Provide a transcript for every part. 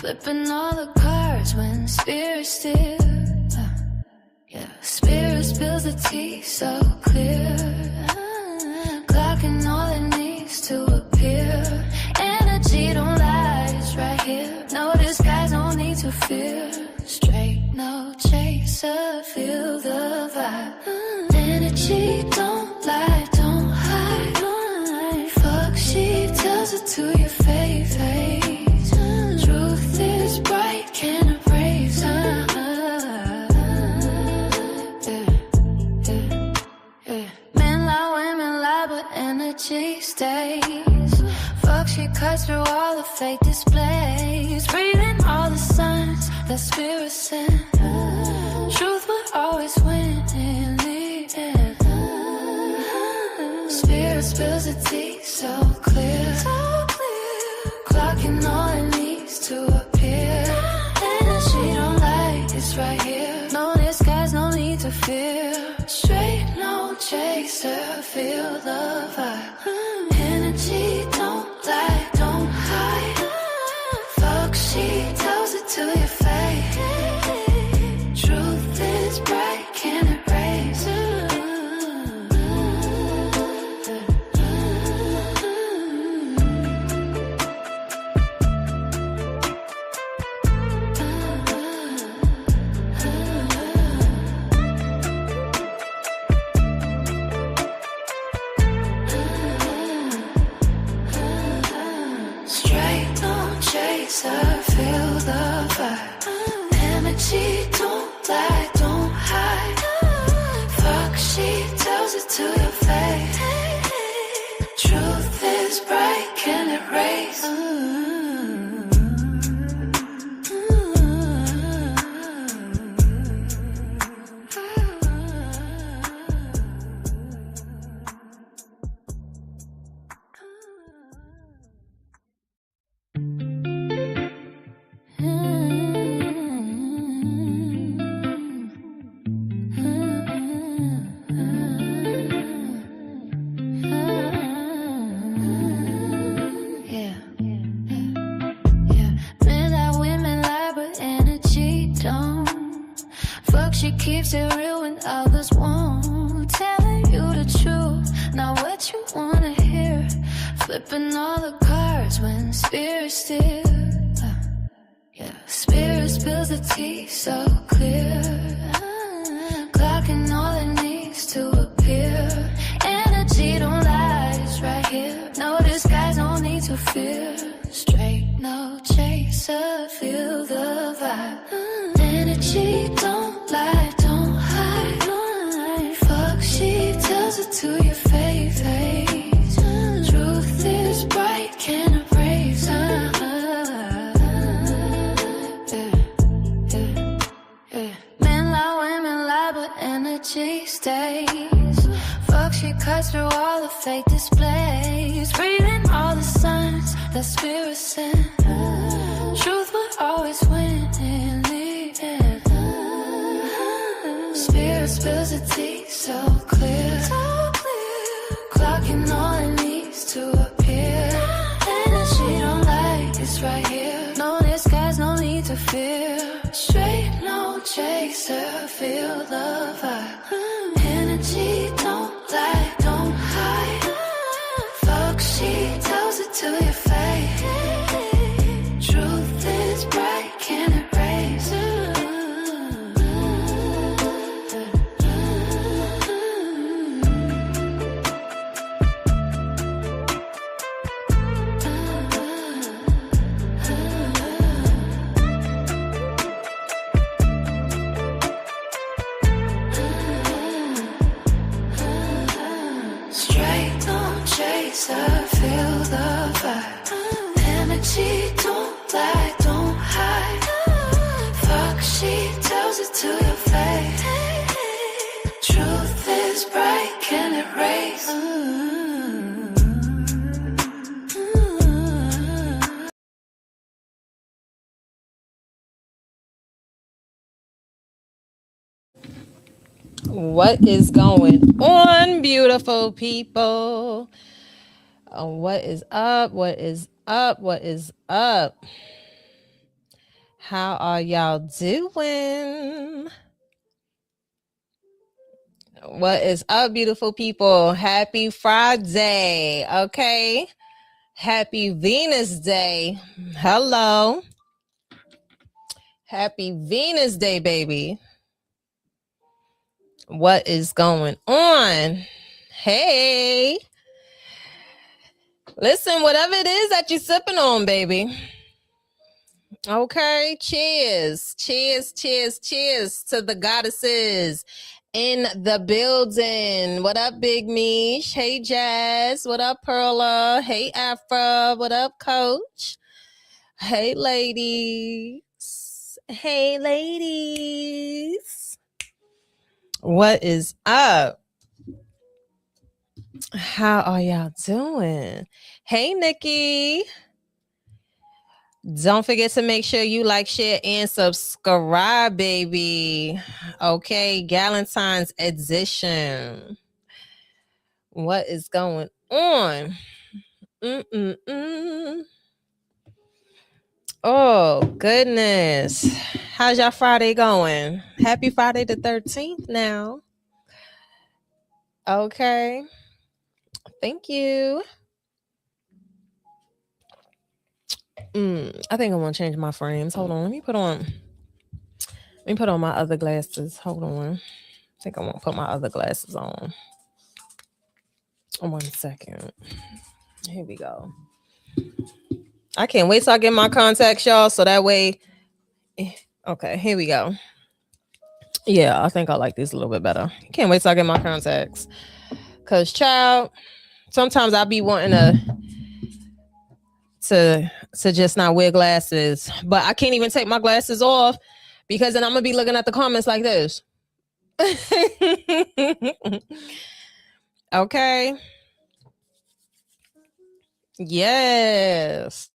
flipping all the cards when spirit still. Yeah, spirit spills the tea so clear. Clocking all it needs to appear. Energy don't lie, it's right here. No disguise, no need to fear. Straight, no chaser, feel the vibe. Energy don't lie, don't hide. Foxxy tells it to your face. Truth is bright, can't erase. Men lie, women lie, but energy stays. Foxxy cuts through all the fake displays. Breathing all the signs that spirit sent. Truth will always win in the end. Spirit spills the tea so clear. Clocking all it needs to appear. Energy don't lie, it's right here. No disguise, no need to fear. Straight, no chaser, feel the vibe. Energy don't lie, don't hide. Foxxy tells it to your face. Truth is bright, can't erase. Straight, no chaser, feel the vibe. Energy don't lie, don't hide. Foxxy tells it to your face. Truth is bright, can't erase. She keeps it real when others won't. Telling you the truth, not what you wanna hear. Flipping all the cards when spirit still. Yeah, spirit spills the tea so clear. Clocking all it needs to appear. Energy don't lie, it's right here. No disguise, no need to fear. Straight, no chaser, feel the vibe. Energy don't lie, don't hide. Foxxy tells it to your face. Truth is bright, can't erase. Men lie, women lie, but energy stays. Foxxy cuts through all the fake displays. Reading all the signs that spirit sent. Truth will always win in the end. Spirit spills the tea so clear. Clocking all it needs to appear. Energy don't lie, it's right here. No disguise, no need to fear. Straight, no chaser, feel the vibe. Energy don't lie, don't hide. Foxxy tells it to your face. Truth is bright, can't erase. Straight, no chaser, feel the vibe. Energy don't lie, don't hide. Foxxy tells it to your face. Truth is bright, can't erase. What is going on, beautiful people? What is up? What is up? What is up? How are y'all doing? What is up, beautiful people? Happy Friday, okay? Happy Venus Day. Hello. Happy Venus Day, baby. What is going on? Hey. Listen, whatever it is that you're sipping on, baby. Okay, cheers. Cheers, cheers, cheers to the goddesses in the building. What up, Big Mish? Hey, Jazz. What up, Perla? Hey, Afra. What up, Coach? Hey, ladies. Hey, ladies. What is up? How are y'all doing? Hey, Nikki. Don't forget to make sure you like, share, and subscribe, baby. Okay, Galentines edition. What is going on? Oh, goodness. How's your Friday going? Happy Friday the 13th now. Okay. Thank you. I think I want to change my frames. Hold on. Let me put on my other glasses. Hold on. I think I want to put my other glasses on. 1 second. Here we go. I can't wait till I get my contacts, y'all. So that way. Okay, here we go. Yeah, I think I like this a little bit better. Can't wait till I get my contacts. Cause child, sometimes I'll be wanting to just not wear glasses, but I can't even take my glasses off because then I'm gonna be looking at the comments like this. Okay. Yes.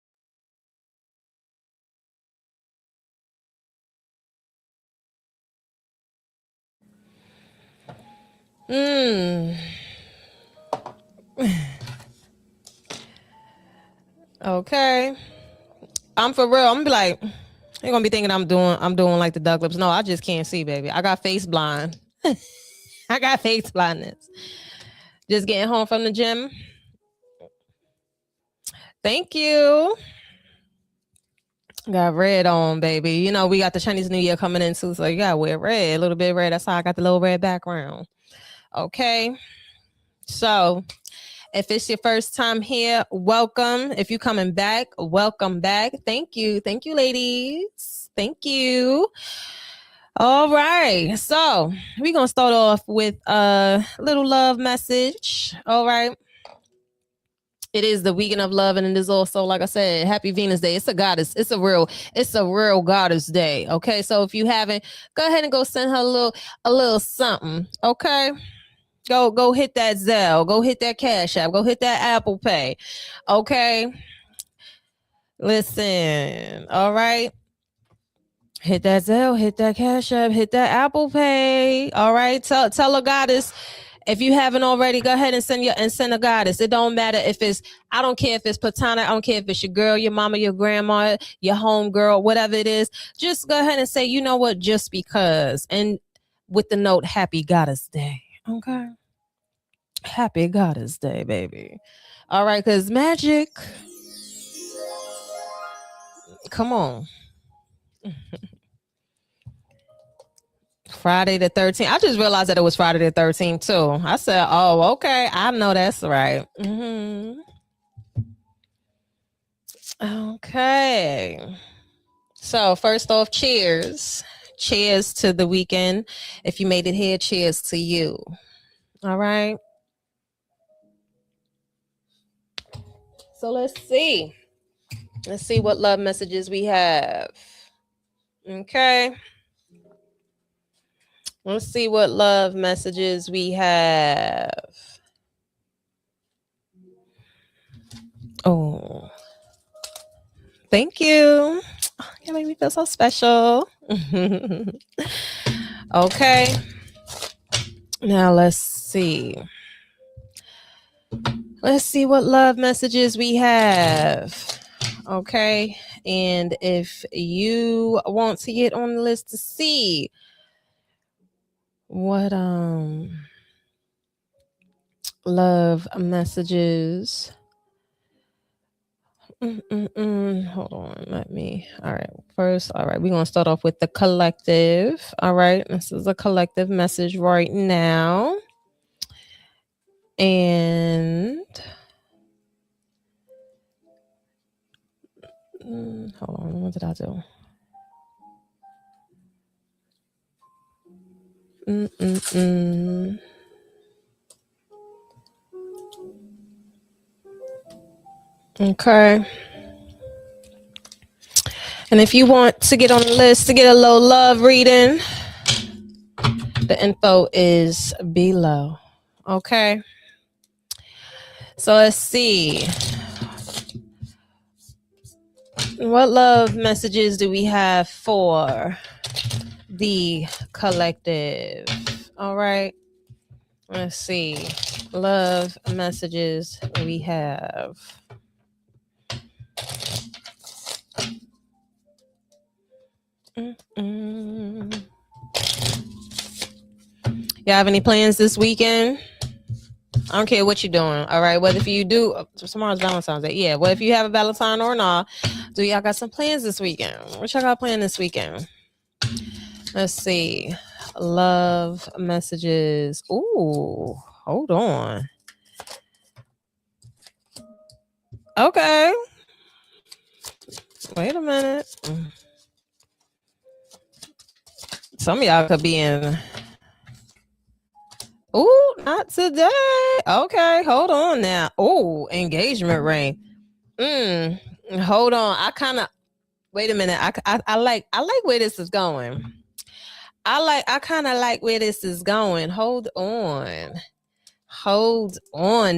Okay. I'm for real. I'm gonna be like, you're gonna be thinking I'm doing like the duck lips. No, I just can't see, baby. I got face blind. I got face blindness. Just getting home from the gym. Thank you. Got red on, baby. You know, we got the Chinese New Year coming in too, so you gotta wear red, a little bit red. That's how I got the little red background. Okay. So if it's your first time here, welcome. If you're coming back, welcome back. Thank you. Thank you, ladies. Thank you. All right. So we're going to start off with a little love message. All right. It is the weekend of love, and it is also, like I said, Happy Venus Day. It's a goddess. It's a real goddess day. Okay. So if you haven't, go ahead and go send her a little something. Okay. Go hit that Zelle. Go hit that Cash App. Go hit that Apple Pay. Okay. Listen. All right. Hit that Zelle. Hit that Cash App. Hit that Apple Pay. All right. Tell a goddess. If you haven't already, go ahead and send a goddess. It don't matter if it's, I don't care if it's platonic. I don't care if it's your girl, your mama, your grandma, your home girl, whatever it is. Just go ahead and say, you know what, just because. And with the note, Happy Goddess Day. Okay. Happy Goddess Day, baby. All right, because magic. Come on. Friday the 13th. I just realized that it was Friday the 13th, too. I said, oh, okay. I know that's right. Okay. So, first off, cheers. Cheers to the weekend. If you made it here, cheers to you. All right. So, let's see. Let's see what love messages we have. Okay. Let's see what love messages we have. Oh, thank you. You make me feel so special. Okay. Now let's see. Let's see what love messages we have. Okay. And if you want to get on the list to see what love messages. Hold on. All right. First, all right. We're going to start off with the collective. All right. This is a collective message right now. And hold on. What did I do? Okay. And if you want to get on the list to get a little love reading, the info is below. Okay. So let's see. What love messages do we have for the collective? All right. Let's see. Love messages we have. You have any plans this weekend? I don't care what you're doing. All right. Whether if you do, tomorrow's Valentine's Day. Yeah. Well, if you have a Valentine or not, do y'all got some plans this weekend? What y'all got planned this weekend? Let's see. Love messages. Ooh, hold on. Okay. Wait a minute. Some of y'all could be in. Ooh, not today. Okay, hold on now. Ooh, engagement ring. Hold on. I kind of wait a minute. I like where this is going. I kind of like where this is going. Hold on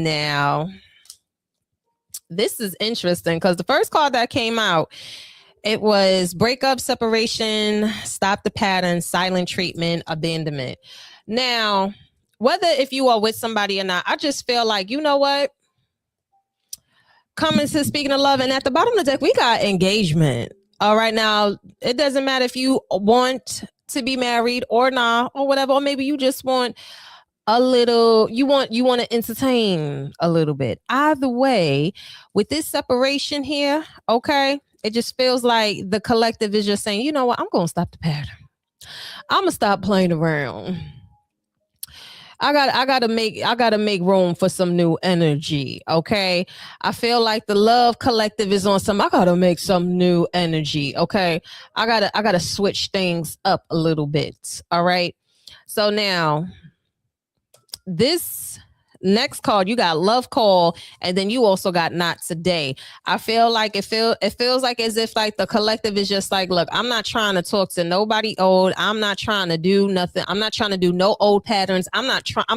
now. This is interesting because the first card that came out, it was breakup, separation, stop the pattern, silent treatment, abandonment. Now, whether if you are with somebody or not, I just feel like, you know what? Coming to speaking of love, and at the bottom of the deck, we got engagement. All right, now, it doesn't matter if you want to be married or not, or whatever, or maybe you just want a little, you want to entertain a little bit. Either way, with this separation here, okay, it just feels like the collective is just saying, you know what, I'm going to stop the pattern. I'm going to stop playing around. I gotta make room for some new energy. Okay. I feel like the love collective is on some, I gotta make some new energy. Okay. I gotta switch things up a little bit. All right. So now this next card, you got love call, and then you also got not today. I feel like it feels like as if like the collective is just like, look, I'm not trying to talk to nobody old. I'm not trying to do nothing. I'm not trying to do no old patterns. I'm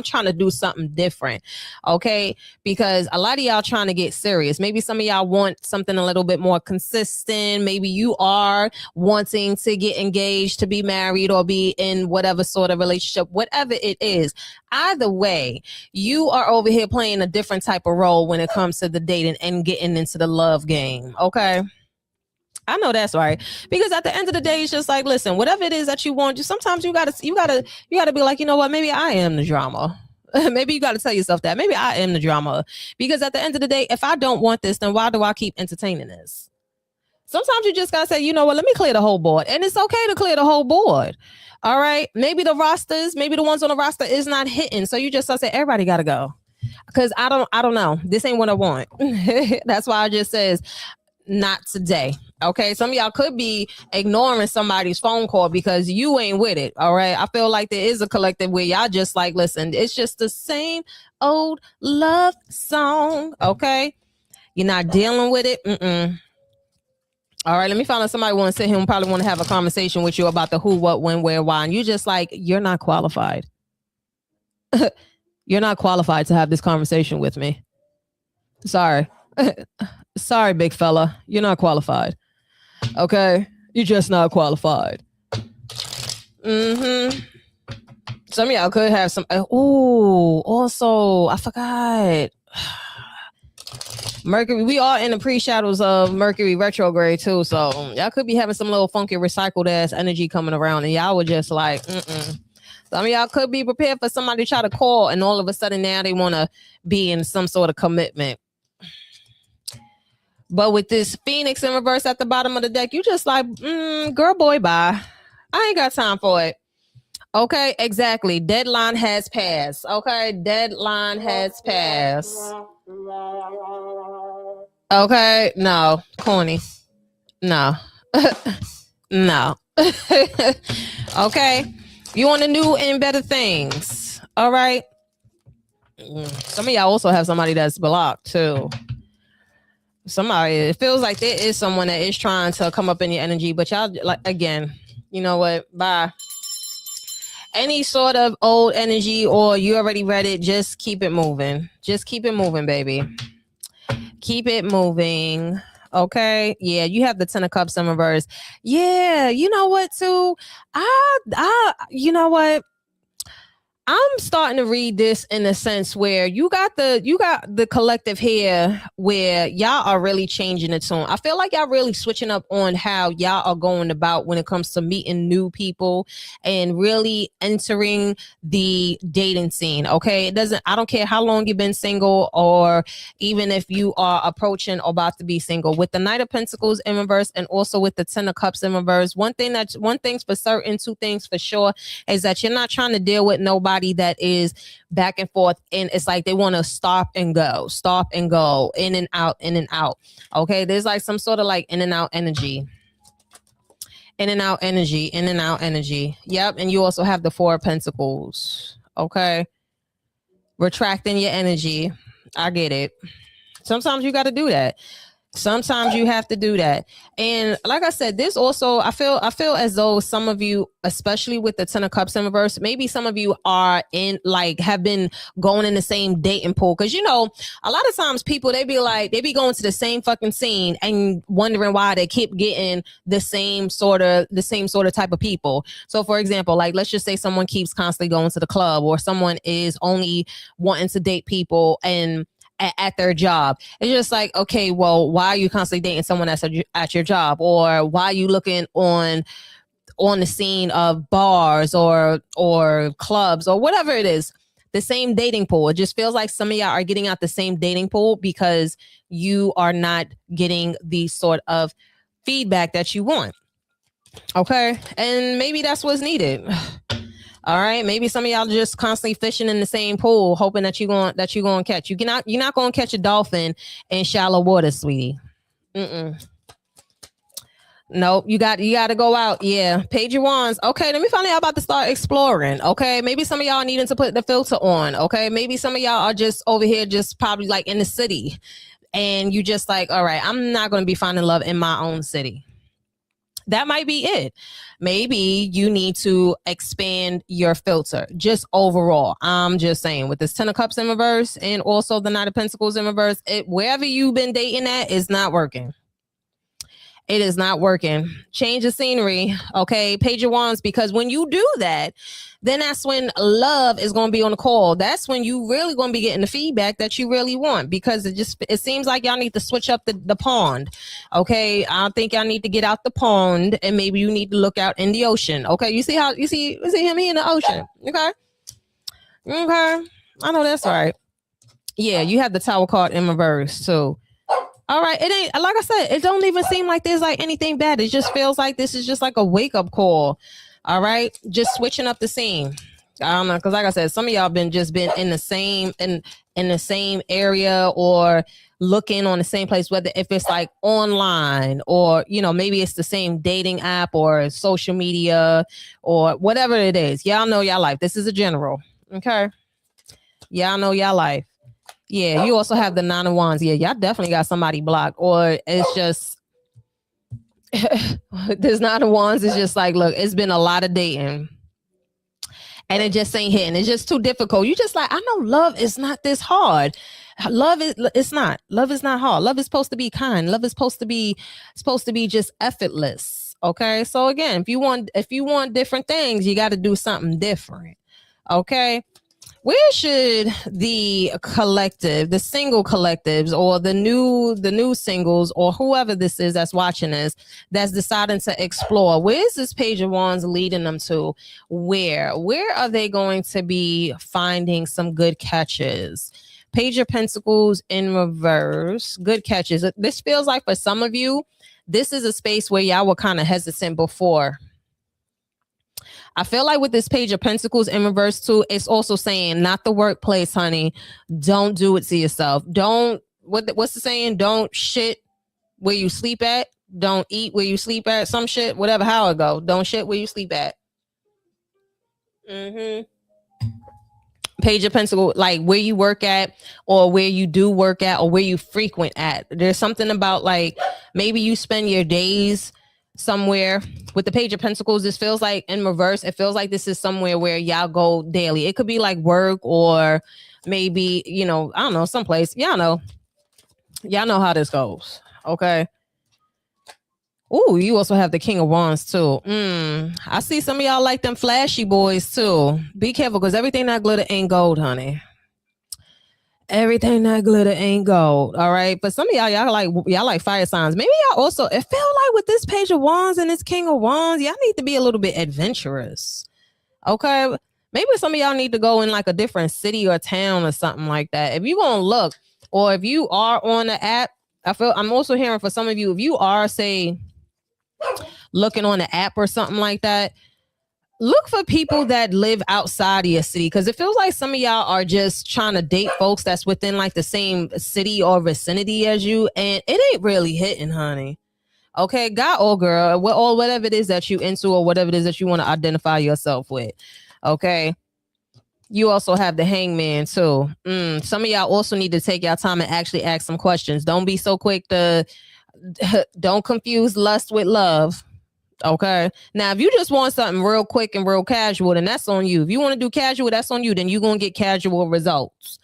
trying to do something different. Okay. Because a lot of y'all trying to get serious. Maybe some of y'all want something a little bit more consistent. Maybe you are wanting to get engaged, to be married, or be in whatever sort of relationship, whatever it is. Either way, you are over here playing a different type of role when it comes to the dating and getting into the love game. Okay. I know that's right. Because at the end of the day, it's just like, listen, whatever it is that you want, sometimes you gotta be like, you know what, maybe I am the drama. Maybe you got to tell yourself that. Maybe I am the drama. Because at the end of the day, if I don't want this, then why do I keep entertaining this? Sometimes you just got to say, you know what, let me clear the whole board. And it's okay to clear the whole board. All right. Maybe the ones on the roster is not hitting. So you just say, everybody got to go. Because I don't know. This ain't what I want. That's why I just says, not today. Okay. Some of y'all could be ignoring somebody's phone call because you ain't with it. All right. I feel like there is a collective where y'all just like, listen, it's just the same old love song. Okay. You're not dealing with it. All right, let me find out somebody want to sit here and probably want to have a conversation with you about the who, what, when, where, why. And you just like, you're not qualified. You're not qualified to have this conversation with me. Sorry. Sorry, big fella. You're not qualified. Okay? You're just not qualified. Some of y'all could have some. Oh, also, I forgot. Mercury, we are in the pre-shadows of Mercury retrograde too, so y'all could be having some little funky recycled ass energy coming around, and y'all were just like, Some of y'all could be prepared for somebody to try to call, and all of a sudden now they want to be in some sort of commitment. But with this Phoenix in reverse at the bottom of the deck, you just like, girl, boy, bye. I ain't got time for it. Okay, exactly. Deadline has passed. Okay, deadline has passed. Okay, no, corny. No. No. Okay, you want to new and better things. All right. Some of y'all also have somebody that's blocked too. Somebody, it feels like there is someone that is trying to come up in your energy, but y'all, like, again, you know what? Bye. Any sort of old energy, or you already read it, just keep it moving. Just keep it moving, baby. Keep it moving. Okay. Yeah, you have the 10 of Cups in reverse. Yeah, you know what, too? You know what? I'm starting to read this in a sense where you got the collective here where y'all are really changing the tone. I feel like y'all really switching up on how y'all are going about when it comes to meeting new people and really entering the dating scene. Okay. I don't care how long you've been single, or even if you are approaching or about to be single. With the Knight of Pentacles in reverse and also with the 10 of Cups in reverse, one thing's for certain, two things for sure, is that you're not trying to deal with nobody that is back and forth, and it's like they want to stop and go, in and out. Okay, there's like some sort of like in and out energy. Yep. And you also have the 4 of Pentacles. Okay, retracting your energy. I get it. Sometimes you got to do that. Sometimes you have to do that. And like I said, this also, I feel as though some of you, especially with the 10 of Cups in reverse, maybe some of you are in, like, have been going in the same dating pool. Cause you know, a lot of times people, they be going to the same fucking scene and wondering why they keep getting the same sort of type of people. So for example, like, let's just say someone keeps constantly going to the club, or someone is only wanting to date people and at their job. It's just like, okay, well, why are you constantly dating someone that's at your job? Or why are you looking on the scene of bars or clubs or whatever it is? The same dating pool. It just feels like some of y'all are getting out the same dating pool because you are not getting the sort of feedback that you want. Okay. And maybe that's what's needed. All right, maybe some of y'all just constantly fishing in the same pool, hoping that you're going to catch. You're not going to catch a dolphin in shallow water, sweetie. Nope, you got to go out. Yeah, Page of Wands. Okay, let me find out about to start exploring. Okay, maybe some of y'all needing to put the filter on. Okay, maybe some of y'all are just over here, just probably like in the city, and you just like, all right, I'm not going to be finding love in my own city. That might be it. Maybe you need to expand your filter just overall. I'm just saying, with this 10 of Cups in reverse and also the Knight of Pentacles in reverse, wherever you've been dating at is not working. It is not working. Change the scenery. Okay. Page of Wands, because when you do that, then that's when love is going to be on the call. That's when you really going to be getting the feedback that you really want, because it seems like y'all need to switch up the pond. Okay. I think y'all need to get out the pond, and maybe you need to look out in the ocean. Okay. You see him in the ocean. Okay. I know that's right. Yeah. You have the Tower card in reverse too. All right. It ain't, like I said, it don't even seem like there's like anything bad. It just feels like this is just like a wake up call. All right. Just switching up the scene. I don't know. Cause like I said, some of y'all been in the same area, or looking on the same place, whether if it's like online, or, you know, maybe it's the same dating app or social media or whatever it is. Y'all know y'all life. This is a general. Okay. Y'all know y'all life. Yeah, you also have the 9 of Wands. Yeah, y'all definitely got somebody blocked, or it's just this 9 of Wands is just like, look, it's been a lot of dating, and it just ain't hitting. It's just too difficult. You just like, I know love is not this hard. Love is not hard. Love is supposed to be kind. Love is supposed to be just effortless. Okay, so again, if you want different things, you got to do something different. Okay. Where should the collective, the single collectives, or the new singles, or whoever this is that's watching this, that's deciding to explore, where is this Page of Wands leading them to? Where are they going to be finding some good catches? Page of Pentacles in reverse, good catches. This feels like for some of you, this is a space where y'all were kind of hesitant before. I feel like with this Page of Pentacles in reverse too, it's also saying not the workplace, honey. Don't do it to yourself. Don't, what's the saying? Don't shit where you sleep at. Don't eat where you sleep at. Some shit, whatever, how it go. Don't shit where you sleep at. Page of Pentacles, like where you work at, or where you do work at, or where you frequent at. There's something about like maybe you spend your days somewhere. With the Page of Pentacles, this feels like in reverse, it feels like this is somewhere where y'all go daily. It could be like work, or maybe, you know, I don't know, someplace. Y'all know how this goes. Okay. Ooh, you also have the King of Wands too. I see some of y'all like them flashy boys too. Be careful, because everything that glitter ain't gold, honey. Everything that glitter ain't gold. All right. But some of y'all like fire signs. Maybe y'all also, it feel like with this Page of Wands and this King of Wands, y'all need to be a little bit adventurous. Okay. Maybe some of y'all need to go in like a different city or town or something like that. If you gonna look, or if you are on the app, I'm also hearing for some of you, if you are, say, looking on the app or something like that, look for people that live outside of your city, because it feels like some of y'all are just trying to date folks that's within like the same city or vicinity as you, and it ain't really hitting, honey. Okay, guy or girl, or whatever it is that you into, or whatever it is that you want to identify yourself with. Okay. You also have the Hangman too. Some of y'all also need to take your time and actually ask some questions. Don't be so quick to don't confuse lust with love. Okay. Now, if you just want something real quick and real casual, then that's on you. If you want to do casual, that's on you. Then you're going to get casual results.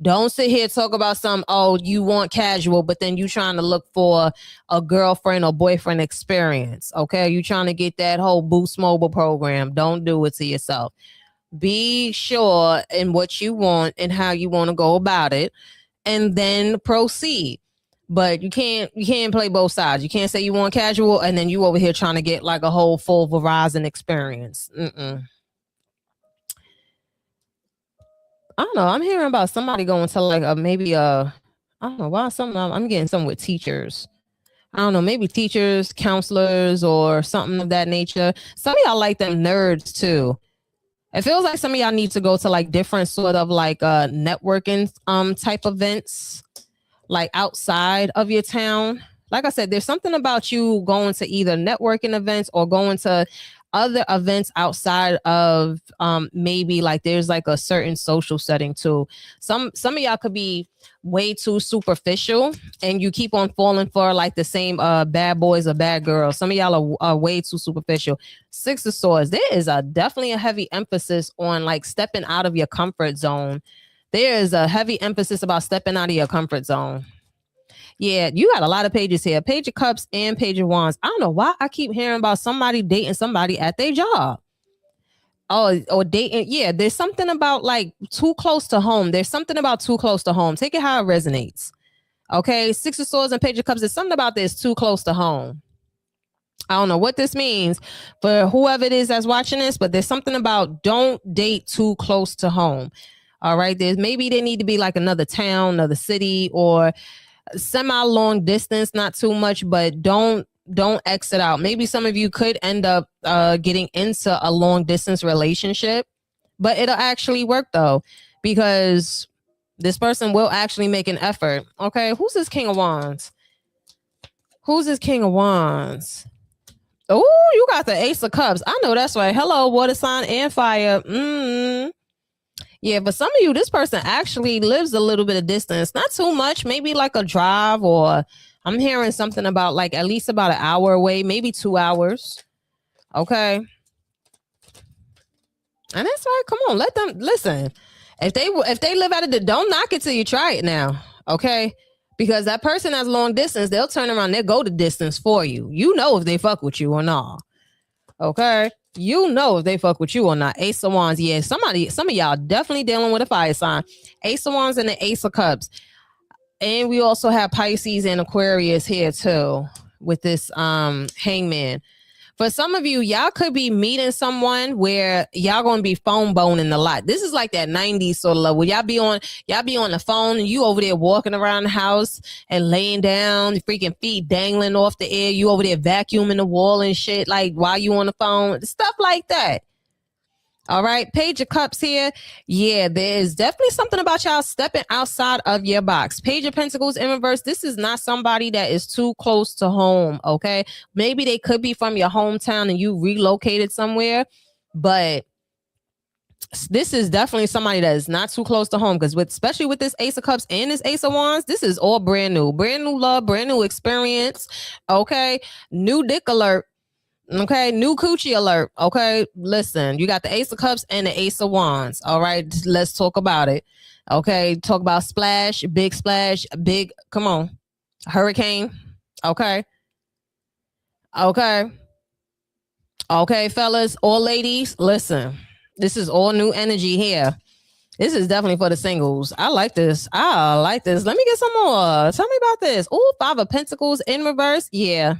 Don't sit here and talk about some, oh, you want casual, but then you trying to look for a girlfriend or boyfriend experience. Okay. You trying to get that whole Boost Mobile program. Don't do it to yourself. Be sure in what you want and how you want to go about it, and then proceed. But you can't play both sides. You can't say you want casual and then you over here trying to get like a whole full Verizon experience. I don't know. I'm hearing about somebody going to like I don't know why I'm getting some with teachers. I don't know, maybe teachers, counselors, or something of that nature. Some of y'all like them nerds too. It feels like some of y'all need to go to like different sort of like networking type events, like outside of your town. Like I said, there's something about you going to either networking events or going to other events outside of maybe like there's like a certain social setting too. Some of y'all could be way too superficial and you keep on falling for like the same bad boys or bad girls. Some of y'all are way too superficial. Six of Swords, there is definitely a heavy emphasis on like stepping out of your comfort zone. There is a heavy emphasis about stepping out of your comfort zone. Yeah, you got a lot of pages here. Page of Cups and Page of Wands. I don't know why I keep hearing about somebody dating somebody at their job. Oh, or dating. Yeah, there's something about like too close to home. There's something about too close to home. Take it how it resonates. Okay, Six of Swords and Page of Cups. There's something about this too close to home. I don't know what this means for whoever it is that's watching this, but there's something about don't date too close to home. All right, maybe they need to be like another town, another city, or semi-long distance, not too much, but don't exit out. Maybe some of you could end up getting into a long distance relationship, but it'll actually work though, because this person will actually make an effort. Okay, who's this King of Wands? Who's this King of Wands? Oh, you got the Ace of Cups. I know that's right. Hello, water sign and fire. Yeah, but some of you, this person actually lives a little bit of distance. Not too much, maybe like a drive, or I'm hearing something about like at least about an hour away, maybe 2 hours. Okay. And that's right. Come on, let them listen. If they live out of it, don't knock it till you try it now. Okay. Because that person that's long distance, they'll turn around, they'll go the distance for you. You know if they fuck with you or not. Okay. You know if they fuck with you or not. Ace of Wands. Yeah, some of y'all definitely dealing with a fire sign. Ace of Wands and the Ace of Cups. And we also have Pisces and Aquarius here too with this hangman. For some of you, y'all could be meeting someone where y'all gonna be phone boning a lot. This is like that 90s sort of love where y'all be on the phone and you over there walking around the house and laying down, freaking feet dangling off the air. You over there vacuuming the wall and shit, like while you on the phone, stuff like that. All right, Page of Cups here. Yeah, there is definitely something about y'all stepping outside of your box. Page of Pentacles in reverse. This is not somebody that is too close to home, okay? Maybe they could be from your hometown and you relocated somewhere, but this is definitely somebody that is not too close to home because especially with this Ace of Cups and this Ace of Wands, this is all brand new love, brand new experience, okay? New dick alert. Okay, new coochie alert. Okay, listen, you got the Ace of Cups and the Ace of Wands. All right, let's talk about it. Okay, talk about splash, big, come on, hurricane. Okay, okay, fellas or ladies, listen, this is all new energy here. This is definitely for the singles. I like this. Let me get some more. Tell me about this. Oh, Five of Pentacles in reverse. Yeah.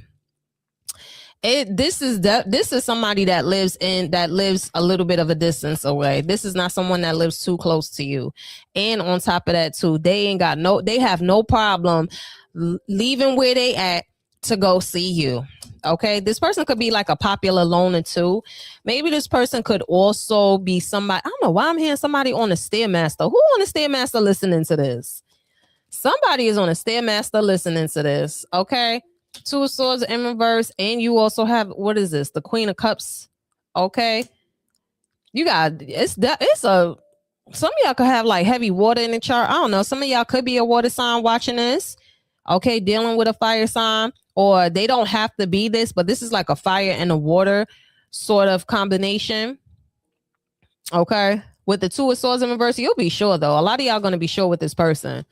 This is somebody that lives a little bit of a distance away. This is not someone that lives too close to you. And on top of that too, they have no problem leaving where they at to go see you. Okay, this person could be like a popular loner too. Maybe this person could also be somebody. I don't know why I'm hearing somebody on the Stairmaster. Who on the Stairmaster listening to this? Somebody is on a Stairmaster listening to this. Okay. Two of Swords in reverse, and you also have, what is this? The Queen of Cups. Okay, you got some of y'all could have like heavy water in the chart. I don't know. Some of y'all could be a water sign watching this. Okay, dealing with a fire sign, or they don't have to be this, but this is like a fire and a water sort of combination. Okay, with the Two of Swords in reverse, you'll be sure though. A lot of y'all gonna be sure with this person.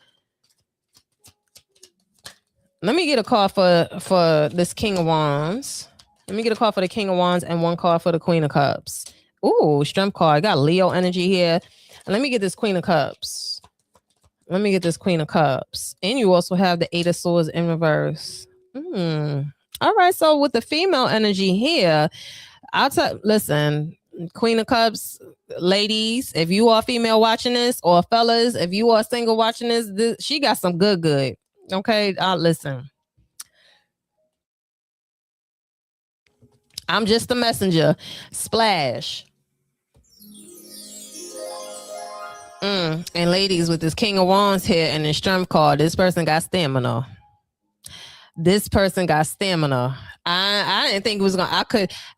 Let me get a card for this King of Wands. Let me get a card for the King of Wands and one card for the Queen of Cups. Ooh, Strength card. I got Leo energy here. And let me get this Queen of Cups. And you also have the Eight of Swords in reverse. All right, so with the female energy here, listen, Queen of Cups, ladies, if you are female watching this, or fellas, if you are single watching this, she got some good. Okay, listen. I'm just a messenger. Splash. And ladies, with this King of Wands here and the Strength card, this person got stamina. I didn't think it was gonna. I'm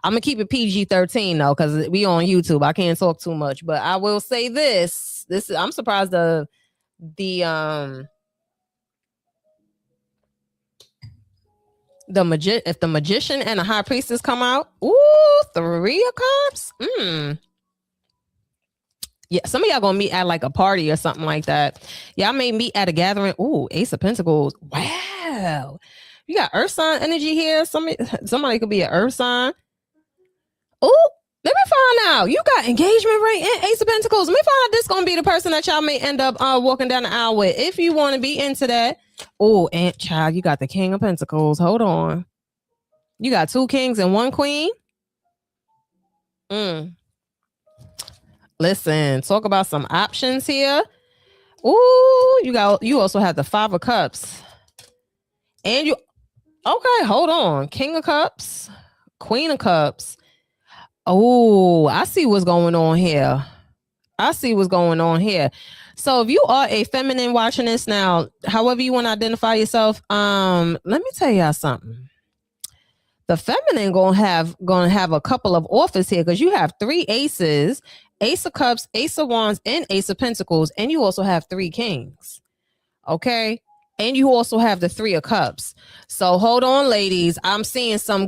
gonna keep it PG-13 though, because we on YouTube. I can't talk too much, but I will say this. I'm surprised if the Magician and the High Priestess come out, ooh, Three of Cups. Yeah, some of y'all gonna meet at like a party or something like that. Y'all may meet at a gathering. Ooh, Ace of Pentacles. Wow, you got Earth sign energy here. Somebody could be an Earth sign. Ooh, let me find out. You got engagement ring and Ace of Pentacles. Let me find out this gonna be the person that y'all may end up walking down the aisle with. If you want to be into that. Oh, and child, you got the King of Pentacles. Hold on. You got two kings and one queen. Listen, talk about some options here. Ooh, you also have the Five of Cups. And okay, hold on. King of Cups, Queen of Cups. Oh, I see what's going on here. So if you are a feminine watching this now, however you want to identify yourself, let me tell y'all something. The feminine gonna have a couple of offers here because you have three aces, Ace of Cups, Ace of Wands, and Ace of Pentacles, and you also have three kings. Okay. And you also have the Three of Cups. So hold on, ladies. I'm seeing some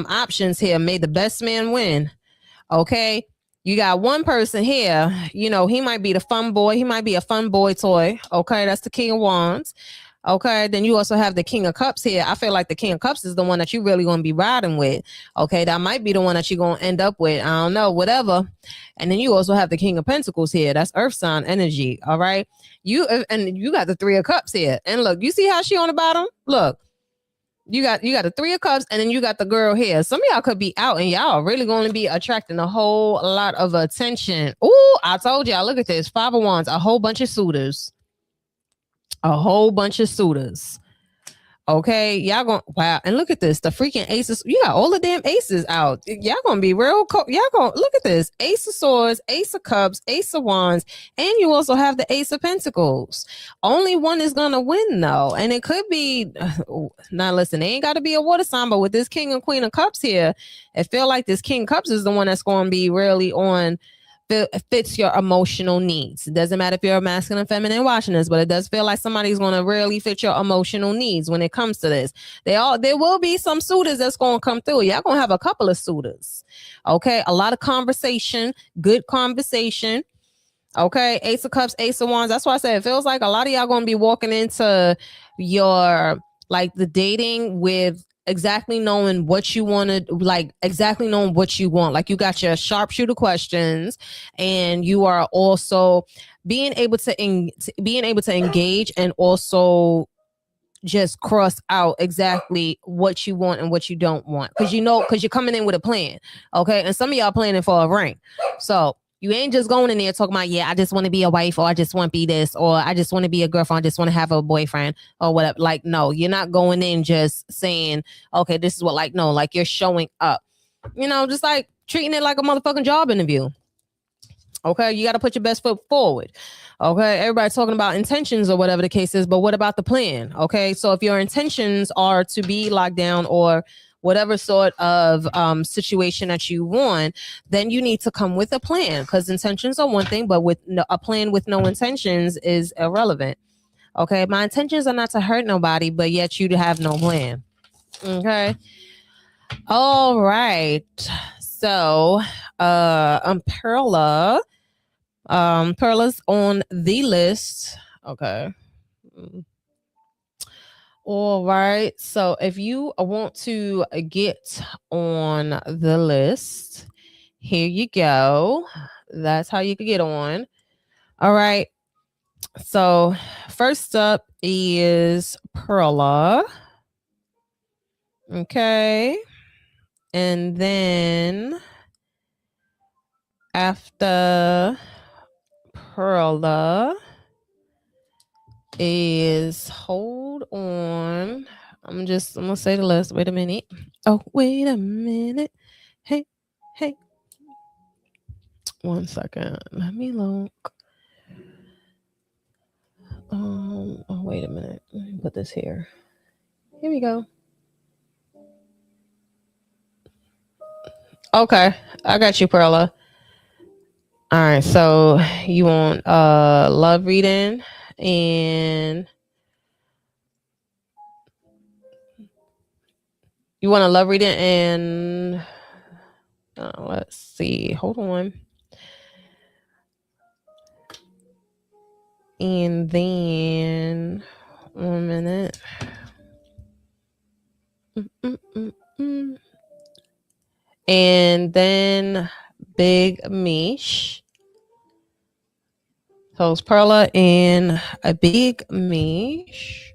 options here. May the best man win. Okay. You got one person here, he might be the fun boy. He might be a fun boy toy. Okay, that's the King of Wands. Okay, then you also have the King of Cups here. I feel like the King of Cups is the one that you really going to be riding with. Okay, that might be the one that you're going to end up with. I don't know, whatever. And then you also have the King of Pentacles here. That's Earth sign energy. All right, and you got the Three of Cups here. And look, you see how she on the bottom? Look, you got the Three of Cups, and then you got the girl here. Some of y'all could be out, and y'all are really going to be attracting a whole lot of attention. Ooh, I told y'all. Look at this, Five of Wands, a whole bunch of suitors. A whole bunch of suitors. Okay, y'all going wow, and look at this, the freaking aces. You got all the damn aces out. Y'all gonna be real y'all gonna look at this: Ace of Swords, Ace of Cups, Ace of Wands, and you also have the Ace of Pentacles. Only one is gonna win though, and it could be now listen, they ain't got to be a water sign, but with this King and Queen of Cups here, it feel like this King of Cups is the one that's gonna be really on fits your emotional needs. It doesn't matter if you're a masculine, feminine watching this, but it does feel like somebody's going to really fit your emotional needs when it comes to this. There will be some suitors that's going to come through. Y'all going to have a couple of suitors. Okay. A lot of conversation, good conversation. Okay. Ace of Cups, Ace of Wands. That's why I said it feels like a lot of y'all going to be walking into your, like, the dating with exactly knowing what you want to, like, exactly knowing what you want. Like, you got your sharpshooter questions, and you are also being able to engage, and also just cross out exactly what you want and what you don't want, because you're coming in with a plan. Okay, and some of y'all planning for a ring, so you ain't just going in there talking about, yeah, I just want to be a wife, or I just want to be this, or I just want to be a girlfriend, I just want to have a boyfriend, or whatever. Like, no, you're not going in just saying, okay, this is what, like, no, like, you're showing up, just like treating it like a motherfucking job interview. Okay, you got to put your best foot forward. Okay, everybody's talking about intentions or whatever the case is, but what about the plan? Okay, so if your intentions are to be locked down, or whatever sort of situation that you want, then you need to come with a plan, because intentions are one thing, but with a plan with no intentions is irrelevant. Okay, my intentions are not to hurt nobody, but yet you have no plan. Okay, all right. So Perla. Perla's on the list. Okay. All right. So if you want to get on the list, here you go. That's how you can get on. All right. So first up is Perla. Okay. And then after Perla is, hold on, I'm gonna say the list. Wait a minute. Oh, wait a minute. Hey, one second. Let me look. Oh, wait a minute. Let me put this here. Here we go. Okay, I got you, Perla. All right, so you want love reading, and you want a love reading, and let's see. Hold on. And then 1 minute. And then Big Mish. So it's Perla and a Big Mish.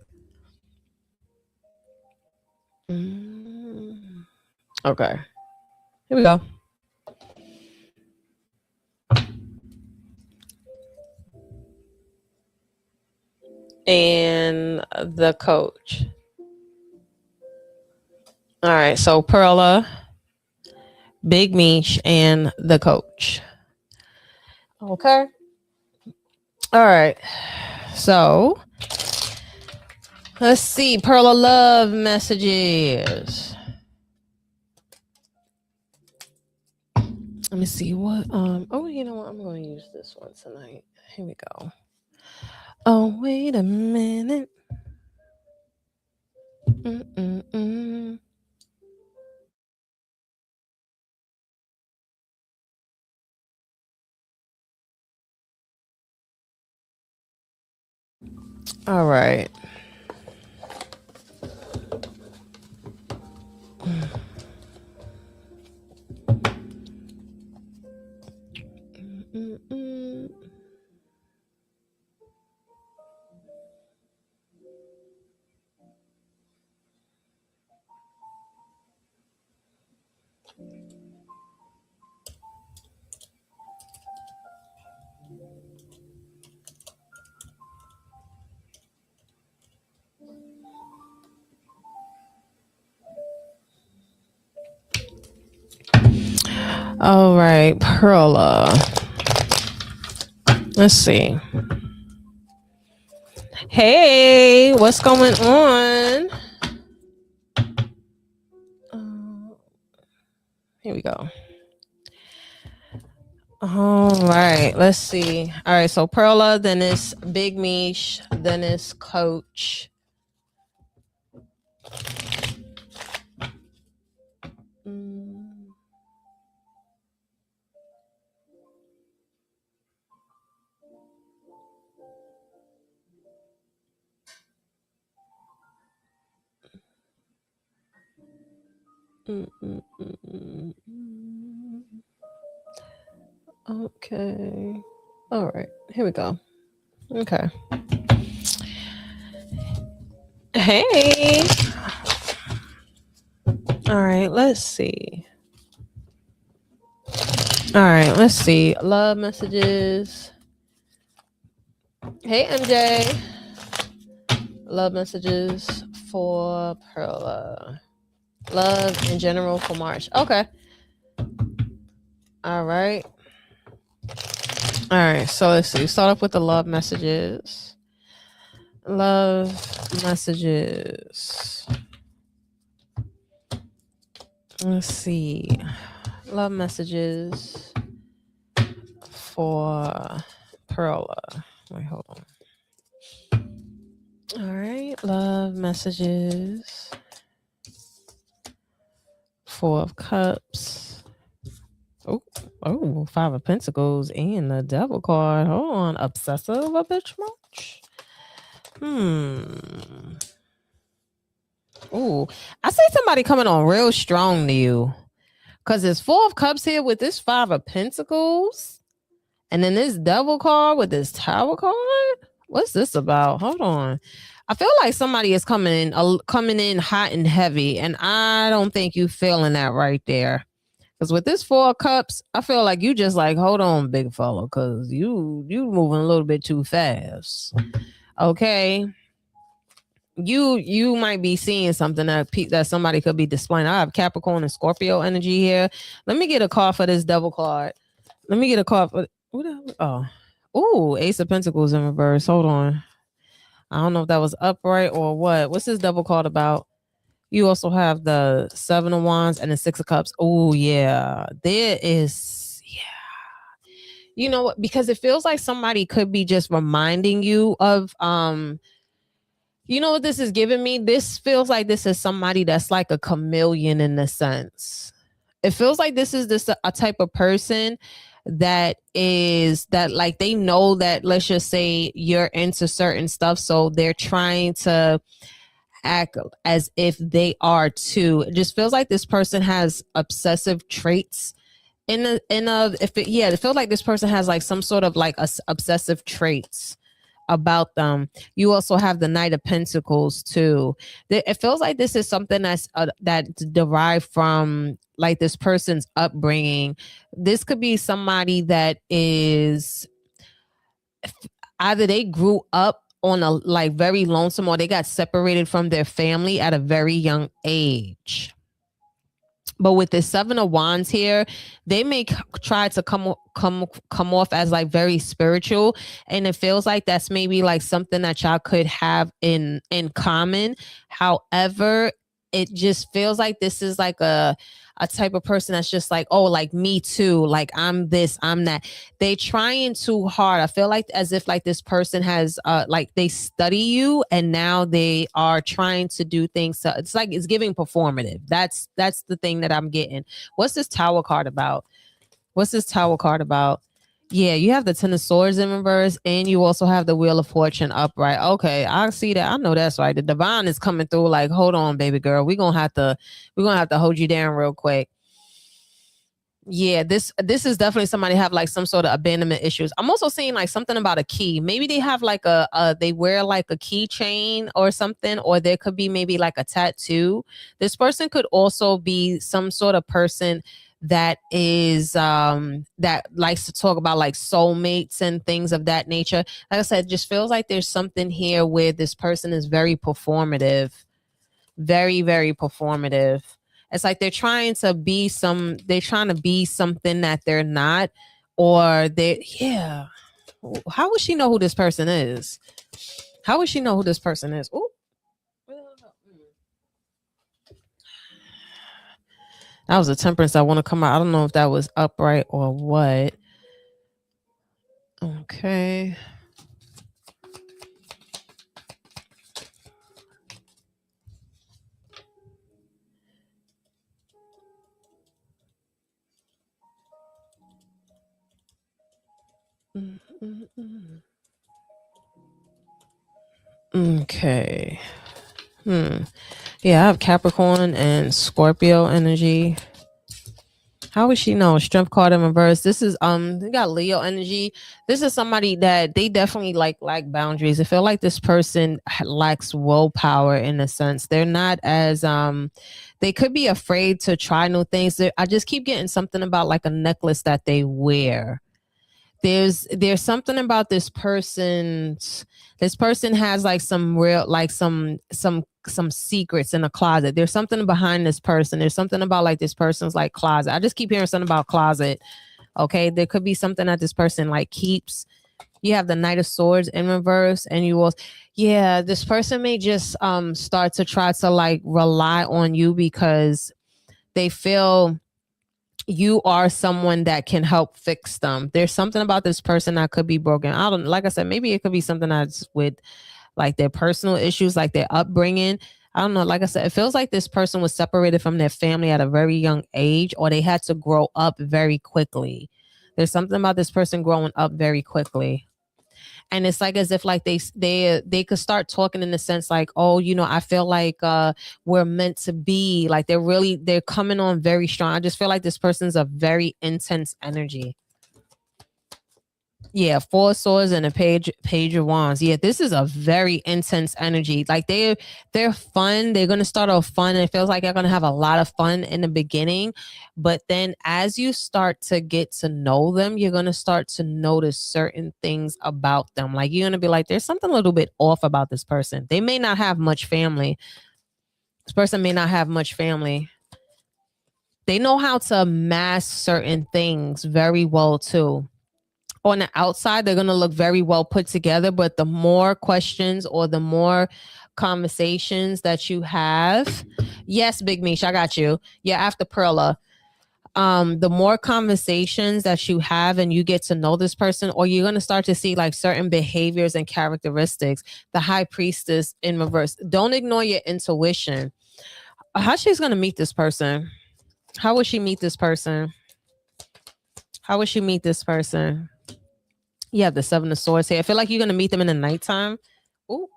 Okay. Here we go. And the coach. All right. So Perla, Big Mish, and the coach. Okay. All right. So let's see. Perla love messages. Let me see what. Oh, you know what? I'm going to use this one tonight. Here we go. Oh, wait a minute. All right. All right, Perla. Let's see. Hey, what's going on? Here we go. All right, let's see. All right, so Perla, then it's Big Mish, then it's Coach. Okay. All right, here we go. Okay. Hey. All right, let's see. All right, let's see. Love messages. Hey, MJ. Love messages for Perla. Love in general for March. Okay. All right. All right. So let's see. Start off with the love messages. Love messages. Let's see. Love messages for Perla. Wait, hold on. All right. Love messages. Four of Cups. Oh, Five of Pentacles and the Devil card. Hold on. Obsessive a bitch much? Oh, I see somebody coming on real strong to you. Because there's Four of Cups here with this Five of Pentacles. And then this Devil card with this Tower card. What's this about? Hold on. I feel like somebody is coming in hot and heavy. And I don't think you feeling that right there. Because with this Four of Cups, I feel like you just like, hold on, big fella, because you moving a little bit too fast. Okay. You might be seeing something that somebody could be displaying. I have Capricorn and Scorpio energy here. Let me get a card for this Devil card. Let me get a card for Ace of Pentacles in reverse. Hold on. I don't know if that was upright or what. What's this Devil card about? You also have the Seven of Wands and the Six of Cups. Oh, yeah. There is, yeah. You know what? Because it feels like somebody could be just reminding you of, you know what this is giving me? This feels like this is somebody that's like a chameleon in a sense. It feels like this is a type of person that like they know that, let's just say you're into certain stuff. So they're trying to act as if they are too. It just feels like this person has obsessive traits it feels like this person has like some sort of like obsessive traits about them. You also have the Knight of Pentacles too. It feels like this is something that's derived from like this person's upbringing. This could be somebody that is either they grew up on a like very lonesome, or they got separated from their family at a very young age. But with the Seven of Wands here, they may try to come off as like very spiritual, and it feels like that's maybe like something that y'all could have in common. However, it just feels like this is like a type of person that's just like, oh, like me too, like I'm this, I'm that. They trying too hard. I feel like as if like this person has like they study you and now they are trying to do things. So it's like it's giving performative. That's the thing that I'm getting. What's this Tower card about? Yeah, you have the Ten of Swords in reverse, and you also have the Wheel of Fortune upright. Okay, I see that. I know that's right. The Divine is coming through. Like, hold on, baby girl. We're gonna have to hold you down real quick. Yeah, this is definitely somebody have like some sort of abandonment issues. I'm also seeing like something about a key. Maybe they have like they wear like a keychain or something, or there could be maybe like a tattoo. This person could also be some sort of person that is that likes to talk about like soulmates and things of that nature. Like I said, just feels like there's something here where this person is very performative, very, very performative. It's like they're trying to be something that they're not, or they, yeah. How would she know who this person is? How would she know who this person is? Ooh. That was a temperance. I want to come out. I don't know if that was upright or what. Okay. Okay. Yeah, I have Capricorn and Scorpio energy. How would she know? Strength card in reverse. This is they got Leo energy. This is somebody that they definitely like boundaries. I feel like this person lacks willpower in a sense. They're not as they could be afraid to try new things. I just keep getting something about like a necklace that they wear. There's something about this person has like some real like some secrets in a closet. There's something behind this person. There's something about like this person's like closet. I just keep hearing something about closet. Okay, there could be something that this person like keeps. You have the Knight of Swords in reverse, and you will, yeah, this person may just start to try to like rely on you because they feel you are someone that can help fix them. There's something about this person that could be broken. I don't, like I said, maybe it could be something that's with like their personal issues, like their upbringing. I don't know. Like I said, it feels like this person was separated from their family at a very young age, or they had to grow up very quickly. There's something about this person growing up very quickly. And it's like as if like they could start talking in the sense like, oh, you know, I feel like we're meant to be. Like they're coming on very strong. I just feel like this person's a very intense energy. Yeah, Four of Swords and a page of Wands. Yeah, this is a very intense energy. Like they're fun. They're gonna start off fun. And it feels like they're gonna have a lot of fun in the beginning, but then as you start to get to know them, you're gonna start to notice certain things about them. Like you're gonna be like, there's something a little bit off about this person. They may not have much family. This person may not have much family. They know how to mask certain things very well too. On the outside, they're going to look very well put together, but the more questions or the more conversations that you have, yes, Big Mish, I got you. Yeah, after Perla, the more conversations that you have and you get to know this person, or you're going to start to see like certain behaviors and characteristics. The High Priestess in reverse. Don't ignore your intuition. How she's going to meet this person? How would she meet this person? How would she meet this person? You have the Seven of Swords here. I feel like you're gonna meet them in the nighttime. Ooh.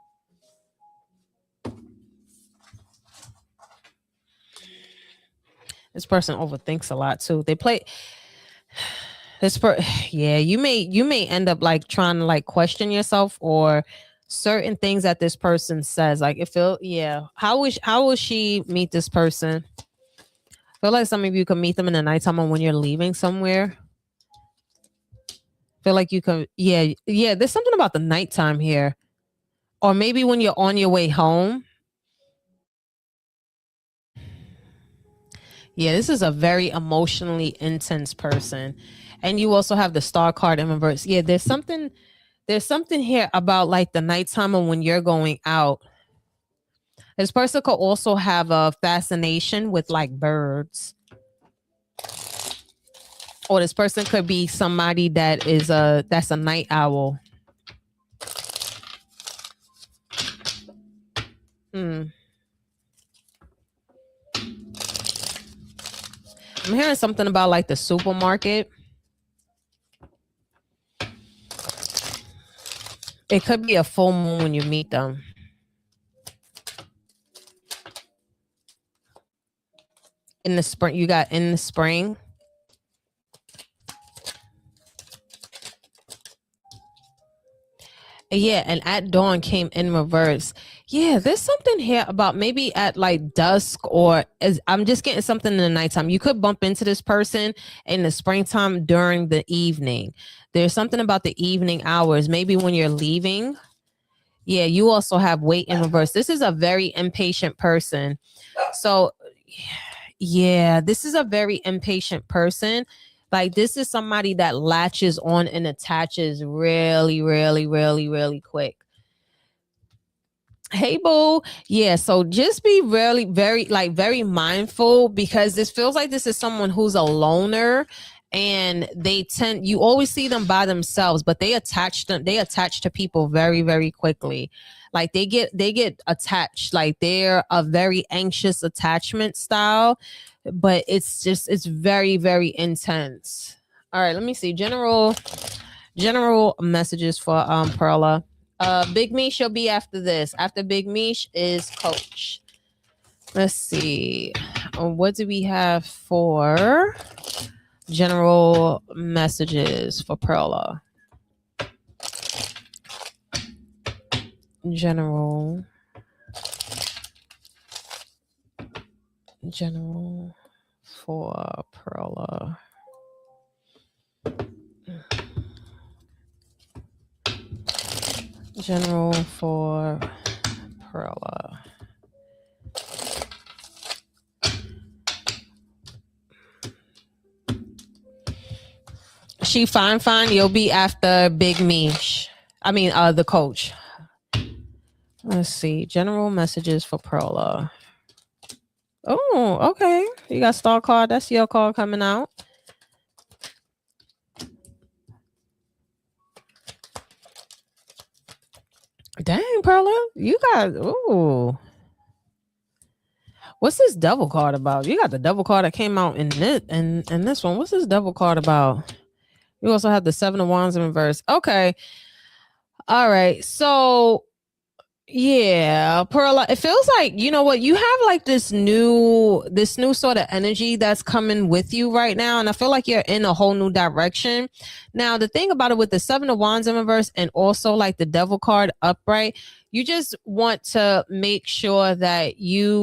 This person overthinks a lot too. They play this yeah, you may end up like trying to like question yourself or certain things that this person says. Like it feel yeah. How will she meet this person? I feel like some of you can meet them in the nighttime or when you're leaving somewhere. Feel like you can yeah, there's something about the nighttime here. Or maybe when you're on your way home. Yeah, this is a very emotionally intense person. And you also have the Star card in reverse. Yeah, there's something here about like the nighttime and when you're going out. This person could also have a fascination with like birds. Or this person could be somebody that's a night owl. I'm hearing something about like the supermarket. It could be a full moon when you meet them. In the spring, you got in the spring. Yeah, and at dawn came in reverse. Yeah, there's something here about maybe at like dusk, or as I'm just getting something in the nighttime. You could bump into this person in the springtime during the evening. There's something about the evening hours, maybe when you're leaving. Yeah, you also have weight in reverse. This is a very impatient person. So yeah, this is a very impatient person. Like, this is somebody that latches on and attaches really, really, really, really quick. Hey boo. Yeah, so just be really very mindful, because this feels like this is someone who's a loner, and you always see them by themselves, but they attach to people very, very quickly. Like they get attached, like they're a very anxious attachment style, but it's very, very intense. All right, let me see general messages for Perla. Big Mish will be after this. After Big Mish is Coach. Let's see. What do we have for general messages for Perla? General for Perla. General for Perla. She fine. You'll be after Big Mish. I mean, the Coach. Let's see. General messages for Perla. Oh, okay. You got star card. That's your card coming out. Dang, Perla. You got, ooh. What's this devil card about? You got the devil card that came out in this one. What's this devil card about? You also have the 7 of Wands in reverse. Okay. All right. So yeah, Perla, it feels like, you know what, you have like this new sort of energy that's coming with you right now, and I feel like you're in a whole new direction. Now, the thing about it, with the 7 of Wands in reverse and also like the devil card upright, you just want to make sure that you're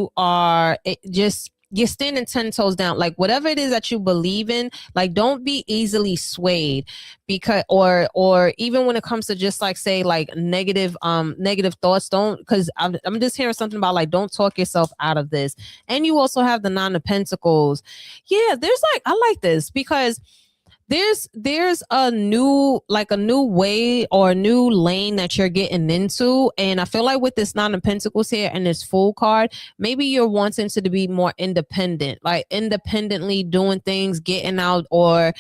standing 10 toes down. Like, whatever it is that you believe in, like, don't be easily swayed, because or even when it comes to just like, say, like negative thoughts, don't, because I'm just hearing something about like, don't talk yourself out of this. And you also have the 9 of Pentacles. Yeah, there's like, I like this, because there's a new way or a new lane that you're getting into. And I feel like with this 9 of Pentacles here and this Fool card, maybe you're wanting to be more independent, like independently doing things, getting out, or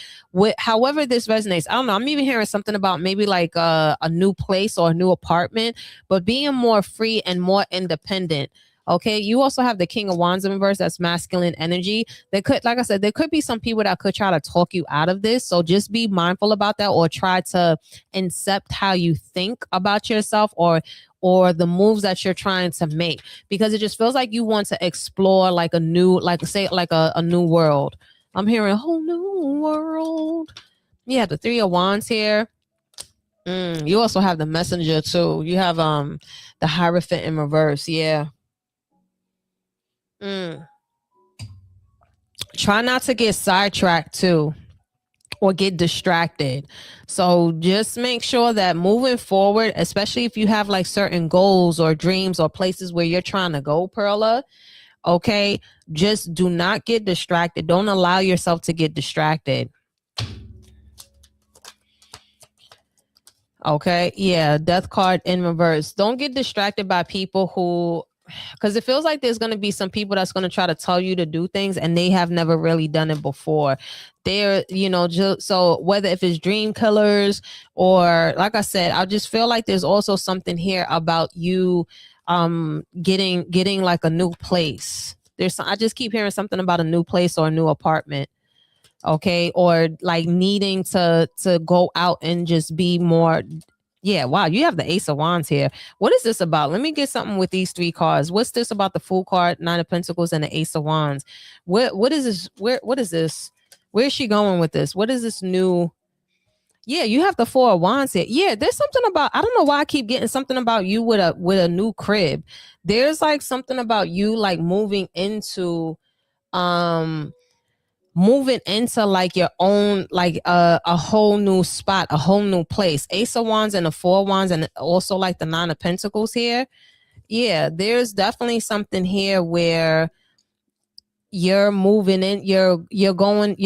however this resonates. I don't know. I'm even hearing something about maybe like a new place or a new apartment, but being more free and more independent. Okay, you also have the King of Wands in reverse. That's masculine energy. There could, like I said, there could be some people that could try to talk you out of this. So just be mindful about that, or try to incept how you think about yourself, or the moves that you're trying to make, because it just feels like you want to explore like a new, like say, like a new world. I'm hearing a whole new world. Yeah, the 3 of Wands here. You also have the Messenger too. You have the Hierophant in reverse. Yeah. Try not to get sidetracked too, or get distracted. So just make sure that moving forward, especially if you have like certain goals or dreams or places where you're trying to go, Perla, okay, just do not get distracted. Don't allow yourself to get distracted. Okay, yeah, Death card in reverse. Don't get distracted by people who, because it feels like there's going to be some people that's going to try to tell you to do things and they have never really done it before. They're, so whether if it's dream killers, or like I said, I just feel like there's also something here about you getting like a new place. I just keep hearing something about a new place or a new apartment. Okay, or like needing to go out and just be more. Yeah, wow, you have the Ace of Wands here. What is this about? Let me get something with these 3 cards. What's this about the Fool card, 9 of Pentacles, and the Ace of Wands? What is this? What is this? Where is she going with this? What is this new? Yeah, you have the Four of Wands here. Yeah, there's something about, I don't know why I keep getting something about you with a new crib. There's like something about you like um moving into like your own, like a whole new spot, a whole new place. Ace of Wands and the Four of Wands, and also like the Nine of Pentacles here. Yeah, there's definitely something here where you're moving in, you're going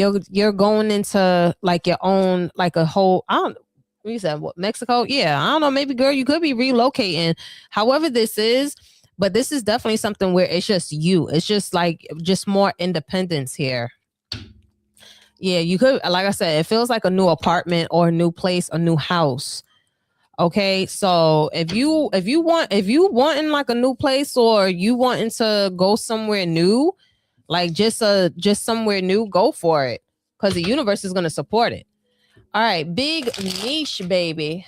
into like your own, like a whole, I don't, you said what, Mexico? Yeah, I don't know, maybe girl, you could be relocating, however this is, but this is definitely something where it's just you, it's just like just more independence here. Yeah, you could, like I said, it feels like a new apartment or a new place, a new house. Okay, so if you wanting like a new place, or you wanting to go somewhere new, like just somewhere new, go for it, because the universe is going to support it. All right, big Mish, baby.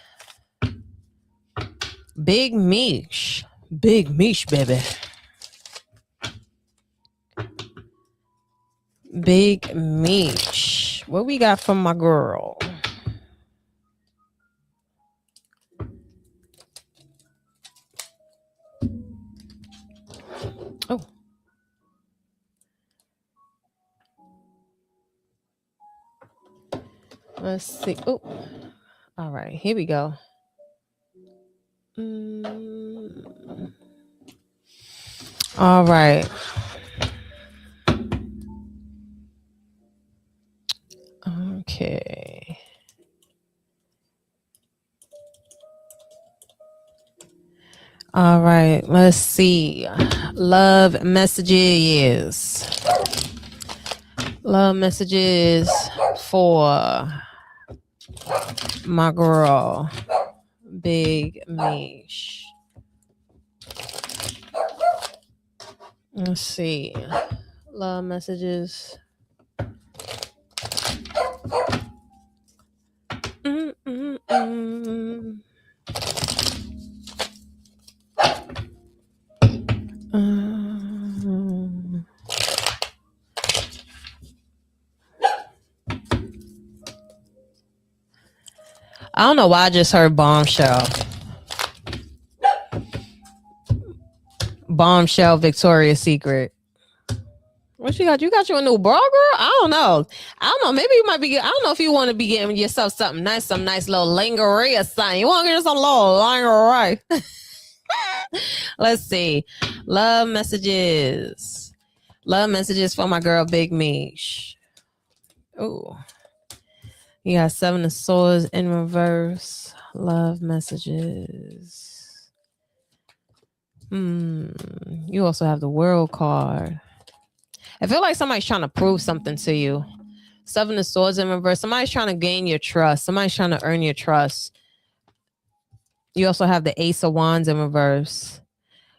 Big Mish. Big Mish, baby. Big Mish. What we got from my girl? Oh. Let's see. Oh. All right, here we go. All right. Okay. All right, let's see. Love messages. Love messages for my girl, Big Mish. Let's see. Love messages. I don't know why I just heard bombshell. Bombshell, Victoria's Secret. What you got? You got you a new bra, girl? I don't know. Maybe you might be. I don't know if you want to be getting yourself something nice, some nice little lingerie or something. You want to get some little lingerie? Let's see. Love messages. Love messages for my girl, Big Mish. Oh, you got Seven of Swords in reverse. Love messages. You also have the World card. I feel like somebody's trying to prove something to you. Seven of Swords in reverse. Somebody's trying to gain your trust. Somebody's trying to earn your trust. You also have the Ace of Wands in reverse.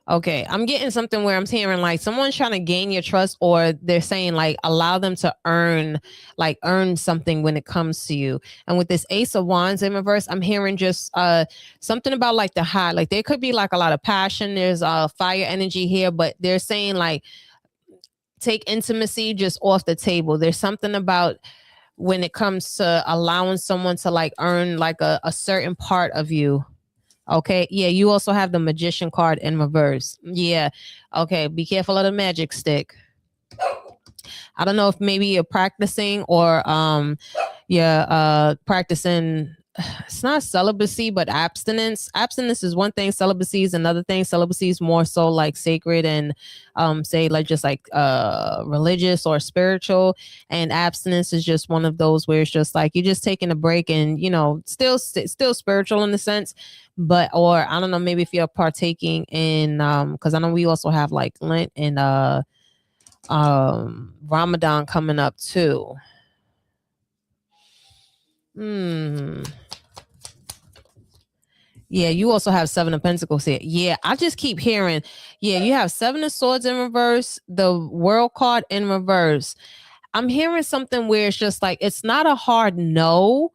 Okay, I'm getting something where I'm hearing like someone's trying to gain your trust, or they're saying like allow them to earn something when it comes to you. And with this Ace of Wands in reverse, I'm hearing just something about like the high, like there could be like a lot of passion. There's fire energy here, but they're saying like take intimacy just off the table. There's something about when it comes to allowing someone to like earn like a certain part of you. Okay. Yeah. You also have the Magician card in reverse. Yeah. Okay. Be careful of the magic stick. I don't know if maybe you're practicing or you're practicing. It's not celibacy, but abstinence. Abstinence is one thing. Celibacy is another thing. Celibacy is more so like sacred and say like just like religious or spiritual. And abstinence is just one of those where it's just like you're just taking a break and, you know, still spiritual in the sense. But, or I don't know, maybe if you're partaking in because I know we also have like Lent and Ramadan coming up too. Yeah, you also have Seven of Pentacles here. Yeah, I just keep hearing, yeah, you have Seven of Swords in reverse, the World card in reverse. I'm hearing something where it's just like, it's not a hard no.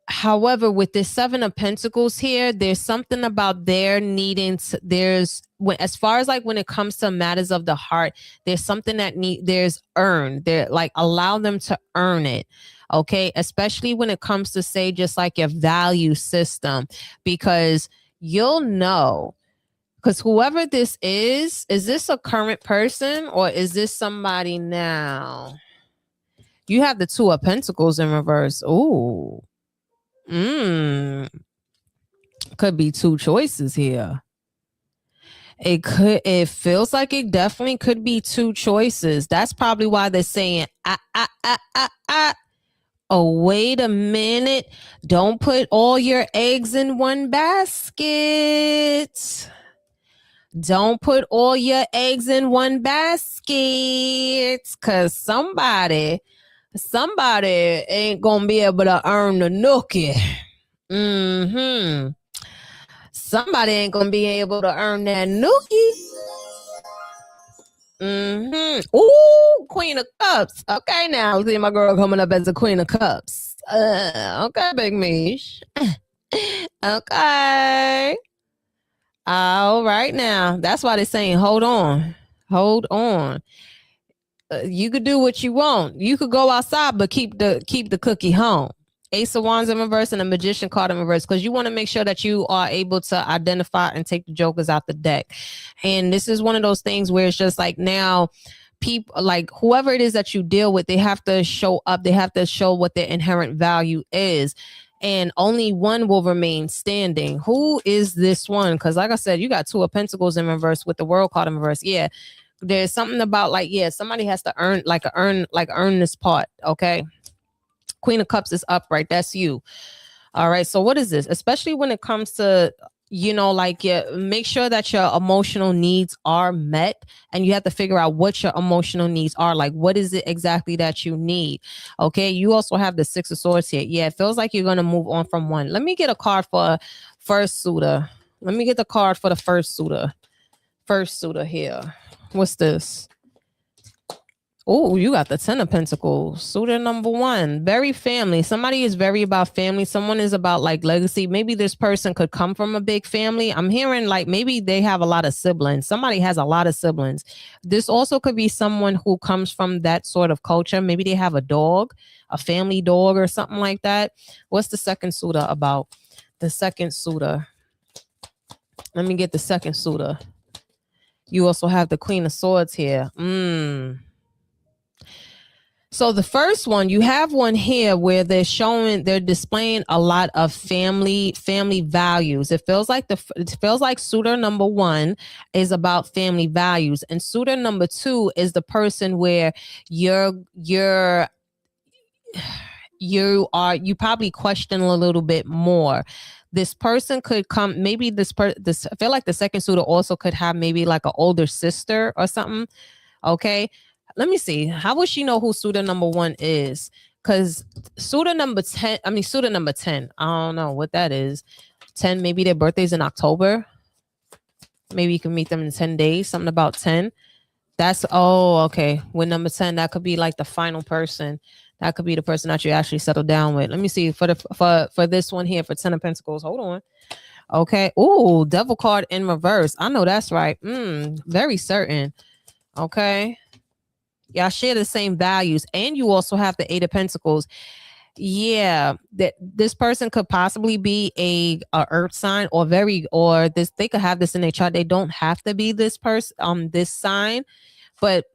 However, with this Seven of Pentacles here, there's something about their needing to, as far as like when it comes to matters of the heart, there's something that there's earned. They're like, allow them to earn it. Okay, especially when it comes to say just like your value system, because you'll know. Because whoever this is this a current person or is this somebody now? You have the Two of Pentacles in reverse. Ooh. Could be two choices here. It feels like it definitely could be two choices. That's probably why they're saying, oh, wait a minute. Don't put all your eggs in one basket. Don't put all your eggs in one basket, because somebody ain't gonna be able to earn the nookie. Somebody ain't gonna be able to earn that nookie. Ooh, Queen of Cups. Okay, now see my girl coming up as a Queen of Cups. Okay, Big Mish. Okay. All right, now that's why they're saying hold on. You could do what you want. You could go outside, but keep the cookie home. Ace of Wands in reverse and a Magician card in reverse, because you want to make sure that you are able to identify and take the jokers out the deck. And this is one of those things where it's just like now people, like whoever it is that you deal with, they have to show up. They have to show what their inherent value is. And only one will remain standing. Who is this one? Because like I said, you got Two of Pentacles in reverse with the World card in reverse. Yeah, there's something about like, yeah, somebody has to earn this part. Okay. Queen of Cups is upright. That's you. All right. So what is this? Especially when it comes to, like, make sure that your emotional needs are met, and you have to figure out what your emotional needs are. Like, what is it exactly that you need? Okay. You also have the Six of Swords here. Yeah. It feels like you're going to move on from one. Let me get a card for first suitor. Let me get the card for the first suitor. First suitor here. What's this? Oh, you got the Ten of Pentacles. Suitor number one. Very family. Somebody is very about family. Someone is about like legacy. Maybe this person could come from a big family. I'm hearing like maybe they have a lot of siblings. Somebody has a lot of siblings. This also could be someone who comes from that sort of culture. Maybe they have a dog, a family dog or something like that. What's the second suitor about? The second suitor. Let me get the second suitor. You also have the Queen of Swords here. So the first one, you have one here where they're displaying a lot of family values. It feels like suitor number one is about family values, and suitor number two is the person where you probably question a little bit more. This person could come, maybe this I feel like the second suitor also could have maybe like an older sister or something. Okay. Let me see. How would she know who suitor number one is? Because suitor number 10, I don't know what that is. 10, maybe their birthday's in October. Maybe you can meet them in 10 days. Something about 10. Okay. With number 10, that could be like the final person. That could be the person that you actually settle down with. Let me see for this one here for Ten of Pentacles. Hold on. Okay. Ooh, Devil card in reverse. I know that's right. Very certain. Okay. Y'all share the same values, and you also have the Eight of Pentacles. Yeah, that this person could possibly be a earth sign they could have this in their chart. They don't have to be this person, this sign, but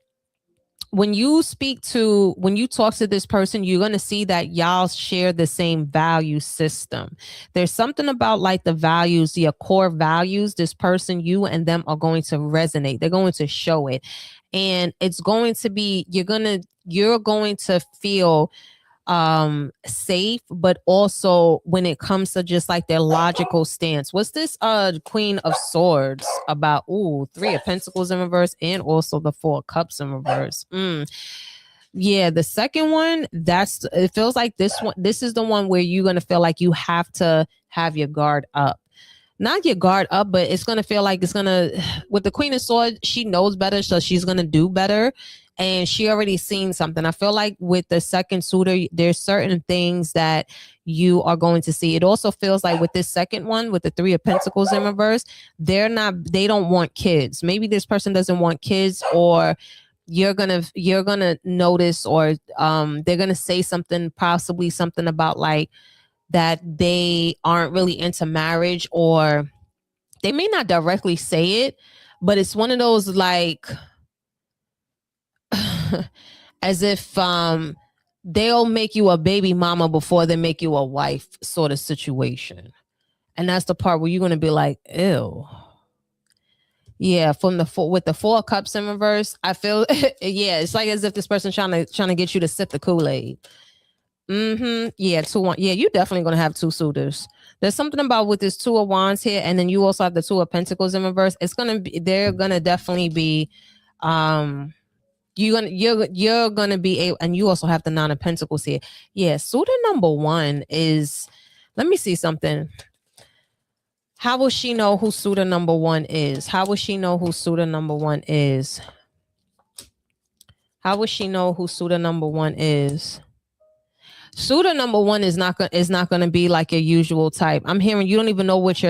when you talk to this person, you're going to see that y'all share the same value system. There's something about like the values, your core values, this person, you and them are going to resonate. They're going to show it. And it's going to be, you're going to feel safe, but also when it comes to just like their logical stance. What's this Queen of Swords about? Ooh, Three of Pentacles in reverse, and also the Four of Cups in reverse. Yeah, the second one, it feels like this is the one where you're gonna feel like you have to have your guard up. Not your guard up, but it's gonna feel like with the Queen of Swords, she knows better, so she's gonna do better. And she already seen something. I feel like with the second suitor, there's certain things that you are going to see. It also feels like with this second one, with the Three of Pentacles in reverse, they don't want kids. Maybe this person doesn't want kids, or you're gonna notice, or they're gonna say something, possibly something about like that they aren't really into marriage, or they may not directly say it, but it's one of those like as if they'll make you a baby mama before they make you a wife sort of situation. And that's the part where you're going to be like, ew. Yeah, from the four, with the 4 cups in reverse, I feel yeah, it's like as if this person's trying to get you to sip the Kool-Aid. Yeah, 2-1. Yeah, you're definitely gonna have 2 suitors. There's something about with this 2 of Wands here, and then you also have the 2 of Pentacles in reverse. It's gonna be, they're gonna definitely be you're gonna be able, and you also have the 9 of Pentacles here. Yeah, suitor number 1 is, let me see something. How will she know who suitor number 1 is? How will she know who suitor number 1 is? How will she know who suitor number 1 is? Suitor number 1 is not gonna be like your usual type. I'm hearing you don't even know what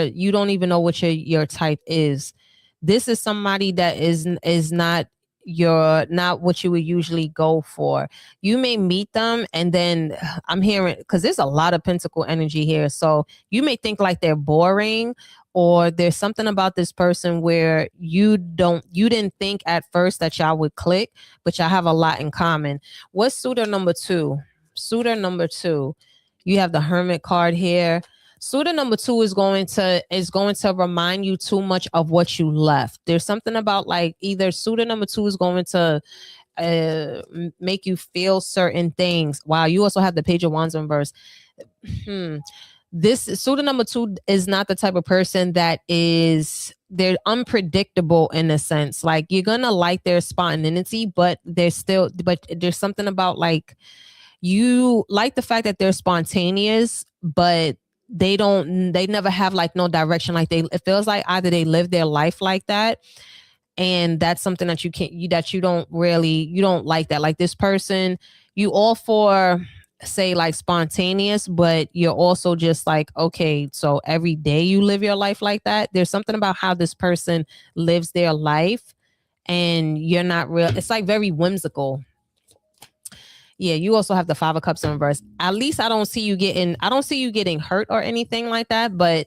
your type is. This is somebody that is not not what you would usually go for. You may meet them, and then I'm hearing, because there's a lot of pentacle energy here, so you may think like they're boring, or there's something about this person where you didn't think at first that y'all would click, but y'all have a lot in common. What's suitor number 2? Suitor number 2, you have the Hermit card here. Suitor number 2 is going to remind you too much of what you left. There's something about like either suitor number 2 is going to make you feel certain things. Wow, you also have the Page of Wands in reverse. This suitor number 2 is not the type of person that they're unpredictable in a sense. Like, you're gonna like their spontaneity, but there's something about like, you like the fact that they're spontaneous, but they never have like no direction. Like, it feels like either they live their life like that, and that's something that you don't like that. Like, this person, you all for say like spontaneous, but you're also just like, okay, so every day you live your life like that. There's something about how this person lives their life, and you're not real. It's like very whimsical. Yeah, you also have the 5 of Cups in reverse. At least I don't see you getting hurt or anything like that. But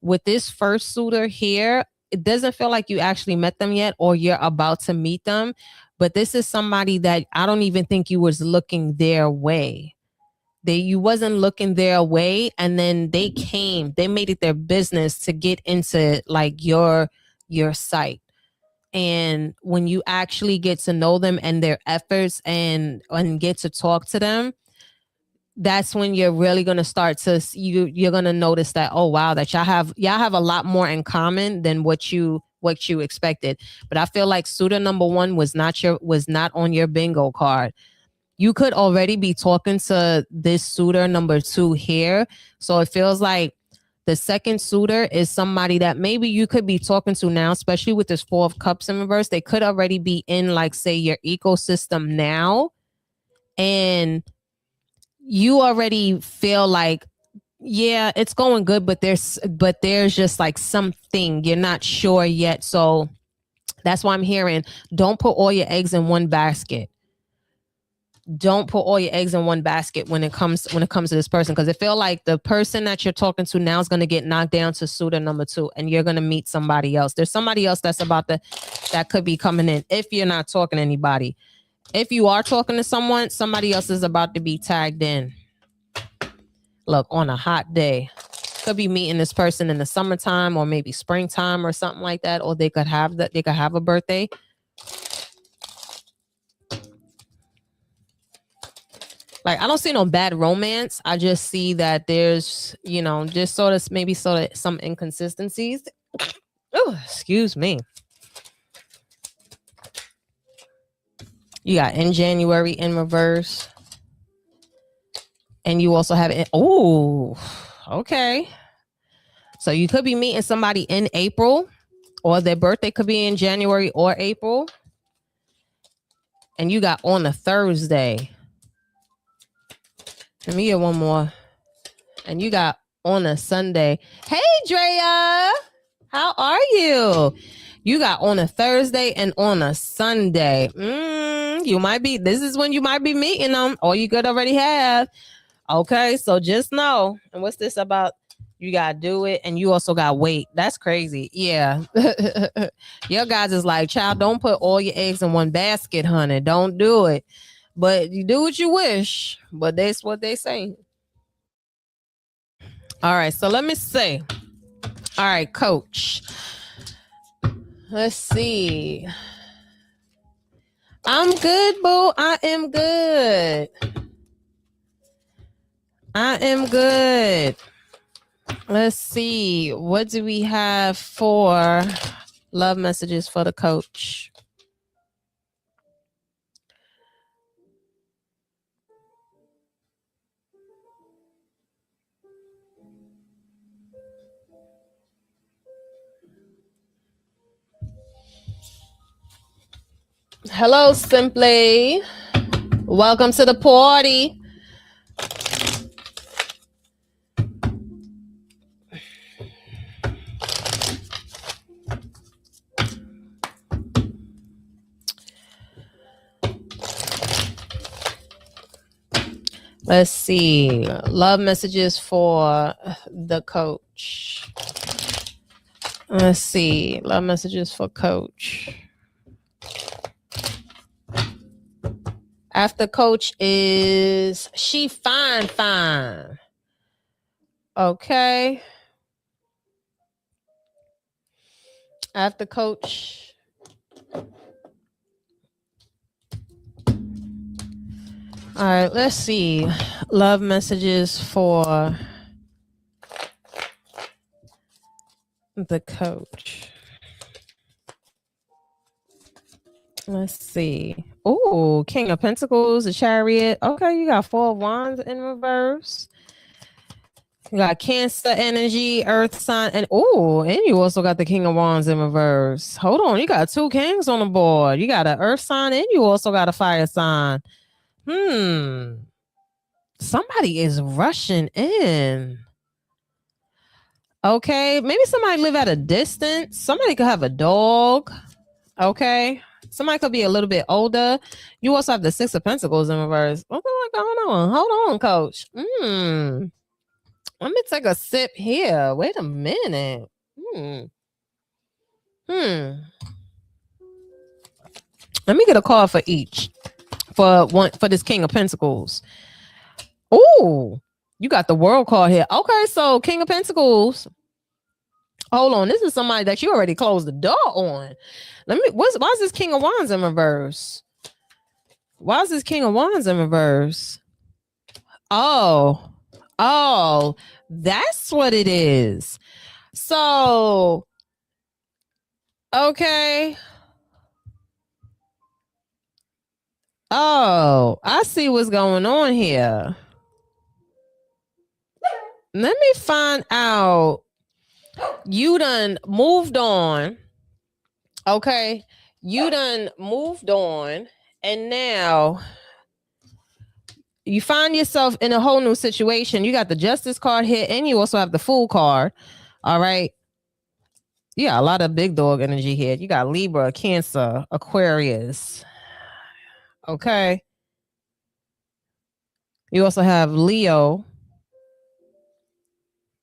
with this first suitor here, it doesn't feel like you actually met them yet, or you're about to meet them. But this is somebody that I don't even think you was looking their way. You wasn't looking their way, and then they made it their business to get into like your sight. And when you actually get to know them and their efforts and get to talk to them, that's when you're really going to start to you're going to notice that, oh wow, that y'all have a lot more in common than what you expected. But I feel like suitor number 1 was not on your bingo card. You could already be talking to this suitor number 2 here. So it feels like the second suitor is somebody that maybe you could be talking to now, especially with this 4 of Cups in reverse. They could already be in, like, say, your ecosystem now. And you already feel like, yeah, it's going good, but there's just like something you're not sure yet. So that's why I'm hearing, don't put all your eggs in one basket. Don't put all your eggs in one basket when it comes to this person, because it feel like the person that you're talking to now is going to get knocked down to suitor number 2, and you're going to meet somebody else. There's somebody else that could be coming in if you're not talking to anybody. If you are talking to someone, somebody else is about to be tagged in. Look, on a hot day, could be meeting this person in the summertime or maybe springtime or something like that, or they could have a birthday. Like, I don't see no bad romance. I just see that there's, just sort of some inconsistencies. Oh, excuse me. You got in January in reverse. And you also have it. Oh, okay. So you could be meeting somebody in April, or their birthday could be in January or April. And you got on a Thursday. Let me get one more. And you got on a Sunday. Hey, Drea. How are you? You got on a Thursday and on a Sunday. You might be, this is when you might be meeting them, or you could already have. Okay, so just know. And what's this about? You gotta do it, and you also got wait. That's crazy. Yeah. Your guys is like, child, don't put all your eggs in one basket, honey. Don't do it. But you do what you wish. But that's what they say. All right, so let me see. All right, coach. Let's see. I'm good, boo. I am good. I am good. Let's see. What do we have for love messages for the coach? Hello, Simply. Welcome to the party. Let's see. Love messages for the coach. Let's see. Love messages for coach. After coach is she fine. Okay. After coach. All right, let's see. Love messages for the coach. Let's see. Oh, King of Pentacles, the Chariot. Okay, you got 4 of Wands in reverse. You got Cancer energy, Earth sign, and you also got the King of Wands in reverse. Hold on, you got 2 kings on the board. You got an Earth sign, and you also got a fire sign. Somebody is rushing in. Okay, maybe somebody live at a distance. Somebody could have a dog. Okay, somebody could be a little bit older. You also have the 6 of Pentacles in reverse. What's going on? Hold on, coach. Let me take a sip here. Wait a minute. Let me get a card for each. For this King of Pentacles. Oh, you got the World card here. Okay, so King of Pentacles. Hold on, this is somebody that you already closed the door on. Why is this King of Wands in reverse? Why is this King of Wands in reverse? Oh, that's what it is. So, okay. Oh, I see what's going on here. Let me find out. You done moved on. Okay. You done moved on. And now you find yourself in a whole new situation. You got the Justice card here, and you also have the Fool card. All right. Yeah, a lot of big dog energy here. You got Libra, Cancer, Aquarius. Okay. You also have Leo,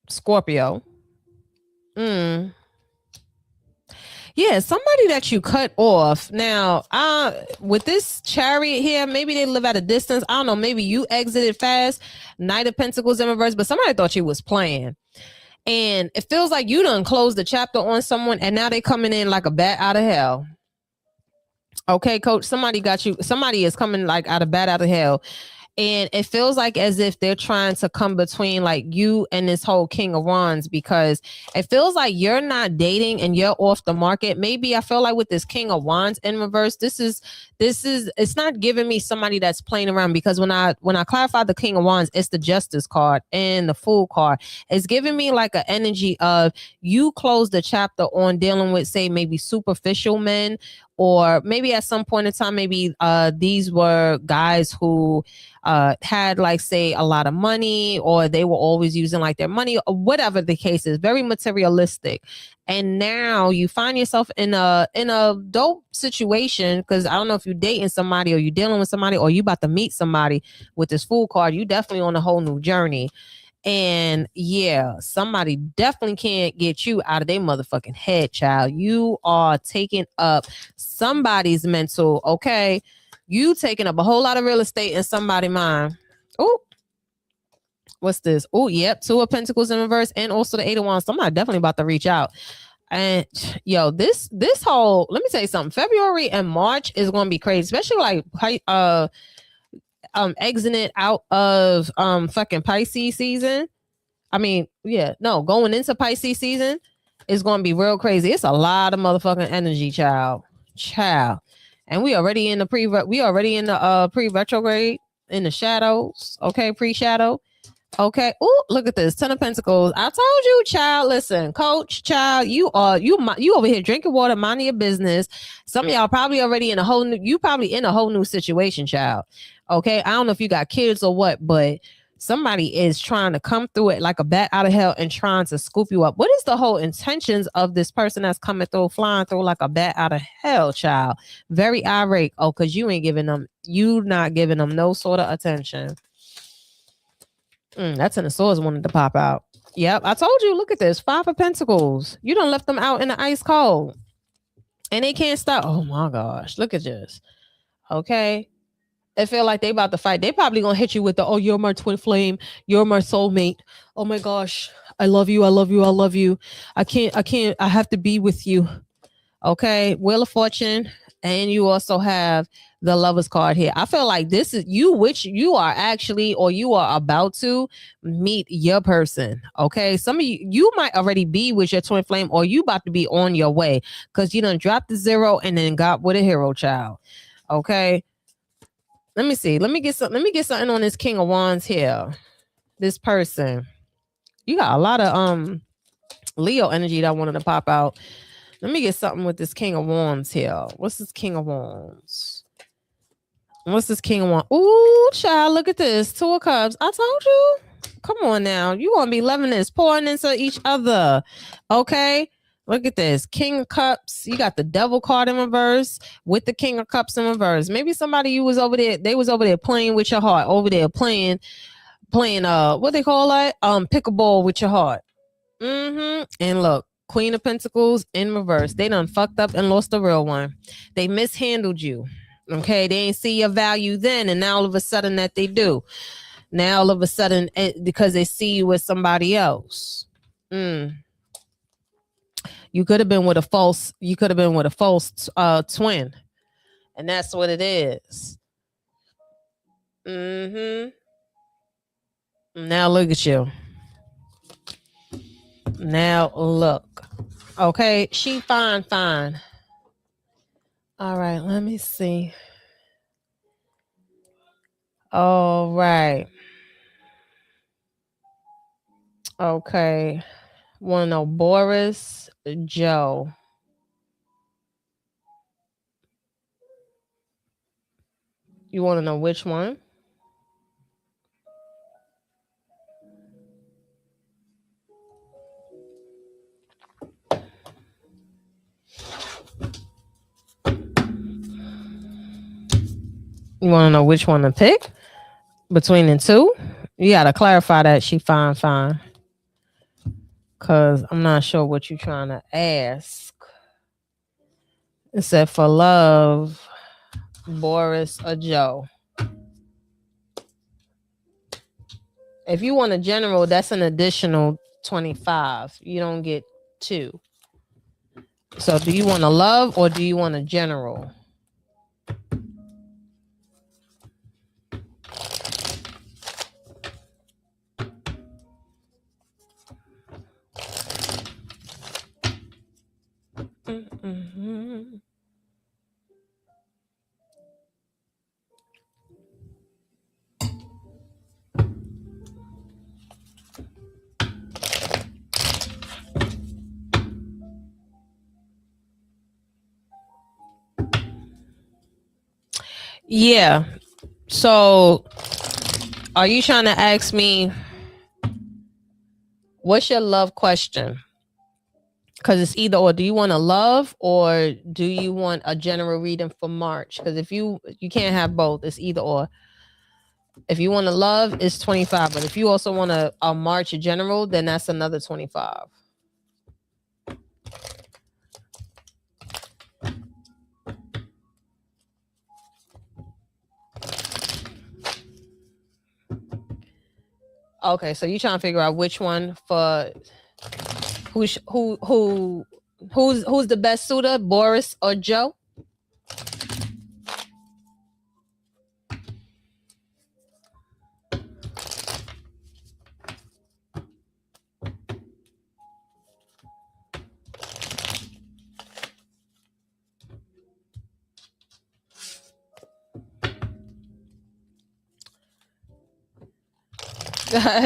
Scorpio. Yeah, somebody that you cut off. Now, with this Chariot here, maybe they live at a distance. I don't know. Maybe you exited fast. Knight of Pentacles in reverse, but somebody thought you was playing. And it feels like you done closed the chapter on someone, and now they coming in like a bat out of hell. Okay, coach, somebody got you. Somebody is coming like out of bat out of hell. And it feels like as if they're trying to come between like you and this whole King of Wands, because it feels like you're not dating and you're off the market. Maybe I feel like with this King of Wands in reverse, this is it's not giving me somebody that's playing around, because when I clarify the King of Wands, it's the Justice card and the Fool card. It's giving me like an energy of you close the chapter on dealing with, say, maybe superficial men, or maybe at some point in time, maybe these were guys who had, like, say, a lot of money, or they were always using like their money, or whatever the case is, very materialistic. And now you find yourself in a dope situation, because I don't know if you're dating somebody or you're dealing with somebody or you about to meet somebody with this Fool card. You definitely on a whole new journey. And yeah, somebody definitely can't get you out of their motherfucking head, child. You are taking up somebody's mental, okay? You taking up a whole lot of real estate in somebody's mind. Oh, what's this? Oh, yep, 2 of Pentacles in reverse, and also the 8 of Wands. Somebody definitely about to reach out. And yo, this whole, let me tell you something. February and March is going to be crazy, especially like exiting out of fucking Pisces season. I mean, yeah, no, going into Pisces season is going to be real crazy. It's a lot of motherfucking energy, child. And we already in the pre-retrograde, in the shadows, okay, pre-shadow. Okay. Oh, look at this. 10 of Pentacles. I told you, child. Listen, coach, child, you over here drinking water, minding your business. Some of y'all probably already in a whole new situation, child. Okay. I don't know if you got kids or what, but somebody is trying to come through it like a bat out of hell and trying to scoop you up. What is the whole intentions of this person that's coming through, flying through like a bat out of hell, child? Very irate. Oh, because you not giving them no sort of attention. That's in the Swords wanted to pop out. Yep, I told you. Look at this. 5 of Pentacles. You done left them out in the ice cold. And they can't stop. Oh my gosh. Look at this. Okay. It feel like they about to fight. They probably gonna hit you with the, oh, you're my twin flame. You're my soulmate. Oh my gosh. I love you. I love you. I love you. I can't. I have to be with you. Okay. Wheel of Fortune. And you also have the Lovers card here. I feel like this is you, which you are actually, or you are about to meet your person. Okay. Some of you might already be with your twin flame, or you about to be on your way, because you done dropped the 0 and then got with a hero, child. Okay. Let me see. Let me get something on this King of Wands here. This person. You got a lot of Leo energy that wanted to pop out. Let me get something with this King of Wands here. What's this King of Wands? What's this King of Wands? Ooh, child, look at this. 2 of Cups. I told you. Come on now. You want to be loving this, pouring into each other. Okay? Look at this. King of Cups. You got the Devil card in reverse with the King of Cups in reverse. Maybe somebody they was over there playing with your heart. Over there playing what they call that? Pickleball with your heart. And look. Queen of Pentacles in reverse. They done fucked up and lost the real one. They mishandled you. Okay. They ain't see your value then. And now all of a sudden that they do. Now all of a sudden, because they see you with somebody else. You could have been with a false twin. And that's what it is. Now look at you. Now look. Okay, she fine. All right, let me see. All right. Okay. Want to know Boris, Joe. You want to know which one? You want to know which one to pick between the two? You got to clarify that she fine. Because I'm not sure what you're trying to ask. It said for love, Boris or Joe. If you want a general, that's an additional 25. You don't get 2. So do you want a love or do you want a general? Yeah. So are you trying to ask me what's your love question? Because it's either or. Do you want to love or do you want a general reading for March? Because if you can't have both, it's either or. If you want to love, it's 25. But if you also want a March general, then that's another 25. Okay, so you trying to figure out which one for who's the best suitor, Boris or Joe?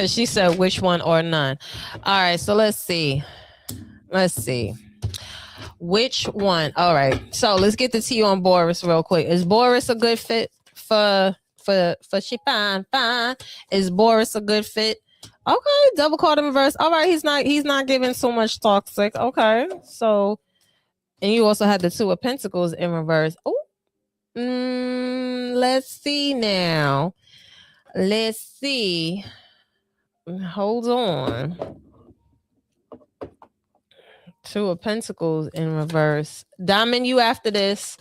She said which one or none. All right, so let's see. Which one? All right, so let's get the tea on Boris real quick. Is Boris a good fit for she fine? Is Boris a good fit? Okay, double card in reverse. All right, he's not giving so much toxic. Okay, so and you also had the Two of Pentacles in reverse. Oh, let's see now. Let's see. Hold on. Two of Pentacles in reverse. Diamond, you after this.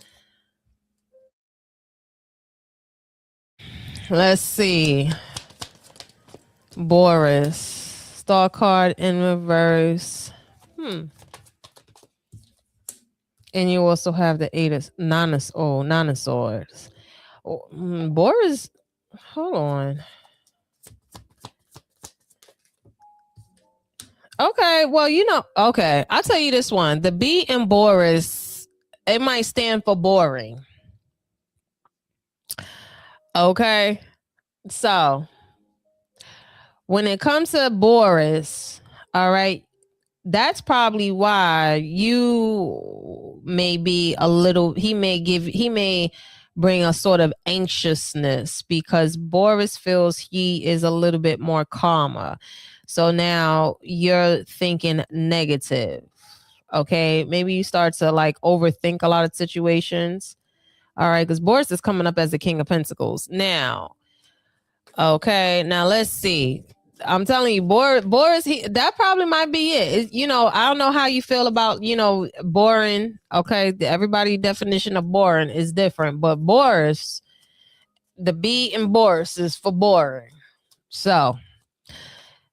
Let's see. Boris. Star card in reverse. And you also have the Nine of Swords. Oh, Boris, hold on. Okay, well, okay, I'll tell you this one. The B in Boris, it might stand for boring. Okay, so when it comes to Boris, all right, that's probably why you may be a little, he may bring a sort of anxiousness because Boris feels he is a little bit more calmer. So now you're thinking negative. Okay, maybe you start to like overthink a lot of situations. All right, because Boris is coming up as the King of Pentacles now. Okay, now let's see. I'm telling you, Boris, that probably might be it. I don't know how you feel about, boring. Okay, everybody's definition of boring is different, but Boris, the B in Boris is for boring. So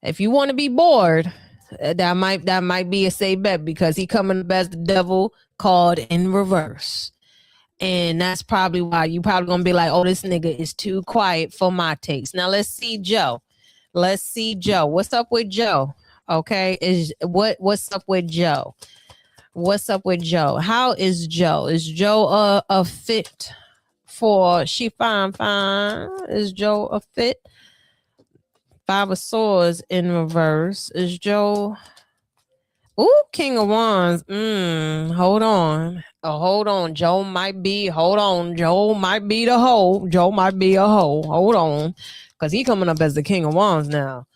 if you want to be bored, that might be a safe bet because he coming up as the Devil card in reverse. And that's probably why you probably gonna be like, oh, this nigga is too quiet for my taste. Now let's see Joe. What's up with Joe? Okay, what's up with Joe? What's up with Joe? How is Joe? Is Joe a fit for she fine? Is Joe a fit? Five of Swords in reverse. Is Joe? Ooh, King of Wands. Hold on. Hold on. Joe might be the hoe. Joe might be a hoe. Hold on. Because he coming up as the King of Wands now.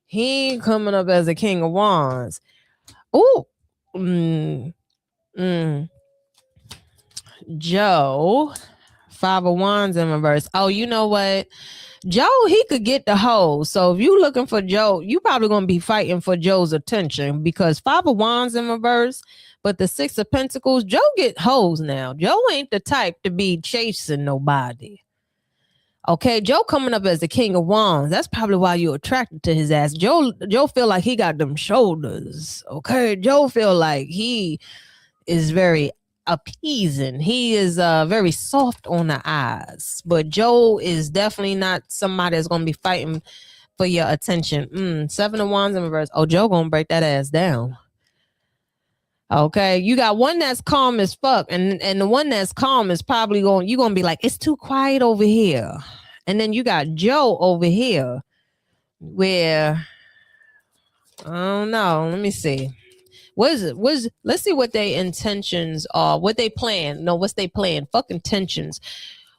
He coming up as the King of Wands. Ooh. Joe. Five of Wands in reverse. Oh, you know what? Joe, he could get the hoe. So if you looking for Joe, you probably gonna be fighting for Joe's attention because Five of Wands in reverse, but the Six of Pentacles, Joe get hoes now. Joe ain't the type to be chasing nobody. Okay, Joe coming up as the King of Wands. That's probably why you're attracted to his ass. Joe feel like he got them shoulders. Okay, Joe feel like he is very appeasing. He is very soft on the eyes, but Joe is definitely not somebody that's gonna be fighting for your attention. Seven of Wands in reverse. Oh, Joe gonna break that ass down. Okay, you got one that's calm as fuck, and the one that's calm is probably you're gonna be like, it's too quiet over here. And then you got Joe over here where I don't know. Let me see. Let's see what their intentions are, what they plan. No, what's they plan? Fuck intentions.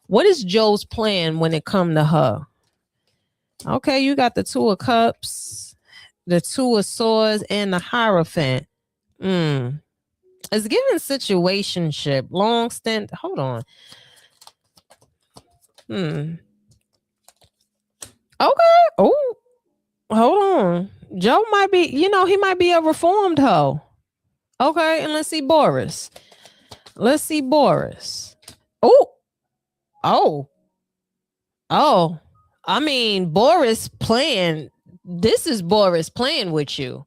What is Joe's plan when it come to her? Okay, you got the Two of Cups, the Two of Swords, and the Hierophant. It's giving situationship, long stint. Hold on. Okay. Oh, hold on. Joe might be, he might be a reformed hoe. Okay, and let's see Boris. Let's see Boris. Oh. I mean, Boris playing. This is Boris playing with you.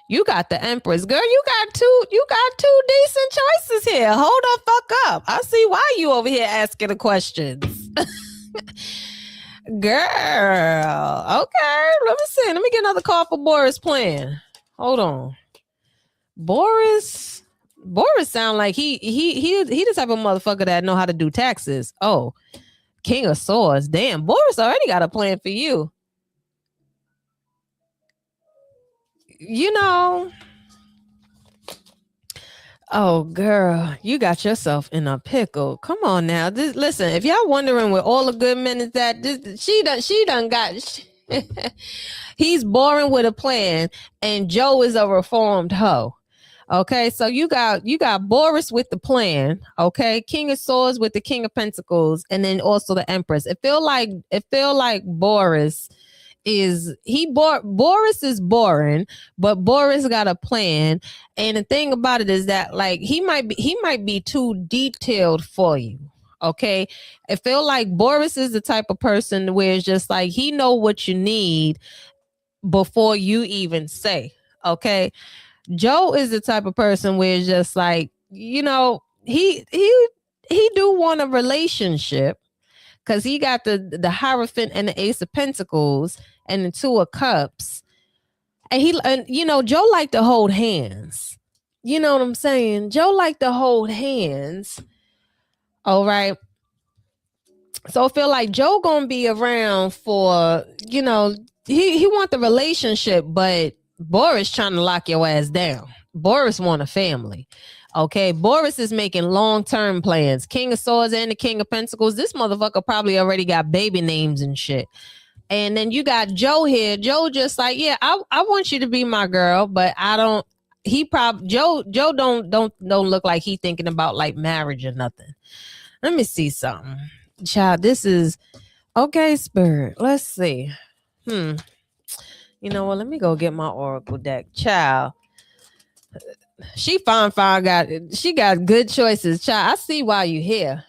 You got the Empress. Girl, you got two decent choices here. Hold the fuck up. I see why you over here asking the questions. Girl. Okay. Let me see. Let me get another call for Boris playing. Hold on. Boris sound like he the type of motherfucker that know how to do taxes. Oh, King of Swords. Damn, Boris already got a plan for you. Oh, girl, you got yourself in a pickle. Come on now. Listen, if y'all wondering where all the good men is at, she done got... He's boring with a plan, and Joe is a reformed hoe. Okay, so you got Boris with the plan. Okay, King of Swords with the King of Pentacles, and then also the Empress. It feel like Boris is Boris is boring, but Boris got a plan. And the thing about it is that like he might be too detailed for you. Okay, it feel like Boris is the type of person where it's just like he know what you need before you even say. Okay, Joe is the type of person where it's just like, he do want a relationship, because he got the Hierophant and the Ace of Pentacles and the Two of Cups. And Joe like to hold hands. You know what I'm saying? Joe like to hold hands. All right. So I feel like Joe gonna be around for, he want the relationship, but Boris trying to lock your ass down. Boris want a family. Okay, Boris is making long-term plans. King of Swords and the King of Pentacles. This motherfucker probably already got baby names and shit. And then you got Joe here. Joe just like, yeah, I want you to be my girl, but I don't. Joe don't look like he thinking about like marriage or nothing. Let me see something, child. This is okay, Spirit. Let's see. You know what? Let me go get my Oracle deck, child. She fine. She got good choices, child. I see why you here.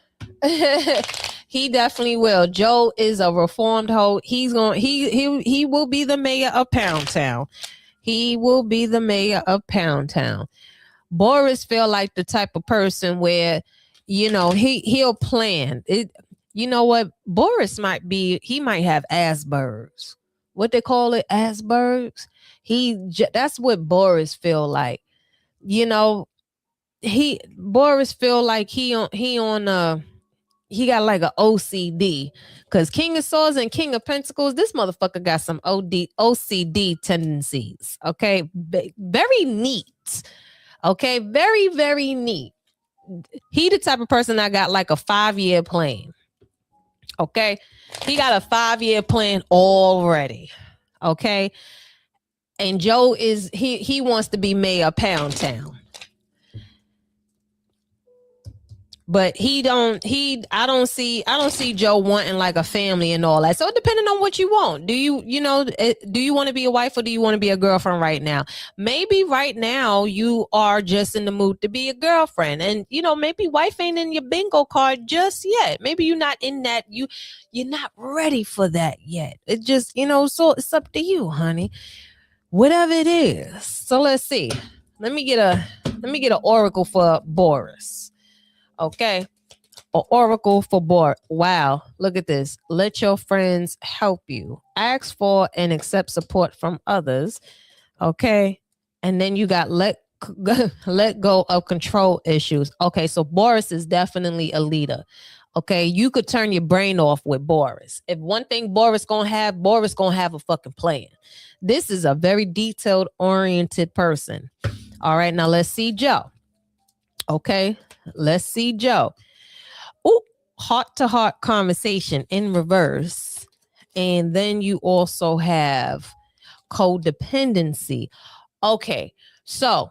He definitely will. Joe is a reformed hoe. He will be the mayor of Pound Town. He will be the mayor of Pound Town. Boris feel like the type of person where, he'll plan it. You know what? Boris might have Asperger's. What they call it, Asperger's. That's what Boris feel like. Boris feel like he got like a OCD, because King of Swords and King of Pentacles, this motherfucker got some OCD tendencies. Okay, very neat. Okay, very, very neat. He the type of person that got like a 5-year plan. Okay, he got a 5-year plan already. Okay, and Joe is he wants to be mayor of Pound Town. But I don't see Joe wanting like a family and all that. So depending on what you want, do you want to be a wife, or do you want to be a girlfriend right now? Maybe right now you are just in the mood to be a girlfriend, and maybe wife ain't in your bingo card just yet. Maybe you're not in that, you're not ready for that yet. It just, so it's up to you, honey. Whatever it is. So let's see. Let me get an oracle for Boris. Okay, an oracle for Boris. Wow, look at this. Let your friends help you. Ask for and accept support from others. Okay, and then you got let go of control issues. Okay, so Boris is definitely a leader. Okay, you could turn your brain off with Boris. If one thing Boris gonna have a fucking plan. This is a very detailed oriented person. All right, now let's see Joe. Okay, let's see Joe. heart-to-heart conversation in reverse. And then you also have codependency. Okay, so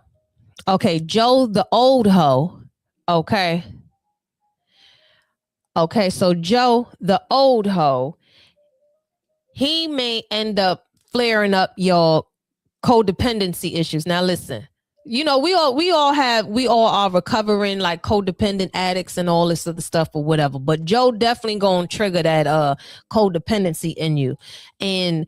Joe the old hoe. Okay, so Joe the old hoe, he may end up flaring up your codependency issues. Now listen, we all are recovering like codependent addicts and all this other stuff or whatever, but Joe definitely gonna trigger that codependency in you. And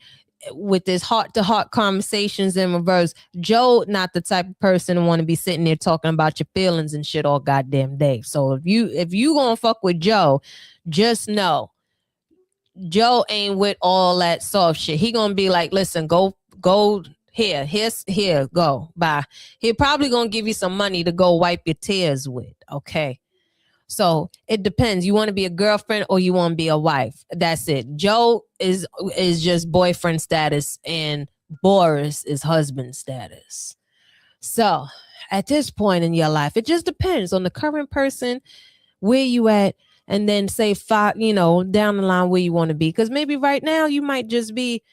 with this heart-to-heart conversations in reverse, Joe not the type of person to want to be sitting there talking about your feelings and shit all goddamn day. So if you gonna fuck with Joe, just know Joe ain't with all that soft shit. He gonna be like, listen, go here, go, bye. He probably gonna give you some money to go wipe your tears with. Okay. So it depends. You want to be a girlfriend or you want to be a wife. That's it. Joe is just boyfriend status and Boris is husband status. So at this point in your life, it just depends on the current person, where you at, and then say five, down the line where you want to be. Because maybe right now you might just be,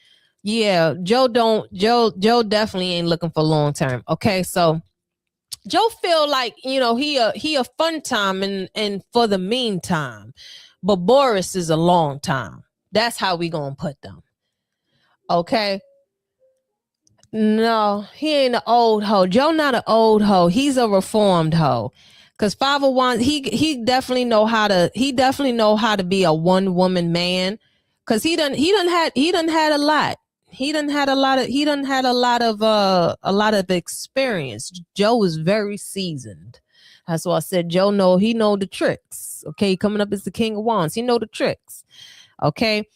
Joe definitely ain't looking for long term. Okay, so Joe feel like, he a fun time and for the meantime, but Boris is a long time. That's how we gonna put them. Okay. No, he ain't an old hoe. Joe not an old hoe. He's a reformed hoe. Cause Father Wands, he definitely know how to be a one woman man. Cause he done had a lot. He done had a lot of experience. Joe is very seasoned. That's why I said Joe he know the tricks. Okay, coming up as the King of Wands, he know the tricks. Okay,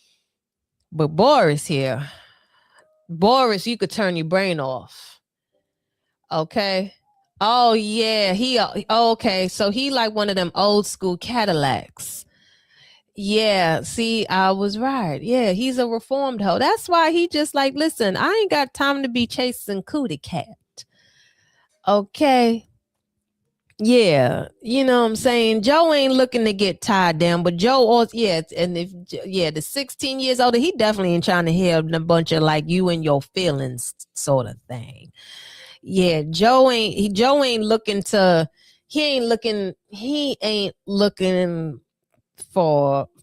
but Boris, you could turn your brain off. Okay. Oh yeah, okay. So he like one of them old school Cadillacs. Yeah, see, I was right. Yeah, he's a reformed hoe. That's why he just like, listen, I ain't got time to be chasing cootie cat. Okay. Yeah, you know what I'm saying? Joe ain't looking to get tied down, but Joe also, the 16 years older, he definitely ain't trying to hear a bunch of like you and your feelings sort of thing. Yeah, Joe ain't looking for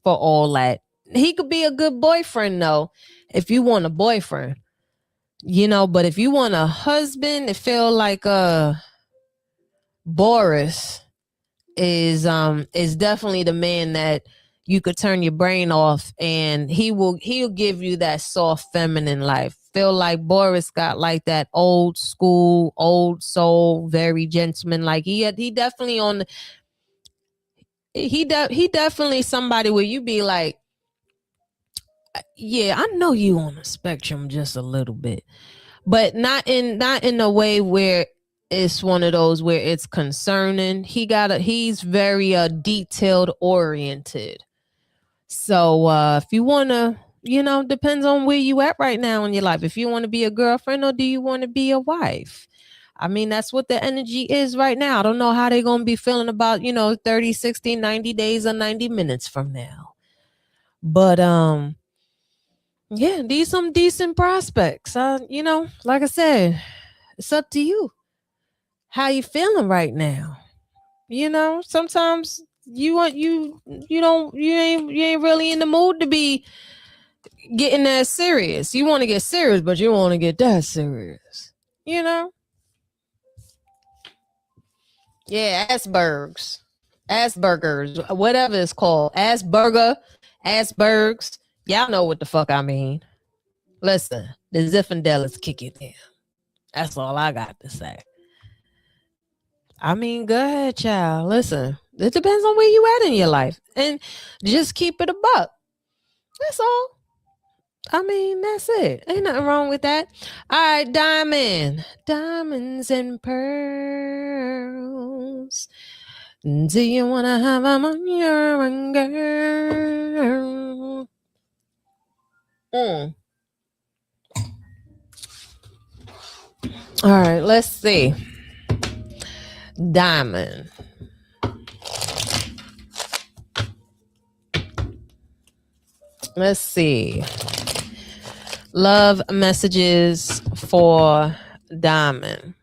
all that. He could be a good boyfriend though, if you want a boyfriend, but if you want a husband, it feel like Boris is definitely the man that you could turn your brain off and he'll give you that soft feminine life. Feel like Boris got like that old school, old soul, very gentleman. Like he definitely he definitely somebody where you be like, yeah, I know you on the spectrum just a little bit, but not in a way where it's one of those where it's concerning. He's very detailed oriented. So if you want to, depends on where you at right now in your life. If you want to be a girlfriend or do you want to be a wife? I mean, that's what the energy is right now. I don't know how they're going to be feeling about, 30, 60, 90 days or 90 minutes from now. But yeah, these some decent prospects. Like I said, it's up to you. How you feeling right now? Sometimes you ain't really in the mood to be getting that serious. You want to get serious, but you want to get that serious. Yeah, Asperger's, whatever it's called, Asperger's. Y'all know what the fuck I mean. Listen, the Zinfandel is kicking in. That's all I got to say. I mean, go ahead, child. Listen, it depends on where you at in your life. And just keep it a buck. That's all. I mean, that's it. Ain't nothing wrong with that. All right, diamonds and pearls. Do you want to have them on your own, girl? All right, let's see. Diamond. Let's see. Love messages for Diamond.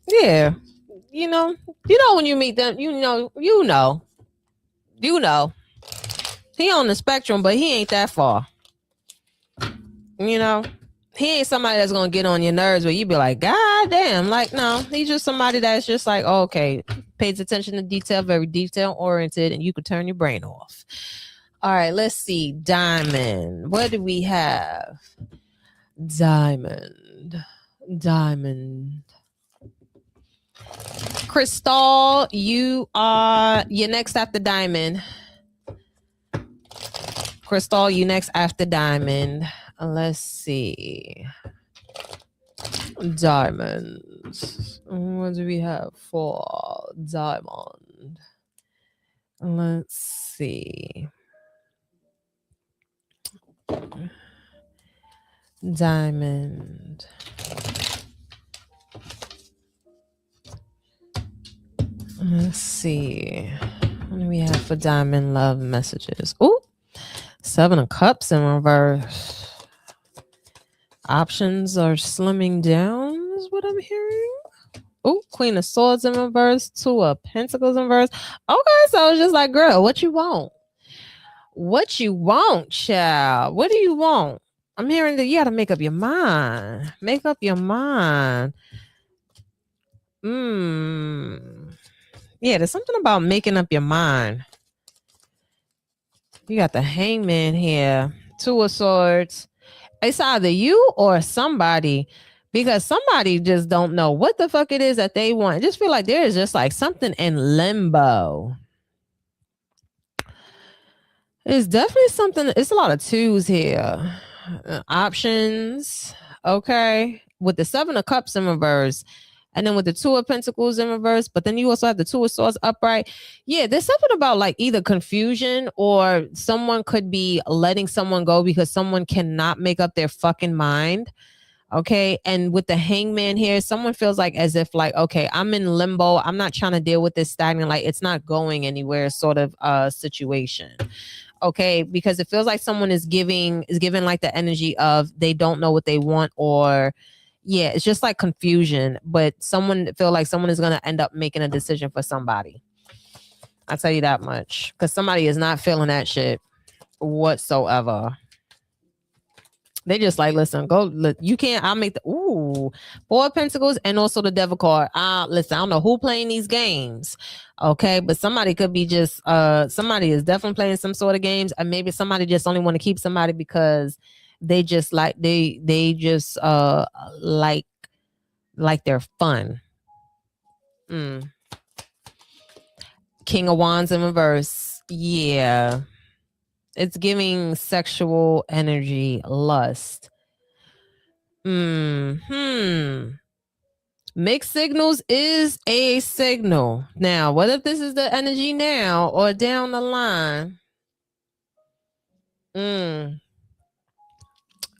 Yeah. You know when you meet them, you know. He on the spectrum, but he ain't that far. You know, he ain't somebody that's gonna get on your nerves where you be like, God damn, like, no, he's just somebody that's just like, oh, okay, pays attention to detail, very detail oriented, and you could turn your brain off. All right, let's see. Diamond. What do we have? Diamond. Crystal, you're next after Diamond. Crystal, you next after Diamond. Let's see. Diamonds. What do we have for Diamond? Let's see. Diamond. Let's see. What do we have for Diamond love messages? Ooh, 7 of Cups in reverse. Options are slimming down is what I'm hearing. Oh, Queen of Swords in reverse. 2 of Pentacles in reverse. Okay, so it's just like, girl, what you want? What you want, child? What do you want? I'm hearing that you got to make up your mind. Make up your mind. Yeah, there's something about making up your mind. You got the Hangman here. 2 of Swords. It's either you or somebody, because somebody just don't know what the fuck it is that they want. I just feel like there is just like something in limbo. It's definitely something. It's a lot of 2s here. Options. Okay. With the 7 of Cups in reverse. And then with the 2 of Pentacles in reverse, but then you also have the 2 of Swords upright. Yeah, there's something about like either confusion or someone could be letting someone go because someone cannot make up their fucking mind. Okay. And with the Hangman here, someone feels like as if like, okay, I'm in limbo. I'm not trying to deal with this stagnant, like it's not going anywhere sort of situation. Okay. Because it feels like someone is giving like the energy of they don't know what they want, or yeah, it's just like confusion, but someone feel like someone is going to end up making a decision for somebody. I'll tell you that much, because somebody is not feeling that shit whatsoever. They just like, listen, go, you can't, I'll make the, 4 of Pentacles and also the Devil card. Listen, I don't know who playing these games. Okay. But somebody could be just, somebody is definitely playing some sort of games, and maybe somebody just only want to keep somebody because they just like, they just, like they're fun. King of Wands in reverse. Yeah. It's giving sexual energy, lust. Mixed signals is a signal. Now, what if this is the energy now or down the line?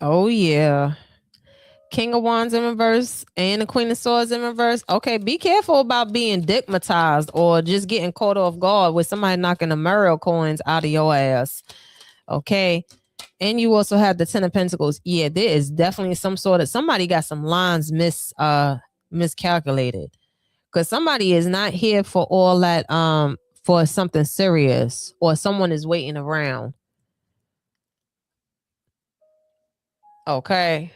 Oh, yeah. King of Wands in reverse and the Queen of Swords in reverse. Okay, be careful about being digmatized or just getting caught off guard with somebody knocking the Muriel coins out of your ass. Okay. And you also have the 10 of Pentacles. Yeah, there is definitely some sort of, somebody got some lines miscalculated, because somebody is not here for all that, for something serious, or someone is waiting around. Okay.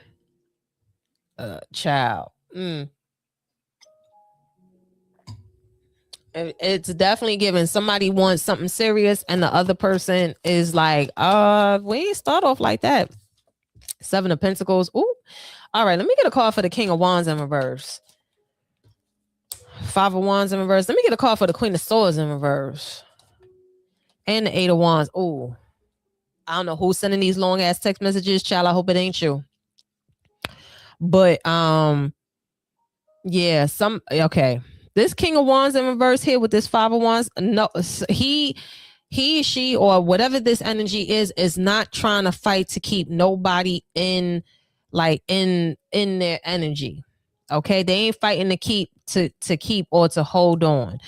Child. It's definitely given somebody wants something serious and the other person is like, we ain't start off like that. 7 of Pentacles. Ooh. All right, let me get a call for the King of Wands in reverse. 5 of Wands in reverse. Let me get a call for the Queen of Swords in reverse. And the 8 of Wands. Ooh. I don't know who's sending these long ass text messages, child. I hope it ain't you. But yeah, okay. This King of Wands in reverse here with this 5 of Wands. No, he, she, or whatever this energy is not trying to fight to keep nobody in, like in their energy. Okay, they ain't fighting to keep or to hold on.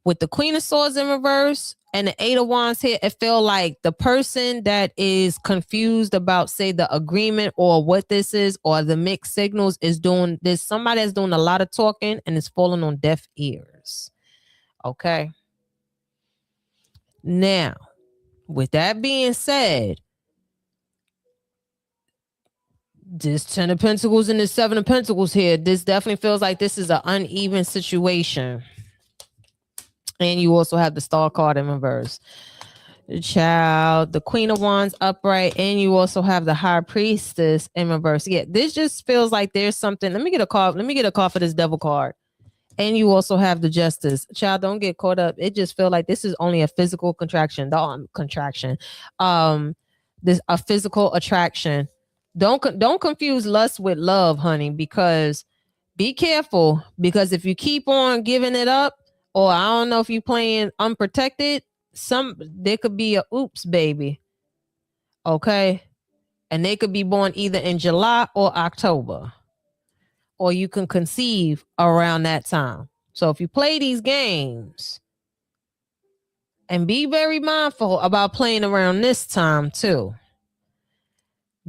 With the Queen of Swords in reverse and the Eight of Wands here, it feel like the person that is confused about, say, the agreement or what this is, or the mixed signals is doing this. Somebody that's doing a lot of talking and is falling on deaf ears. Okay. Now, with that being said, this 10 of Pentacles and this 7 of Pentacles here, this definitely feels like this is an uneven situation. And you also have the Star card in reverse. Child, the Queen of Wands upright, and you also have the High Priestess in reverse. Yeah, this just feels like there's something. Let me get a card. Let me get a card for this Devil card. And you also have the Justice. Child, don't get caught up. It just feels like this is only a physical contraction. This a physical attraction. Don't confuse lust with love, honey, because be careful, because if you keep on giving it up, or I don't know if you're playing unprotected, there could be a oops baby. Okay. And they could be born either in July or October, or you can conceive around that time. So if you play these games, and be very mindful about playing around this time too,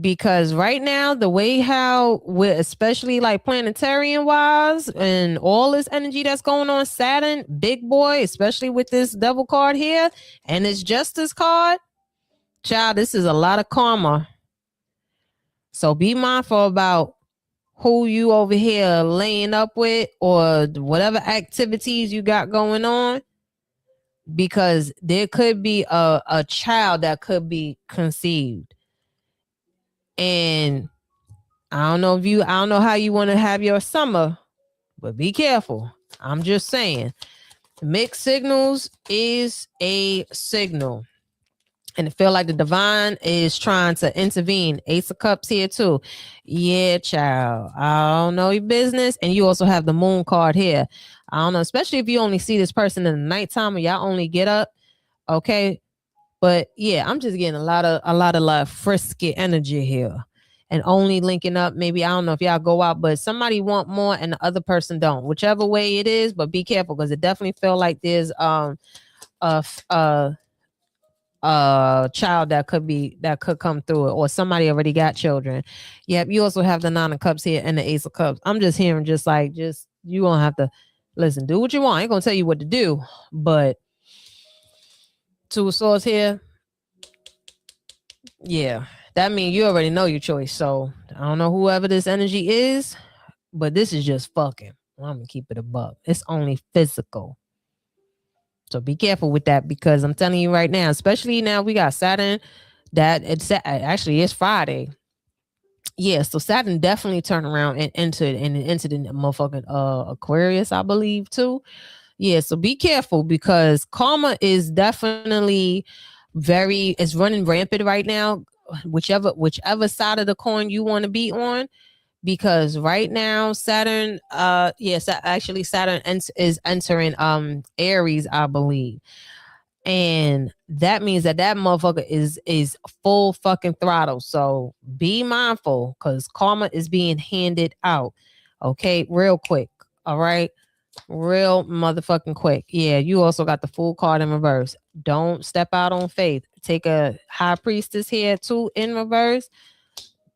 because right now the way how we're, especially like planetarian wise and all this energy that's going on, Saturn, big boy, especially with this Devil card here and this Justice card, child, this is a lot of karma. So be mindful about who you over here laying up with or whatever activities you got going on, because there could be a child that could be conceived. And I don't know how you want to have your summer, but be careful. I'm just saying, mixed signals is a signal. And it feel like the divine is trying to intervene. Ace of Cups here too. Yeah, child. I don't know your business. And you also have the Moon card here. I don't know, especially if you only see this person in the nighttime or y'all only get up. Okay. But yeah, I'm just getting a lot of like frisky energy here. And only linking up, maybe, I don't know if y'all go out, but somebody want more and the other person don't. Whichever way it is, but be careful, because it definitely feel like there's a child that could come through it, or somebody already got children. Yep, you also have the Nine of Cups here and the Ace of Cups. I'm just hearing just you won't have to listen, do what you want. I ain't gonna tell you what to do, but Two of Swords here. Yeah, that means you already know your choice. So I don't know whoever this energy is, but this is just fucking. I'm gonna keep it a buck. It's only physical. So be careful with that, because I'm telling you right now, especially now we got Saturn, that it's Friday. Yeah, so Saturn definitely turned around and entered the motherfucking Aquarius, I believe too. Yeah, so be careful, because karma is definitely it's running rampant right now, whichever side of the coin you want to be on, because right now Saturn actually Saturn is entering Aries, I believe. And that means that motherfucker is full fucking throttle. So be mindful, because karma is being handed out. Okay, real quick. All right, real motherfucking quick. Yeah, you also got the Fool card in reverse. Don't step out on faith. Take a High Priestess here too in reverse.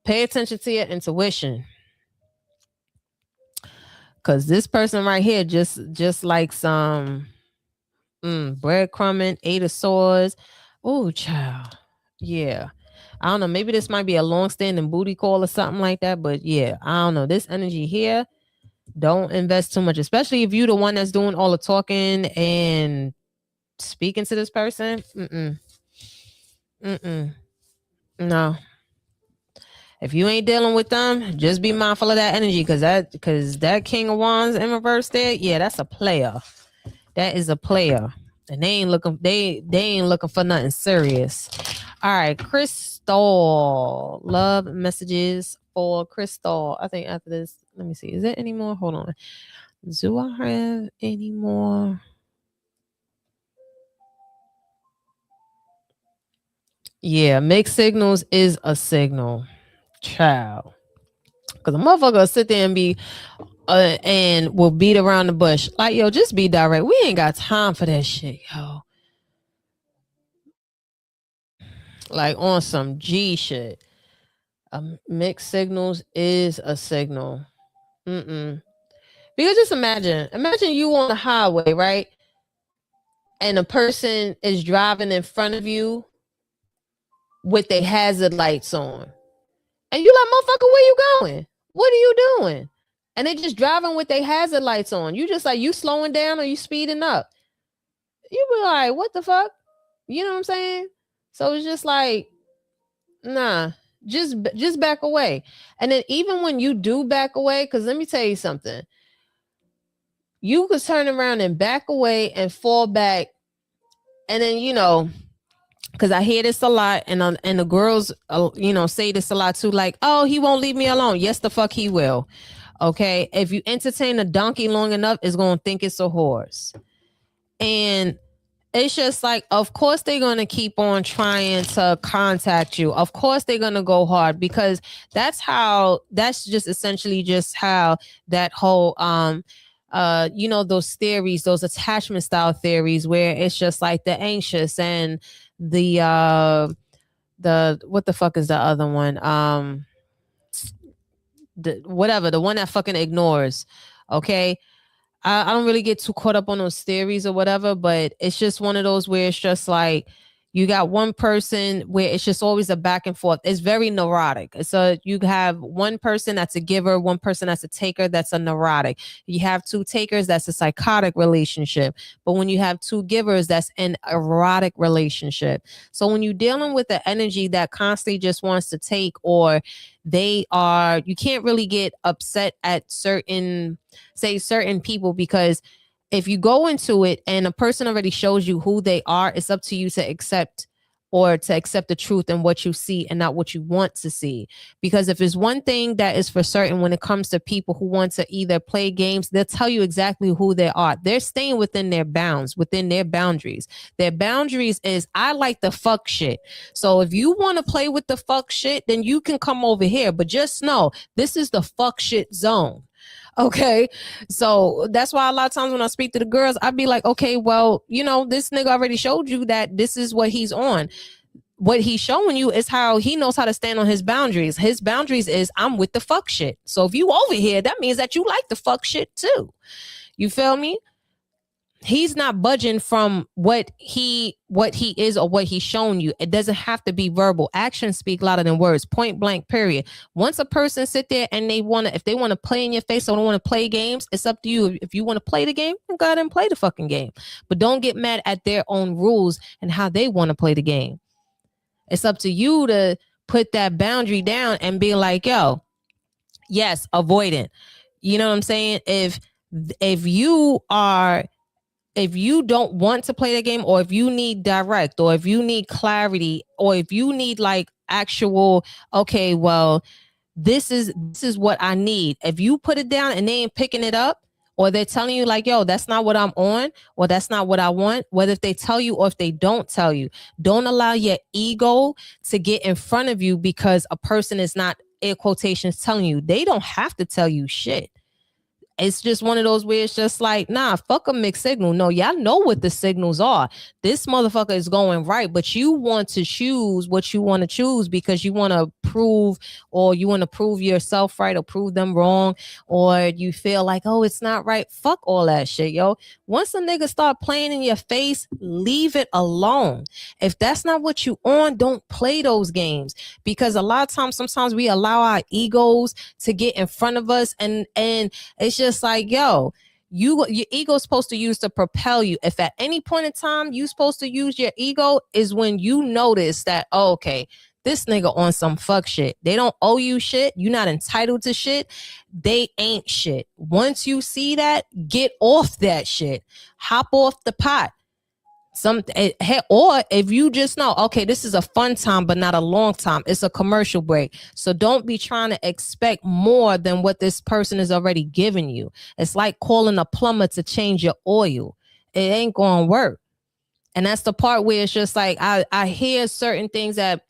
Pay attention to your intuition, because this person right here just like some breadcrumbing. Eight of Swords. Oh, child. Yeah. I don't know. Maybe this might be a long-standing booty call or something like that. But yeah, I don't know. This energy here, don't invest too much, especially if you're the one that's doing all the talking and speaking to this person. No. If you ain't dealing with them, just be mindful of that energy, because that King of Wands in reverse there, yeah, that's a player. That is a player. And they ain't looking for nothing serious. All right, Crystal. Love messages for Crystal. I think after this, let me see. Is there any more? Hold on. Do I have any more? Yeah, mixed signals is a signal. Child. Because a motherfucker will sit there and be and will beat around the bush. Like, yo, just be direct. We ain't got time for that shit, yo. Like on some G shit. Mixed signals is a signal. Because just imagine you on the highway, right? And a person is driving in front of you with their hazard lights on. And you like, motherfucker, where you going? What are you doing? And they just driving with their hazard lights on. You just like, you slowing down or you speeding up? You be like, what the fuck? You know what I'm saying? So it's just like, nah, just back away. And then even when you do back away, because let me tell you something, you could turn around and back away and fall back. And then, you know, because I hear this a lot, and the girls, you know, say this a lot too, like, oh, he won't leave me alone. Yes, the fuck he will. Okay, if you entertain a donkey long enough, it's gonna think it's a horse. And it's just like, of course they're gonna keep on trying to contact you. Of course they're gonna go hard, because that's just essentially just how that whole you know, those theories, those attachment style theories, where it's just like the anxious and the what the fuck is the other one? The one that fucking ignores. Okay. I don't really get too caught up on those theories or whatever, but it's just one of those where it's just like, you got one person where it's just always a back and forth. It's very neurotic. So you have one person that's a giver, one person that's a taker, that's a neurotic. You have two takers, that's a psychotic relationship. But when you have two givers, that's an erotic relationship. So when you're dealing with the energy that constantly just wants to take, or you can't really get upset at certain people, because if you go into it and a person already shows you who they are, it's up to you to accept the truth and what you see and not what you want to see. Because if there's one thing that is for certain when it comes to people who want to either play games, they'll tell you exactly who they are. They're staying within their bounds, within their boundaries. Their boundaries is, I like the fuck shit. So if you want to play with the fuck shit, then you can come over here. But just know, this is the fuck shit zone. Okay. So that's why a lot of times when I speak to the girls, I'd be like, okay, well, you know, this nigga already showed you that this is what he's on. What he's showing you is how he knows how to stand on his boundaries. His boundaries is, I'm with the fuck shit. So if you over here, that means that you like the fuck shit too. You feel me? He's not budging from what he is or what he's shown you. It doesn't have to be verbal. Actions speak louder than words. Point blank, period. Once a person sit there and if they want to play in your face or don't want to play games, it's up to you. If you want to play the game, then go ahead and play the fucking game. But don't get mad at their own rules and how they want to play the game. It's up to you to put that boundary down and be like, yo, yes, avoidant. You know what I'm saying? If you don't want to play the game, or if you need direct, or if you need clarity, or if you need like actual, okay, well, this is what I need. If you put it down and they ain't picking it up, or they're telling you like, yo, that's not what I'm on, or that's not what I want, whether if they tell you or if they don't tell you, don't allow your ego to get in front of you because a person is not, air quotations, telling you. They don't have to tell you shit. It's just one of those where it's just like, nah, fuck a mixed signal. No, y'all know what the signals are. This motherfucker is going right, but you want to choose what you want to choose because you want to prove, or you want to prove yourself right or prove them wrong, or you feel like, oh, it's not right. Fuck all that shit, yo. Once a nigga start playing in your face, leave it alone. If that's not what you on, don't play those games, because a lot of times, sometimes we allow our egos to get in front of us, and it's just like, yo, your ego is supposed to use to propel you. If at any point in time you're supposed to use your ego, is when you notice that, oh, okay, this nigga on some fuck shit. They don't owe you shit. You're not entitled to shit. They ain't shit. Once you see that, get off that shit. Hop off the pot. Or if you just know, okay, this is a fun time but not a long time, it's a commercial break, so don't be trying to expect more than what this person is already giving you. It's like calling a plumber to change your oil. It ain't gonna work. And that's the part where it's just like, I hear certain things that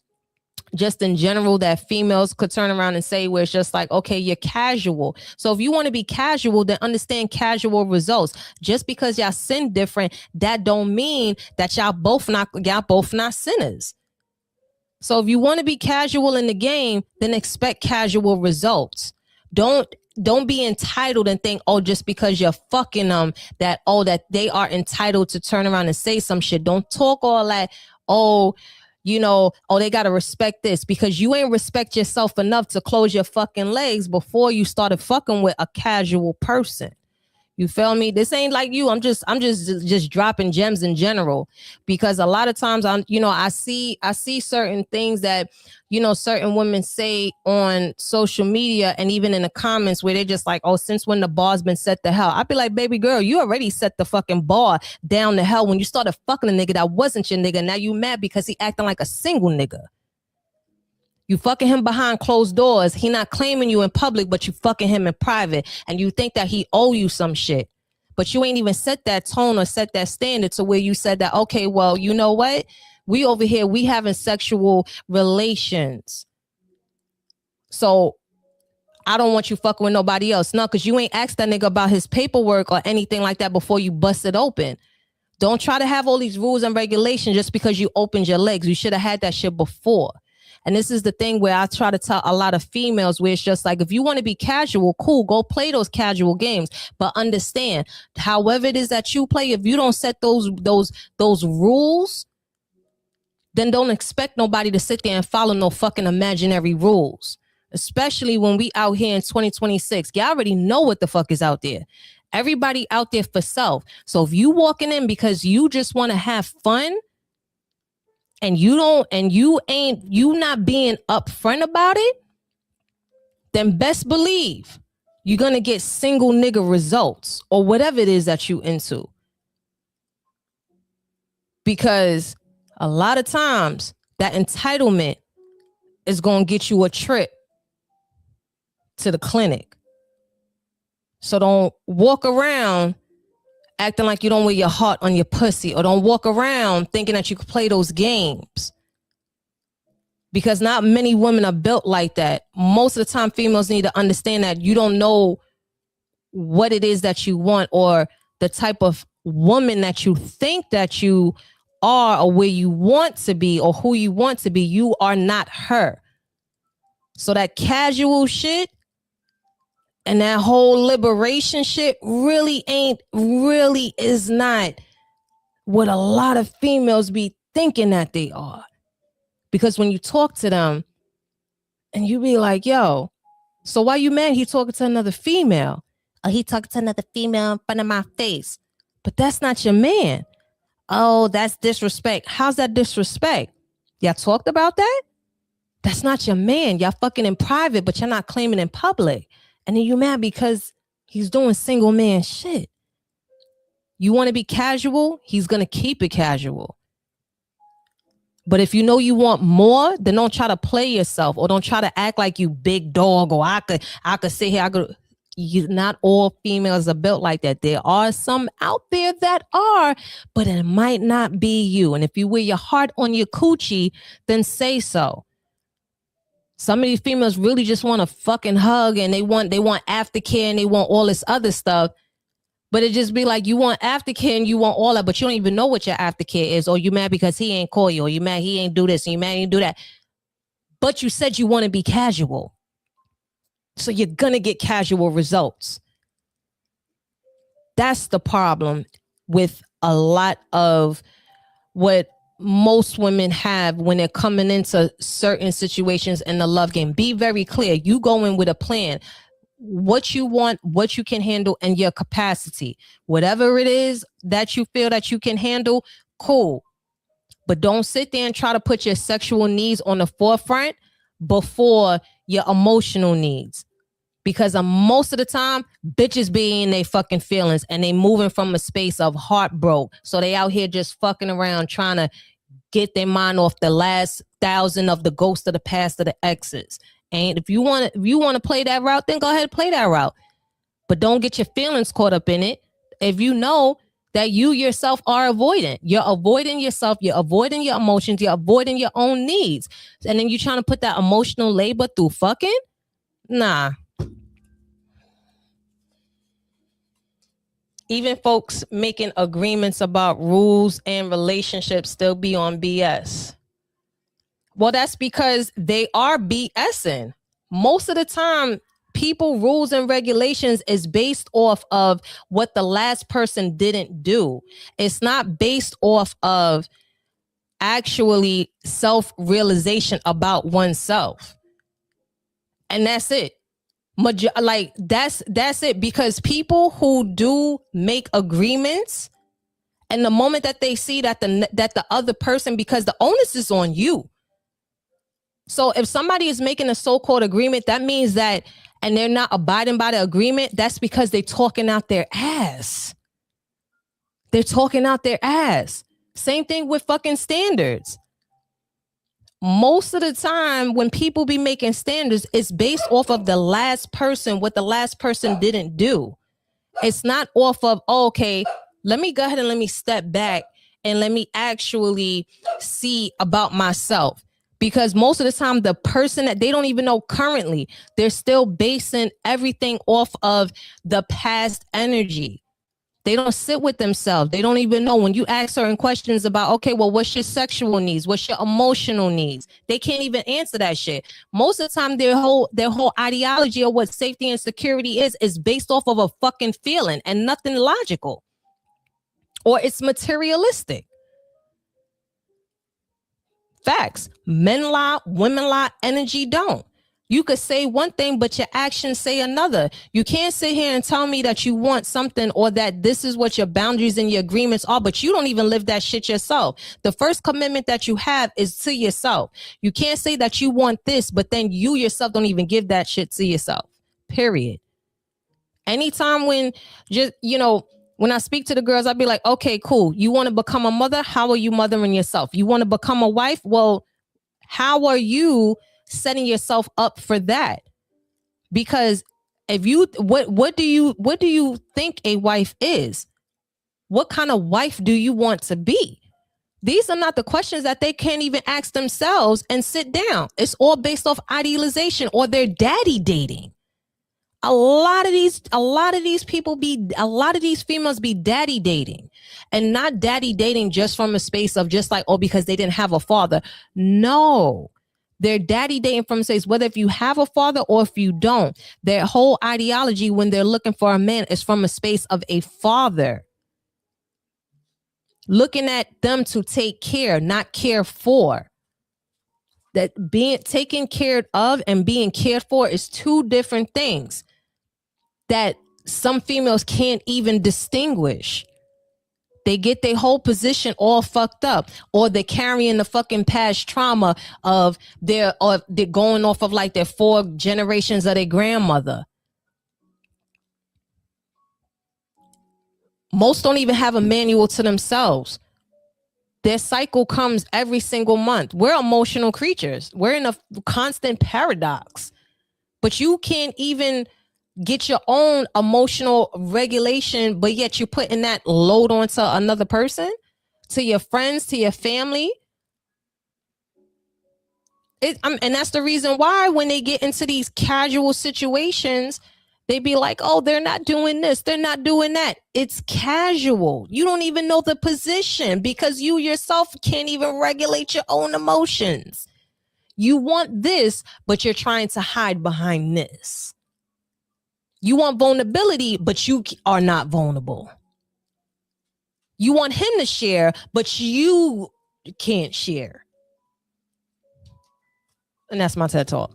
just in general that females could turn around and say, where it's just like, okay, you're casual. So if you want to be casual, then understand casual results. Just because y'all sin different, that don't mean that y'all both not sinners. So if you want to be casual in the game, then expect casual results. Don't be entitled and think, oh, just because you're fucking them, that they are entitled to turn around and say some shit. Don't talk all that, they got to respect this, because you ain't respect yourself enough to close your fucking legs before you started fucking with a casual person. You feel me? This ain't like you. I'm just dropping gems in general, because a lot of times I see certain things that, certain women say on social media and even in the comments where they're just like, oh, since when the bar's been set to hell? I'd be like, baby girl, you already set the fucking bar down to hell when you started fucking a nigga that wasn't your nigga. Now you mad because he acting like a single nigga. You fucking him behind closed doors. He not claiming you in public, but you fucking him in private. And you think that he owe you some shit. But you ain't even set that tone or set that standard to where you said that, okay, well, you know what? We over here, we having sexual relations. So I don't want you fucking with nobody else. No, because you ain't asked that nigga about his paperwork or anything like that before you bust it open. Don't try to have all these rules and regulations just because you opened your legs. You should have had that shit before. And this is the thing where I try to tell a lot of females, where it's just like, if you want to be casual, cool, go play those casual games. But understand, however it is that you play, if you don't set those rules, then don't expect nobody to sit there and follow no fucking imaginary rules. Especially when we out here in 2026. Y'all already know what the fuck is out there. Everybody out there for self. So if you walking in because you just want to have fun, and you not being upfront about it, then best believe you're going to get single nigga results or whatever it is that you into. Because a lot of times that entitlement is going to get you a trip to the clinic. So don't walk around acting like you don't wear your heart on your pussy, or don't walk around thinking that you can play those games, because not many women are built like that. Most of the time, females need to understand that you don't know what it is that you want, or the type of woman that you think that you are, or where you want to be, or who you want to be. You are not her. So that casual shit and that whole liberation shit really is not what a lot of females be thinking that they are. Because when you talk to them and you be like, yo, so why you mad he talking to another female? Oh, he talking to another female in front of my face. But that's not your man. Oh, that's disrespect. How's that disrespect? Y'all talked about that? That's not your man. Y'all fucking in private, but you're not claiming in public. And then you mad because he's doing single man shit. You want to be casual? He's going to keep it casual. But if you know you want more, then don't try to play yourself, or don't try to act like you big dog, or I could sit here. Not all females are built like that. There are some out there that are, but it might not be you. And if you wear your heart on your coochie, then say so. Some of these females really just want to fucking hug, and they want aftercare, and they want all this other stuff. But it just be like, you want aftercare and you want all that, but you don't even know what your aftercare is. Or you mad because he ain't call you, or you mad he ain't do this, and you mad he ain't do that. But you said you want to be casual. So you're going to get casual results. That's the problem with a lot of what most women have when they're coming into certain situations in the love game. Be very clear. You go in with a plan. What you want, what you can handle, and your capacity. Whatever it is that you feel that you can handle, cool. But don't sit there and try to put your sexual needs on the forefront before your emotional needs. Because most of the time, bitches be in their fucking feelings, and they moving from a space of heartbroken. So they out here just fucking around trying to get their mind off the last 1,000 of the ghosts of the past of the exes. And if you want to play that route, then go ahead and play that route. But don't get your feelings caught up in it. If you know that you yourself are avoiding. You're avoiding yourself. You're avoiding your emotions. You're avoiding your own needs. And then you're trying to put that emotional labor through fucking? Nah. Even folks making agreements about rules and relationships still be on BS. Well, that's because they are BSing. Most of the time, people, rules, and regulations is based off of what the last person didn't do. It's not based off of actually self-realization about oneself. And that's it. Like that's it, because people who do make agreements, and the moment that they see that the other person, because the onus is on you. So if somebody is making a so-called agreement, that means that, and they're not abiding by the agreement, that's because they're talking out their ass. They're talking out their ass. Same thing with fucking standards. Most of the time when people be making standards, it's based off of the last person, what the last person didn't do. It's not off of, oh, okay, let me go ahead and let me step back and let me actually see about myself. Because most of the time, the person that they don't even know currently, they're still basing everything off of the past energy. They don't sit with themselves. They don't even know. When you ask certain questions about, okay, well, what's your sexual needs? What's your emotional needs? They can't even answer that shit. Most of the time, their whole ideology of what safety and security is based off of a fucking feeling and nothing logical. Or it's materialistic. Facts. Men lie, women lie, energy don't. You could say one thing, but your actions say another. You can't sit here and tell me that you want something or that this is what your boundaries and your agreements are, but you don't even live that shit yourself. The first commitment that you have is to yourself. You can't say that you want this, but then you yourself don't even give that shit to yourself. Period. Anytime when just, when I speak to the girls, I'd be like, okay, cool. You want to become a mother? How are you mothering yourself? You want to become a wife? Well, how are you setting yourself up for that? Because if you, what do you think a wife is? What kind of wife do you want to be? These are not the questions that they can't even ask themselves and sit down. It's all based off idealization or their daddy dating. A lot of these females be daddy dating, and not daddy dating just from a space of just like, oh, because they didn't have a father. No, they're daddy dating from a space, whether if you have a father or if you don't, their whole ideology when they're looking for a man is from a space of a father. Looking at them to take care, not care for. That being taken care of and being cared for is two different things that some females can't even distinguish. They get their whole position all fucked up, or they're carrying the fucking past trauma of they're going off of like their 4 generations of their grandmother. Most don't even have a manual to themselves. Their cycle comes every single month. We're emotional creatures. We're in a constant paradox, but you can't even get your own emotional regulation, but yet you're putting that load onto another person, to your friends, to your family. And that's the reason why when they get into these casual situations, they be like, oh, they're not doing this, they're not doing that. It's casual. You don't even know the position because you yourself can't even regulate your own emotions. You want this, but you're trying to hide behind this. You want vulnerability, but you are not vulnerable. You want him to share, but you can't share. And that's my TED Talk.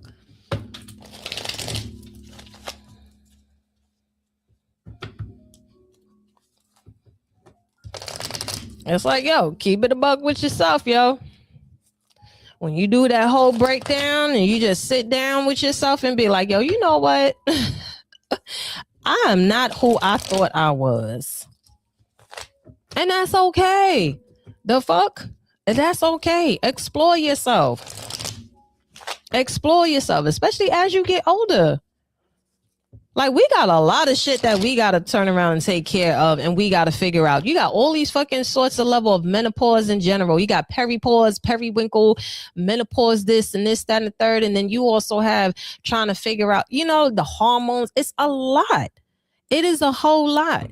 It's like, yo, keep it a buck with yourself, yo. When you do that whole breakdown and you just sit down with yourself and be like, yo, you know what? I am not who I thought I was. And that's okay. The fuck? That's okay. Explore yourself. Explore yourself, especially as you get older. Like, we got a lot of shit that we got to turn around and take care of, and we got to figure out. You got all these fucking sorts of level of menopause in general. You got peripause, periwinkle, menopause, this and this, that, and the third. And then you also have trying to figure out, the hormones. It's a lot. It is a whole lot.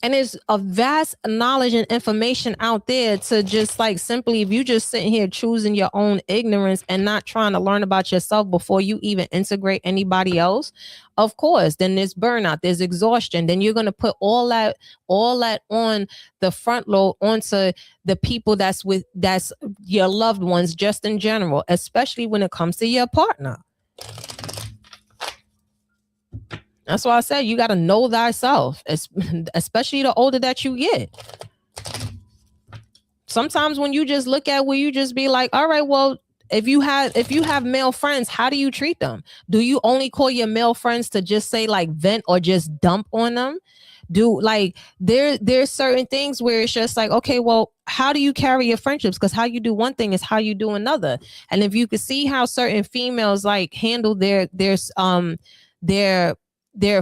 And there's a vast knowledge and information out there to just like simply, if you just sitting here choosing your own ignorance and not trying to learn about yourself before you even integrate anybody else, of course, then there's burnout, there's exhaustion. Then you're going to put all that on the front load onto the people that's your loved ones, just in general, especially when it comes to your partner. That's why I said you got to know thyself, especially the older that you get. Sometimes when you just look at where you just be like, all right, well, if you have male friends, how do you treat them? Do you only call your male friends to just say like vent or just dump on them? There's certain things where it's just like, okay, well, how do you carry your friendships? Because how you do one thing is how you do another. And if you could see how certain females like handle their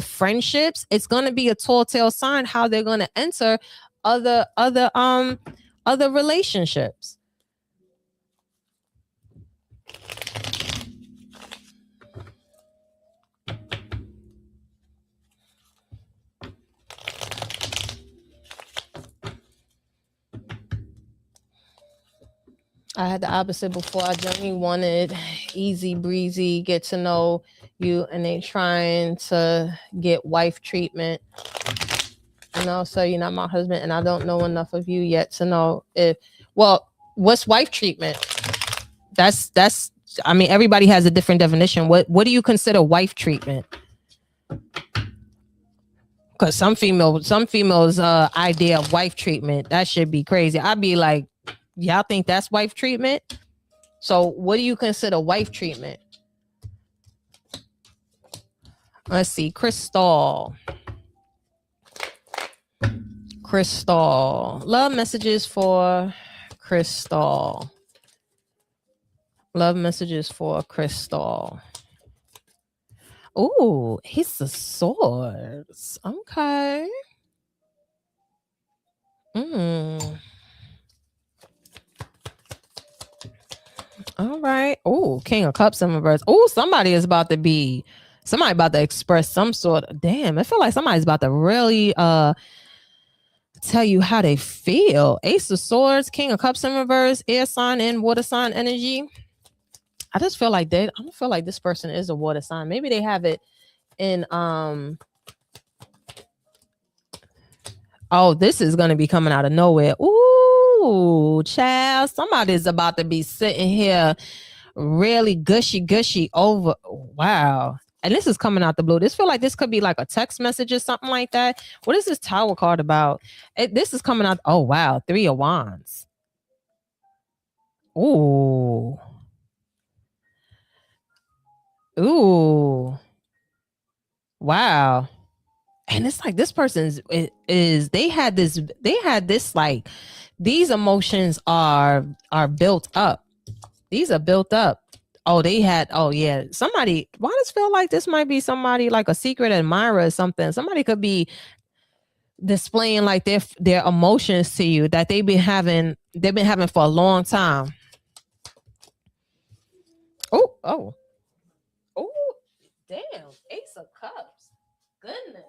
friendships, it's going to be a telltale sign how they're going to enter other relationships. I had the opposite before. I genuinely wanted easy breezy, get to know you, and they trying to get wife treatment. So you're not my husband, and I don't know enough of you yet to know what's wife treatment? That's I mean, everybody has a different definition. What do you consider wife treatment? Because some females idea of wife treatment, that should be crazy. I'd be like, y'all think that's wife treatment? So what do you consider wife treatment? Let's see. Crystal. Love messages for Crystal. Ooh, Ace of Swords. Okay. All right. Oh, King of Cups in reverse. Oh, somebody about to express some sort of, damn, I feel like somebody's about to really tell you how they feel. Ace of Swords, King of Cups in reverse, air sign and water sign energy. I just feel like I don't feel like this person is a water sign. Maybe they have it in oh, this is gonna be coming out of nowhere. Ooh, child, somebody's about to be sitting here really gushy over. Wow. And this is coming out the blue. This feel like this could be like a text message or something like that. What is this Tower card about? This is coming out. Oh, wow. 3 of Wands. Ooh. Wow. And it's like this person's they had this like, these emotions are built up. These are built up. Oh, yeah. Somebody, why does it feel like this might be somebody like a secret admirer or something? Somebody could be displaying like their emotions to you that they've been having for a long time. Oh, damn. Ace of Cups. Goodness.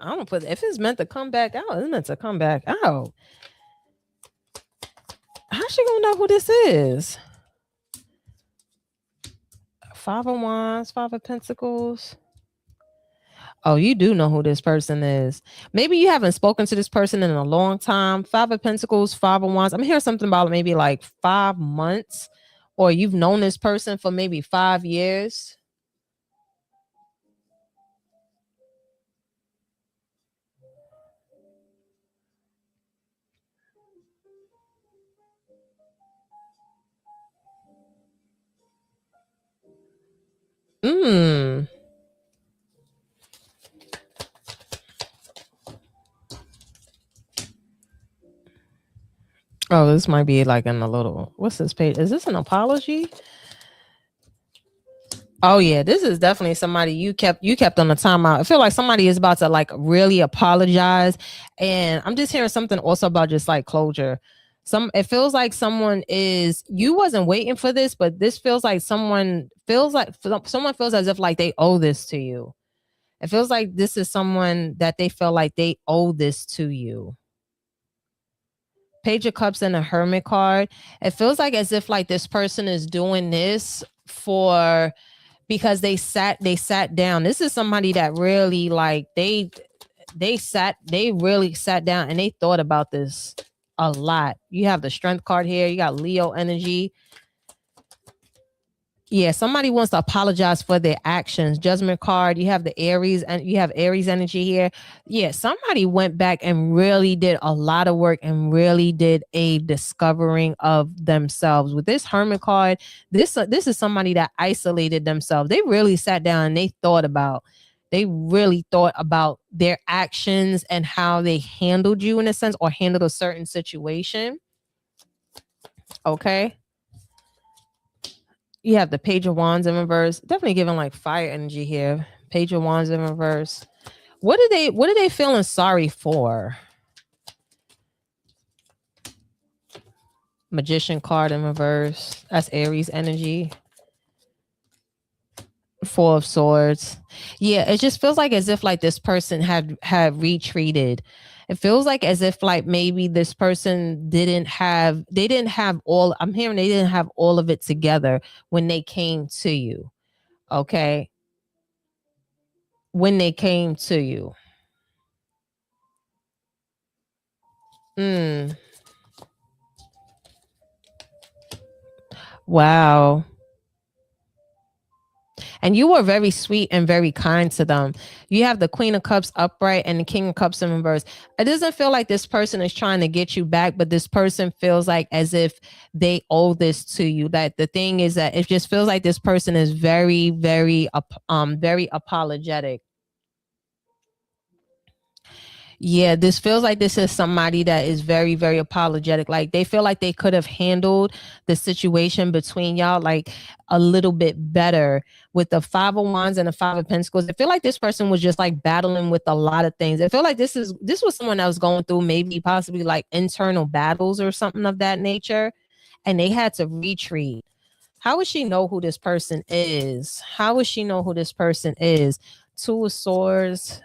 I don't put, if it's meant to come back out, it's meant to come back out. How's she gonna know who this is? 5 of Wands, 5 of Pentacles. Oh, you do know who this person is. Maybe you haven't spoken to this person in a long time. 5 of Pentacles, 5 of Wands. I'm hearing something about maybe like 5 months, or you've known this person for maybe 5 years. Oh, this might be like in a little, what's this page? Is this an apology? Oh yeah, this is definitely somebody you kept on the timeout. I feel like somebody is about to like really apologize, and I'm just hearing something also about just like closure. It feels like someone is you wasn't waiting for this, but this feels like someone feels as if like they owe this to you. It feels like this is someone that they feel like they owe this to you. Page of Cups and a Hermit card. It feels like as if like this person is doing this for because they sat down. This is somebody that really like they really sat down and they thought about this a lot. You have the Strength card here. You got Leo energy. Yeah, somebody wants to apologize for their actions. Judgment card. You have the Aries and you have Aries energy here. Yeah, somebody went back and really did a lot of work and really did a discovering of themselves. With this Hermit card, this is somebody that isolated themselves. They really sat down and they really thought about their actions and how they handled you in a sense or handled a certain situation. Okay. You have the Page of Wands in reverse. Definitely giving like fire energy here. Page of Wands in reverse. What are they feeling sorry for? Magician card in reverse. That's Aries energy. Four of Swords. Yeah, it just feels like as if like this person had retreated. It feels like as if like maybe this person didn't have all, I'm hearing they didn't have all of it together when they came to you. Okay. When they came to you. Wow. And you were very sweet and very kind to them. You have the Queen of Cups upright and the King of Cups in reverse. It doesn't feel like this person is trying to get you back, but this person feels like as if they owe this to you. That the thing is that it just feels like this person is very, very apologetic. Yeah, this feels like this is somebody that is very, very apologetic. Like they feel like they could have handled the situation between y'all like a little bit better with the Five of Wands and the Five of Pentacles. I feel like this person was just like battling with a lot of things. I feel like this was someone that was going through maybe possibly like internal battles or something of that nature, and they had to retreat. How would she know who this person is? How would she know who this person is? Two of Swords.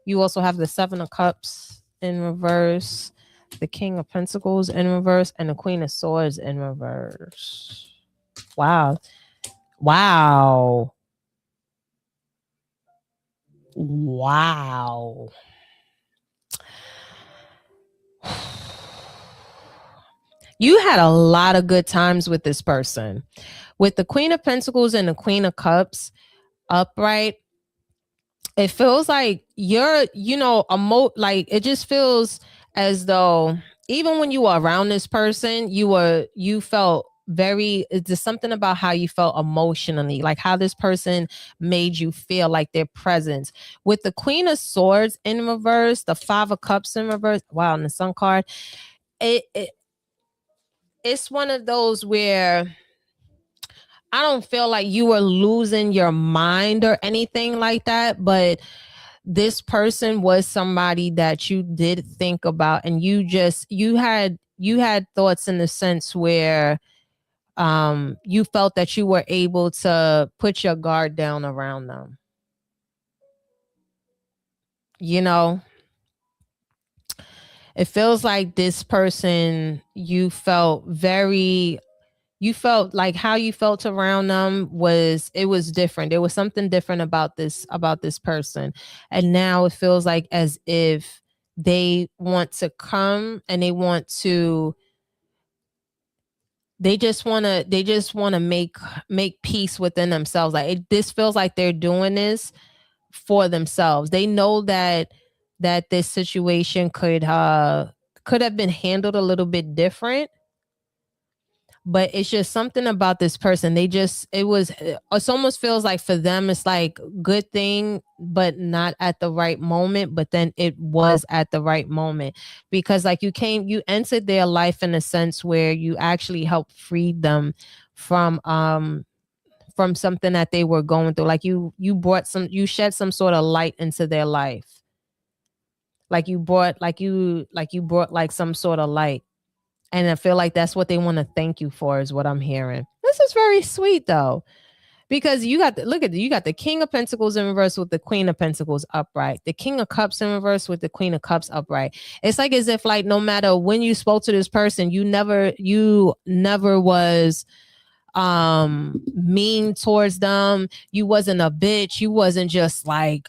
You also have the Seven of Cups in reverse, the King of Pentacles in reverse, and the Queen of Swords in reverse. Wow. Wow. Wow. You had a lot of good times with this person. With the Queen of Pentacles and the Queen of Cups upright, it feels like you're, like it just feels as though even when you were around this person, you felt very, it's just something about how you felt emotionally, like how this person made you feel, like their presence. With the Queen of Swords in reverse, the Five of Cups in reverse, wow, and the Sun card, it's one of those where I don't feel like you were losing your mind or anything like that, but this person was somebody that you did think about, and you had thoughts in the sense where you felt that you were able to put your guard down around them. It feels like this person, you felt like how you felt around them was different. There was something different about this person. And now it feels like as if they want to come and they just want to make peace within themselves. Like this feels like they're doing this for themselves. They know that this situation could have been handled a little bit different, but it's just something about this person. It almost feels like for them it's like good thing, but not at the right moment. But then it was at the right moment, because like you entered their life in a sense where you actually helped free them from from something that they were going through. Like you shed some sort of light into their life. Like you brought like some sort of light. And I feel like that's what they want to thank you for, is what I'm hearing. This is very sweet though. Because you got you got the King of Pentacles in reverse with the Queen of Pentacles upright, the King of Cups in reverse with the Queen of Cups upright. It's like as if like no matter when you spoke to this person, you never was mean towards them. You wasn't a bitch. You wasn't just like,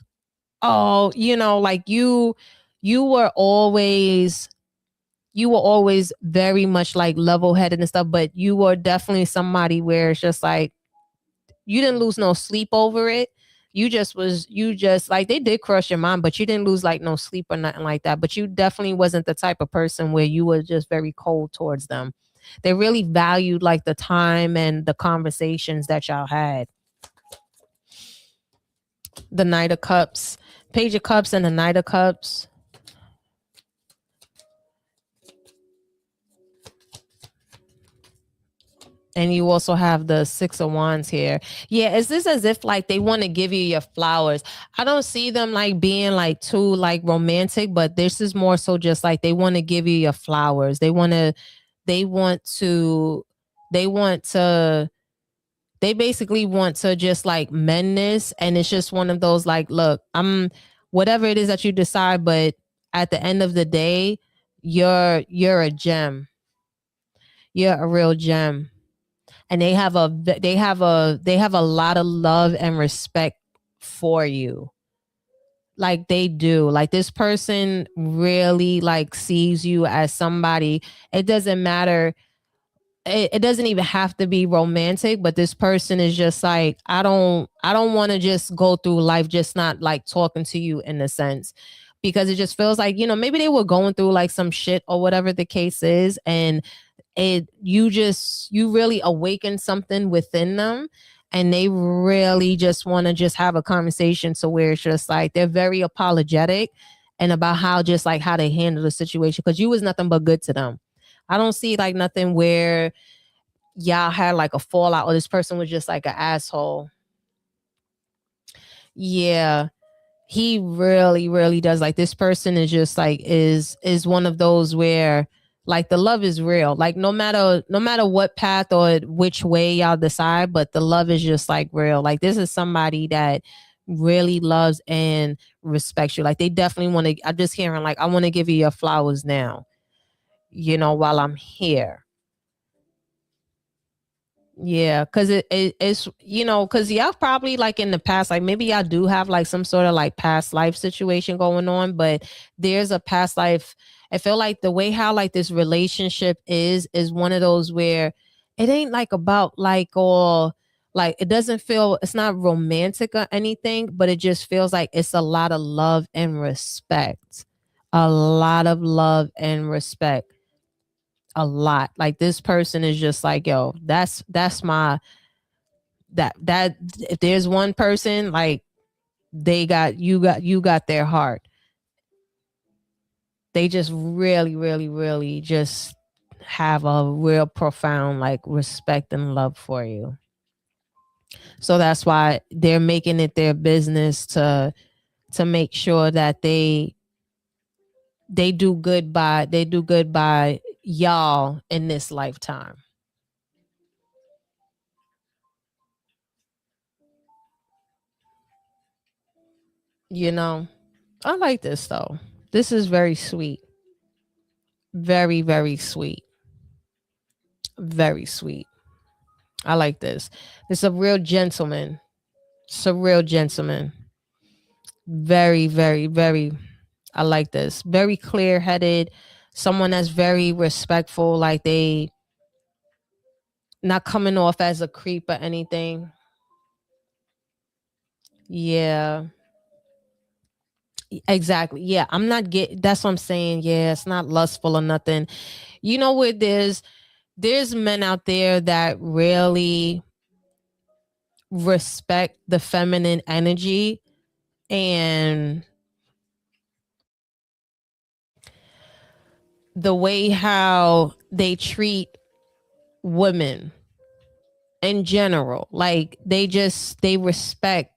oh, like you were always very much like level-headed and stuff, but you were definitely somebody where it's just like you didn't lose no sleep over it. You just like, they did crush your mind, but you didn't lose like no sleep or nothing like that. But you definitely wasn't the type of person where you were just very cold towards them. They really valued like the time and the conversations that y'all had. The Knight of Cups, Page of Cups, and the Knight of Cups. And you also have the Six of Wands here. Yeah, is this as if like they want to give you your flowers? I don't see them like being like too like romantic, but this is more so just like they want to give you your flowers. They basically want to just like mend this. And it's just one of those like, look, I'm whatever it is that you decide, but at the end of the day, you're a gem. You're a real gem. And they have a lot of love and respect for you. Like they do. Like this person really like sees you as somebody. It doesn't matter. It doesn't even have to be romantic, but this person is just like, I don't want to just go through life just not like talking to you in a sense, because it just feels like, maybe they were going through like some shit or whatever the case is, and you really awaken something within them, and they really just want to just have a conversation, so where it's just like they're very apologetic and about how they handle the situation, because you was nothing but good to them. I don't see like nothing where y'all had like a fallout or this person was just like an asshole. Yeah, he really, really does. Like this person is just like is one of those where like the love is real. Like no matter what path or which way y'all decide, but the love is just like real. Like this is somebody that really loves and respects you. Like they definitely want to. I'm just hearing like, I want to give you your flowers now, while I'm here. Yeah, because it's because y'all probably like in the past, like maybe y'all do have like some sort of like past life situation going on, but there's a past life. I feel like the way how like this relationship is one of those where it ain't like about like all like it doesn't feel, it's not romantic or anything, but it just feels like it's a lot of love and respect. A lot of love and respect. A lot. Like this person is just like, yo, that's my that if there's one person, like they got you got their heart. They just really, really, really just have a real profound like respect and love for you. So that's why they're making it their business to make sure that they do good by y'all in this lifetime. I like this though. This is very sweet. Very, very sweet. Very sweet. I like this. It's a real gentleman. It's a real gentleman. Very, very, very. I like this. Very clear headed. Someone that's very respectful. Like they not coming off as a creep or anything. Yeah. Exactly. Yeah. I'm not that's what I'm saying. Yeah. It's not lustful or nothing. What there's men out there that really respect the feminine energy and the way how they treat women. in general. Like they respect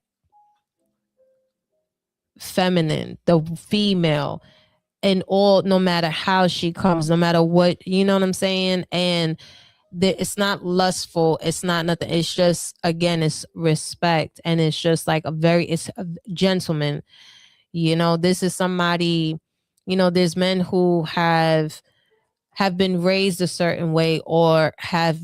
feminine, the female, and all, no matter how she comes, no matter what, you know what I'm saying? And it's not lustful, it's not nothing, it's just, again, it's respect. And it's just like it's a gentleman. You know, this is somebody, you know, there's men who have been raised a certain way, or have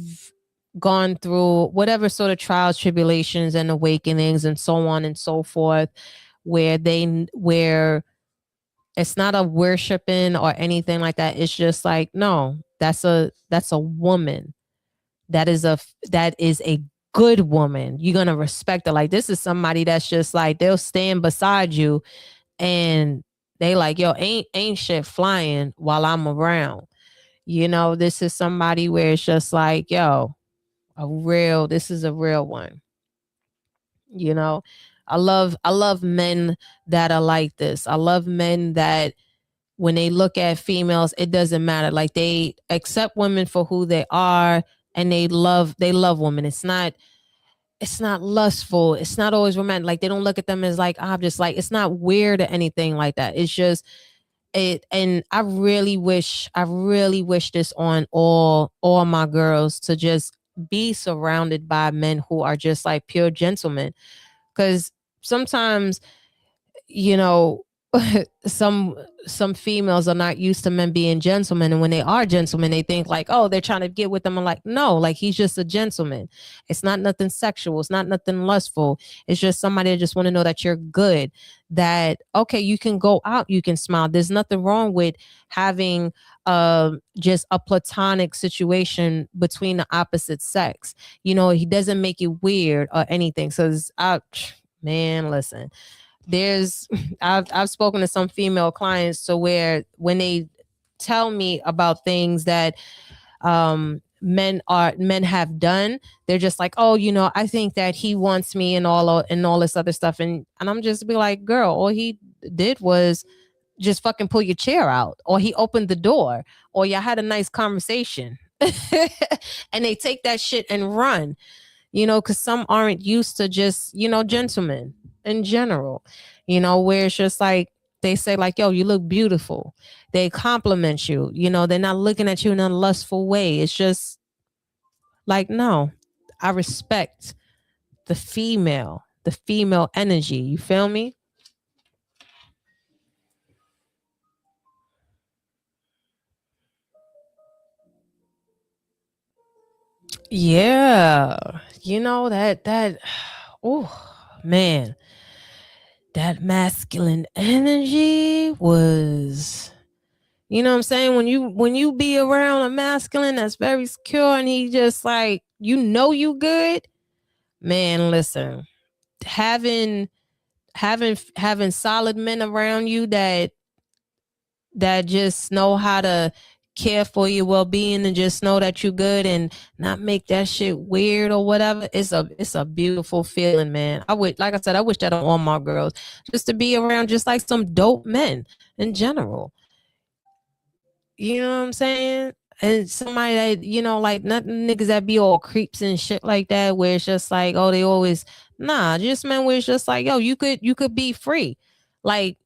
gone through whatever sort of trials, tribulations, and awakenings, and so on and so forth, where it's not a worshiping or anything like that. It's just like, no, that's a woman. That is a good woman. You're gonna respect her. Like, this is somebody that's just like, they'll stand beside you, and they like, yo, ain't shit flying while I'm around. You know, this is somebody where it's just like, yo, this is a real one. You know, I love men that are like this. I love men that when they look at females, it doesn't matter. Like, they accept women for who they are, and they love women. It's not lustful. It's not always romantic. Like, they don't look at them as like objects. Like, it's not weird or anything like that. It's just it. And I really wish this on all my girls, to just be surrounded by men who are just like pure gentlemen. Because sometimes, you know, some females are not used to men being gentlemen, and when they are gentlemen, they think like, oh, they're trying to get with them. I'm like, no, like, he's just a gentleman. It's not nothing sexual, it's not nothing lustful. It's just somebody that just want to know that you're good, that okay, you can go out, you can smile. There's nothing wrong with having just a platonic situation between the opposite sex. You know, he doesn't make it weird or anything. So man, listen, I've spoken to some female clients to where when they tell me about things that men have done, they're just like, oh, you know, I think that he wants me and all this other stuff, and I'm just be like, girl, all he did was just fucking pull your chair out, or he opened the door, or y'all had a nice conversation. And they take that shit and run, you know, because some aren't used to just, you know, gentlemen in general, you know, where it's just like, they say like, yo, you look beautiful. They compliment you, you know, they're not looking at you in a lustful way. It's just like, no, I respect the female energy. You feel me? Yeah. You know, oh man, that masculine energy was, you know what I'm saying? When you be around a masculine that's very secure, and he just like, you know, you good, man, listen, having solid men around you that just know how to care for your well-being, and just know that you're good, and not make that shit weird or whatever. It's a beautiful feeling, man. Like I said, I wish that on all my girls, just to be around just like some dope men in general. You know what I'm saying? And somebody that, you know, like, not niggas that be all creeps and shit like that, where it's just like, oh, they always, nah, just men where it's just like, yo, you could be free. Like,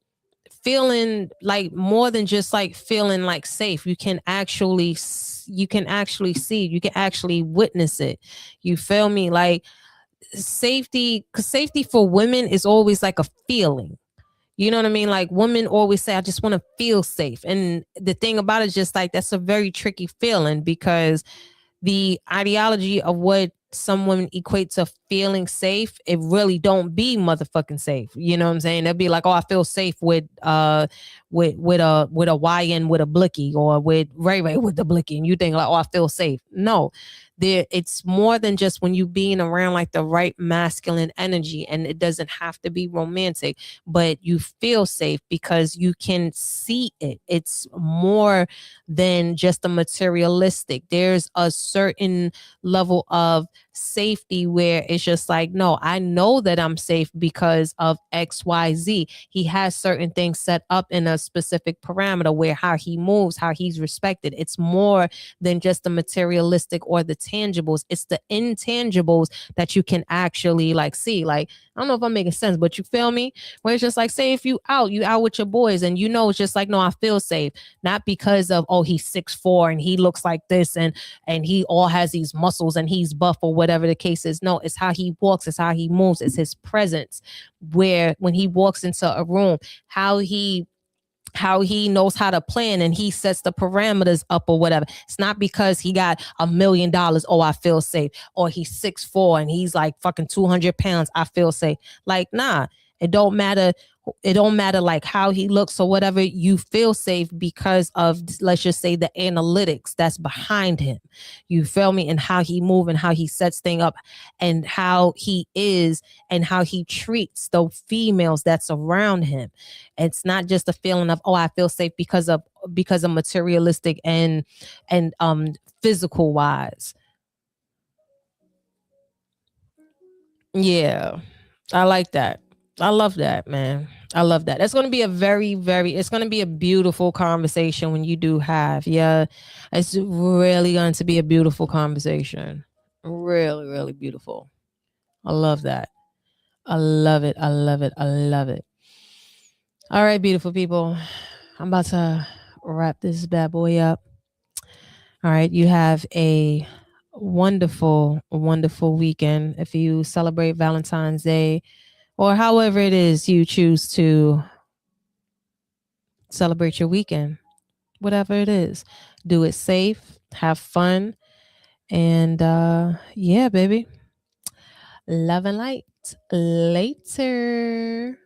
feeling like more than just like feeling like safe. You can actually see, you can actually witness it. You feel me? Like, safety, because safety for women is always like a feeling. You know what I mean? Like, women always say, I just want to feel safe. And the thing about it is just like, that's a very tricky feeling, because the ideology of what some women equate to feeling safe, it really don't be motherfucking safe. You know what I'm saying? They'll be like, oh, I feel safe with a YN with a blicky, or with Ray Ray with the blicky, and you think like, oh, I feel safe. No, it's more than just when you being around like the right masculine energy, and it doesn't have to be romantic, but you feel safe because you can see it. It's more than just a materialistic. There's a certain level of safety where it's just like, no, I know that I'm safe because of XYZ. He has certain things set up in a specific parameter where how he moves, how he's respected. It's more than just the materialistic or the tangibles. It's the intangibles that you can actually like see. Like, I don't know if I'm making sense, but you feel me? Where it's just like, say if you out with your boys and you know it's just like, no, I feel safe. Not because of, oh, he's 6'4" and he looks like this and he all has these muscles and he's buff or whatever the case is. No, it's how he walks, it's how he moves, it's his presence. Where when he walks into a room, how he knows how to plan and he sets the parameters up or whatever. It's not because he got $1 million. Oh, I feel safe. Or he's 6'4" and he's like fucking 200 pounds. I feel safe. Like, nah, it don't matter. It don't matter like how he looks or whatever. You feel safe because of, let's just say, the analytics that's behind him. You feel me? And how he move and how he sets things up and how he is and how he treats the females that's around him. It's not just a feeling of, oh, I feel safe because of materialistic and physical wise. Yeah, I like that. I love that, man. I love that. It's going to be a it's going to be a beautiful conversation when you do have. Yeah, it's really going to be a beautiful conversation. Really, really beautiful. I love that. I love it. I love it. I love it. All right, beautiful people. I'm about to wrap this bad boy up. All right, you have a wonderful, wonderful weekend. If you celebrate Valentine's Day or however it is you choose to celebrate your weekend, whatever it is, do it safe, have fun, and yeah, baby. Love and light. Later.